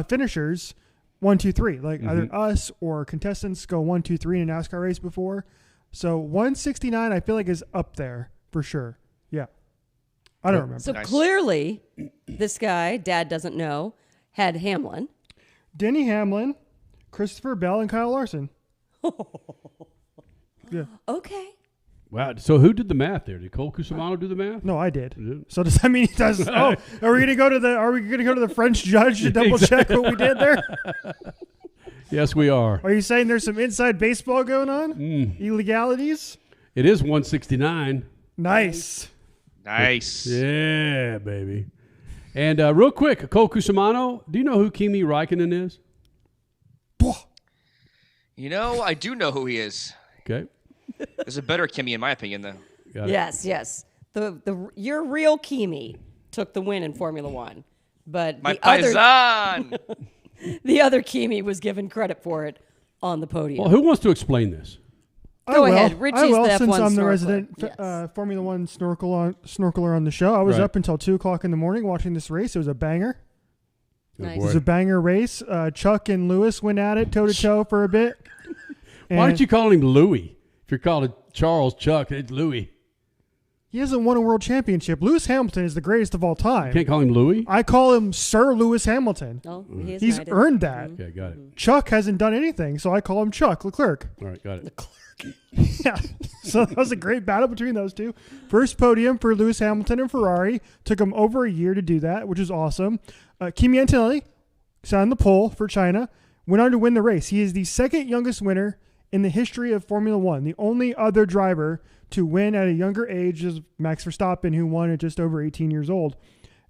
finishers 1, 2, 3, like either us or contestants go 1, 2, 3 in a NASCAR race before. So 169, I feel like is up there for sure. Yeah. I don't remember. So clearly, this guy, Dad doesn't know, had Hamlin. Denny Hamlin, Christopher Bell, and Kyle Larson. Yeah. Okay. Wow. So who did the math there? Did Cole Cusimano do the math? No, I did. So does that mean he does? Oh, are we gonna go to the French judge to double check what we did there? Yes, we are. Are you saying there's some inside baseball going on? Illegalities? It is 169. Nice. Yeah, baby. And real quick, Cole Cusimano, do you know who Kimi Raikkonen is? You know, I do know who he is. Okay. There's a better Kimi, in my opinion, though. Yes. Your real Kimi took the win in Formula One, but my paisan. The other Kimi was given credit for it on the podium. Well, who wants to explain this? Go ahead. Richie's I will, the F1 since I'm the snorkeler. resident Formula One snorkeler on the show. I was up until 2 o'clock in the morning watching this race. It was a banger. Nice. It was a banger race. Chuck and Lewis went at it toe-to-toe for a bit. Why don't you call him Louis? If you're calling Charles Chuck, it's Louis. He hasn't won a world championship. Lewis Hamilton is the greatest of all time. You can't call him Louis? I call him Sir Lewis Hamilton. Oh, he's earned that. Okay, got it. Chuck hasn't done anything, so I call him Chuck Leclerc. All right, got it. Yeah. So that was a great battle between those two. First podium for Lewis Hamilton and Ferrari. Took him over a year to do that, which is awesome. Kimi Antonelli sat on the pole for China. Went on to win the race. He is the second youngest winner in the history of Formula One. The only other driver to win at a younger age is Max Verstappen, who won at just over 18 years old.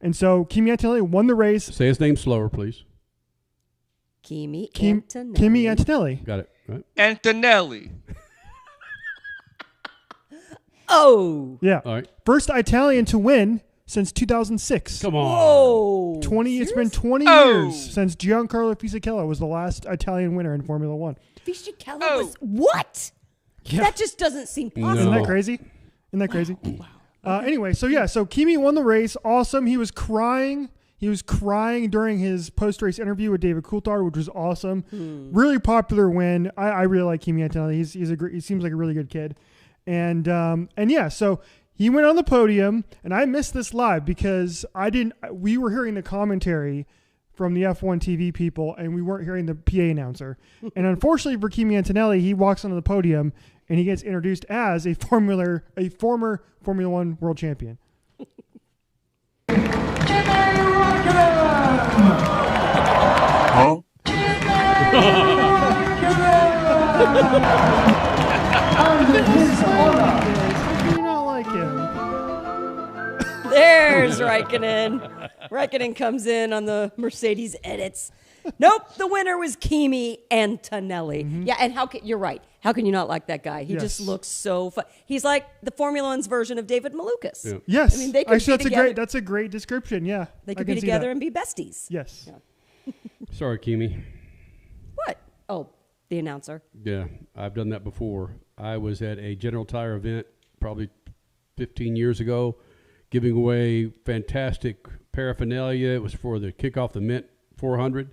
And so Kimi Antonelli won the race. Say his name slower, please. Kimi Antonelli. Kimi Antonelli. Got it. Right. Antonelli. Oh. Yeah. All right. First Italian to win since 2006. Come on. Whoa. It's been 20 years since Giancarlo Fisichella was the last Italian winner in Formula One. Fisichella was what? Yeah. That just doesn't seem possible. Isn't that crazy? Anyway, so Kimi won the race. Awesome. He was crying. During his post-race interview with David Coulthard, which was awesome. Really popular win. I really like Kimi Antonelli. He seems like a really good kid. And yeah, so he went on the podium, and I missed this live because we were hearing the commentary from the F1 TV people, and we weren't hearing the PA announcer. And unfortunately for Kimi Antonelli, he walks onto the podium and he gets introduced as a former Formula One world champion. There's Raikkonen. Raikkonen comes in on the Mercedes edits. Nope, the winner was Kimi Antonelli. Yeah, and you're right. How can you not like that guy? He just looks so fun. He's like the Formula One's version of David Malukas. Yeah. Yes. I mean, they could actually, that's a great description. Yeah. They could be together and be besties. Yes. Yeah. Sorry, Kimi. What? Oh, the announcer. Yeah, I've done that before. I was at a General Tire event probably 15 years ago, giving away fantastic paraphernalia. It was for the Kickoff the Mint 400.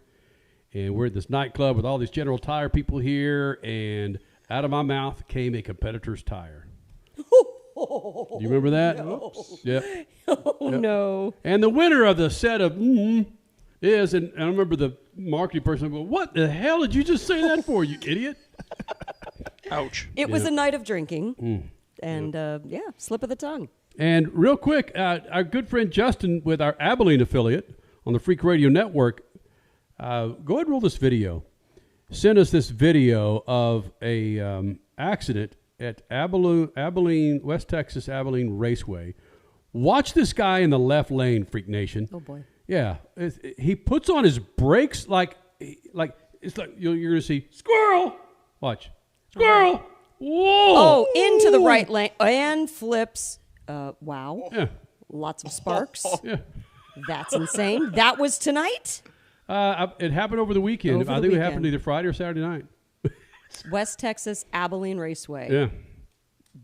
And we're at this nightclub with all these General Tire people here, and out of my mouth came a competitor's tire. You remember that? No. Yep. Oh, Yep. no. And the winner of the set of is, and I remember the marketing person going, "What the hell did you just say that for, you idiot?" Ouch. It was a night of drinking, and slip of the tongue. And real quick, our good friend Justin with our Abilene affiliate on the Freak Radio Network, go ahead and roll this video. Send us this video of a accident at Abilene, West Texas Abilene Raceway. Watch this guy in the left lane, Freak Nation. Oh, boy. Yeah. He puts on his brakes like it's like you're going to see squirrel. Watch. Squirrel. Whoa. Oh, into the right lane and flips. Wow. Yeah. Lots of sparks. Yeah. That's insane. That was tonight? It happened over the weekend. I think it happened either Friday or Saturday night. West Texas Abilene Raceway. Yeah.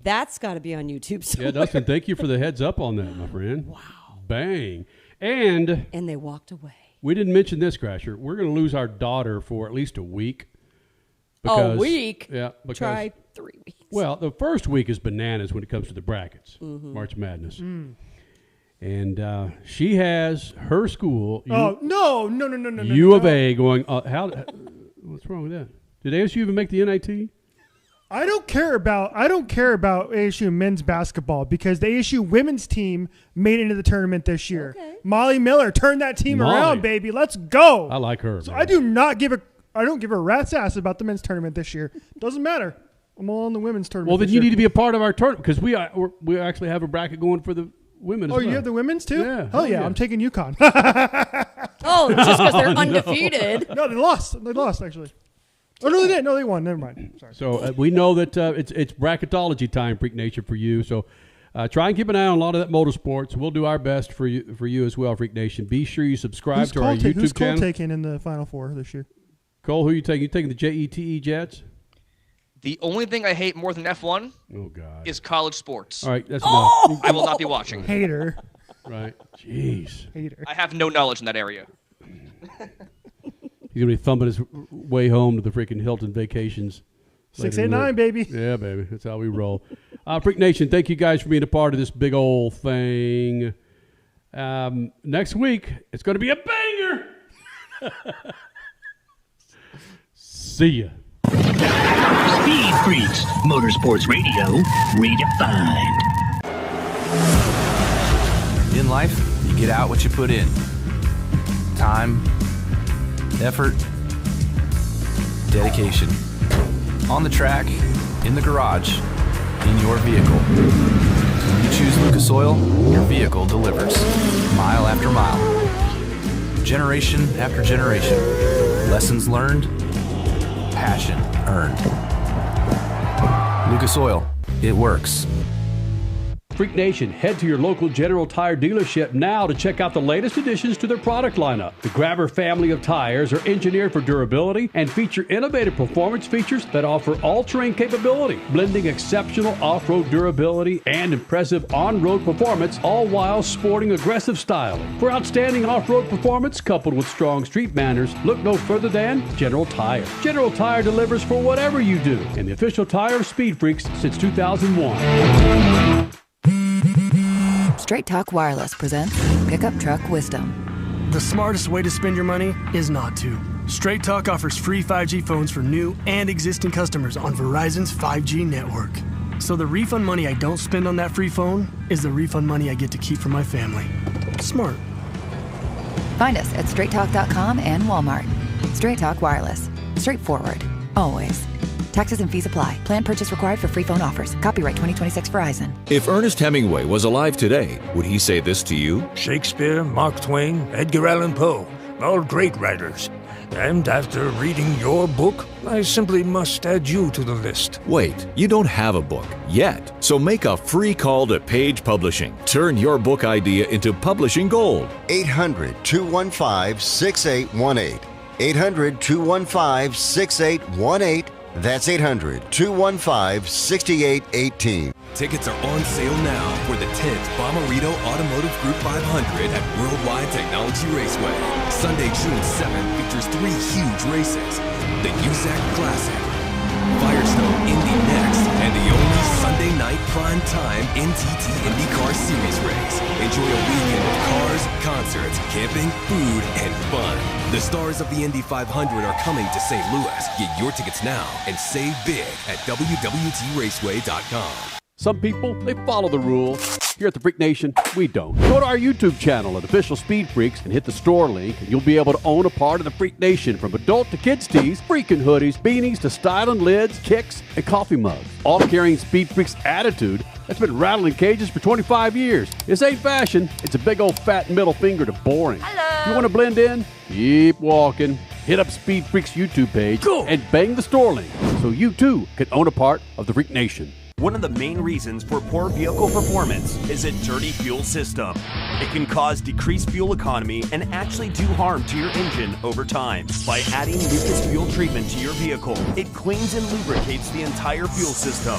That's got to be on YouTube somewhere. Yeah, Dustin, thank you for the heads up on that, my friend. Wow. Bang. And they walked away. We didn't mention this, Crasher. We're going to lose our daughter for at least a week. A week? Yeah. Because, try 3 weeks. Well, the first week is bananas when it comes to the brackets. Mm-hmm. March Madness. And she has her school. No. U of A going, what's wrong with that? Did ASU even make the NIT? I don't care about ASU men's basketball because the ASU women's team made it into the tournament this year. Okay. Molly Miller turned that team around, baby. Let's go. I like her. So man. I don't give a rat's ass about the men's tournament this year. Doesn't matter. I'm all on the women's tournament. Well, then you need to be a part of our tournament because we actually have a bracket going for the women. You have the women's too? Yeah. Hell yeah. I'm taking UConn. Just because they're undefeated. No, they lost. They lost actually. Oh, no, they didn't. No, they won. Never mind. Sorry. So we know that it's bracketology time, Freak Nation, for you. So try and keep an eye on a lot of that motorsports. We'll do our best for you as well, Freak Nation. Be sure you subscribe to our YouTube Who's channel. Cole taking in the Final Four this year? Cole, who are you taking? You taking the JETE Jets? The only thing I hate more than F1 is college sports. All right, that's enough. I will not be watching. Hater. Right. Jeez. Hater. I have no knowledge in that area. He's going to be thumping his way home to the freaking Hilton Vacations. 689, baby. Yeah, baby. That's how we roll. Freak Nation, thank you guys for being a part of this big old thing. Next week, it's going to be a banger. See ya. Speed Freaks, Motorsports Radio, redefined. In life, you get out what you put in. Time, effort, dedication. On the track, in the garage, in your vehicle. When you choose Lucas Oil, your vehicle delivers. Mile after mile. Generation after generation. Lessons learned, passion earned. Lucas Oil, it works. Freak Nation, head to your local General Tire dealership now to check out the latest additions to their product lineup. The Grabber family of tires are engineered for durability and feature innovative performance features that offer all-terrain capability, blending exceptional off-road durability and impressive on-road performance, all while sporting aggressive styling. For outstanding off-road performance coupled with strong street manners, look no further than General Tire. General Tire delivers for whatever you do, and the official tire of Speed Freaks since 2001. Straight Talk Wireless presents Pickup Truck Wisdom. The smartest way to spend your money is not to. Straight Talk offers free 5G phones for new and existing customers on Verizon's 5G network. So the refund money I don't spend on that free phone is the refund money I get to keep for my family. Smart. Find us at straighttalk.com and Walmart. Straight Talk Wireless. Straightforward. Always. Taxes and fees apply. Plan purchase required for free phone offers. Copyright 2026 Verizon. If Ernest Hemingway was alive today, would he say this to you? Shakespeare, Mark Twain, Edgar Allan Poe, all great writers. And after reading your book, I simply must add you to the list. Wait, you don't have a book yet. So make a free call to Page Publishing. Turn your book idea into publishing gold. 800-215-6818. 800-215-6818. That's 800-215-6818. Tickets are on sale now for the 10th Bommarito Automotive Group 500 at Worldwide Technology Raceway. Sunday, June 7th features 3 huge races. The USAC Classic, Firestone Indy next, and the only Sunday night prime time NTT INDYCAR Series race. Enjoy a weekend of cars, concerts, camping, food, and fun. The stars of the Indy 500 are coming to St. Louis. Get your tickets now and save big at WWTRaceway.com. Some people, they follow the rules. Here at the Freak Nation, we don't. Go to our YouTube channel at Official Speed Freaks and hit the store link, and you'll be able to own a part of the Freak Nation, from adult to kids tees, freaking hoodies, beanies to styling lids, kicks, and coffee mugs. All carrying Speed Freaks attitude that's been rattling cages for 25 years. This ain't fashion. It's a big old fat middle finger to boring. Hello. You want to blend in? Keep walking. Hit up Speed Freaks YouTube page and bang the store link so you too can own a part of the Freak Nation. One of the main reasons for poor vehicle performance is a dirty fuel system. It can cause decreased fuel economy and actually do harm to your engine over time. By adding Lucas Fuel Treatment to your vehicle, it cleans and lubricates the entire fuel system.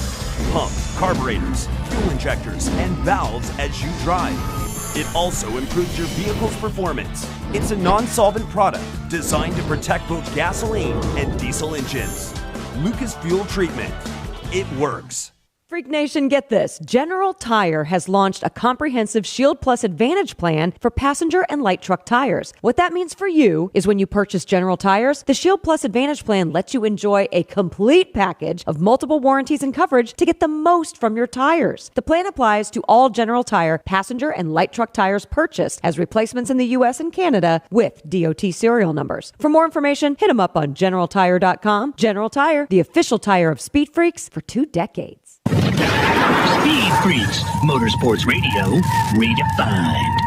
Pump, carburetors, fuel injectors, and valves as you drive. It also improves your vehicle's performance. It's a non-solvent product designed to protect both gasoline and diesel engines. Lucas Fuel Treatment. It works. Freak Nation, get this. General Tire has launched a comprehensive Shield Plus Advantage plan for passenger and light truck tires. What that means for you is when you purchase General Tires, the Shield Plus Advantage plan lets you enjoy a complete package of multiple warranties and coverage to get the most from your tires. The plan applies to all General Tire passenger and light truck tires purchased as replacements in the U.S. and Canada with DOT serial numbers. For more information, hit them up on GeneralTire.com. General Tire, the official tire of Speed Freaks for 2 decades. Speed Freaks, Motorsports Radio, redefined.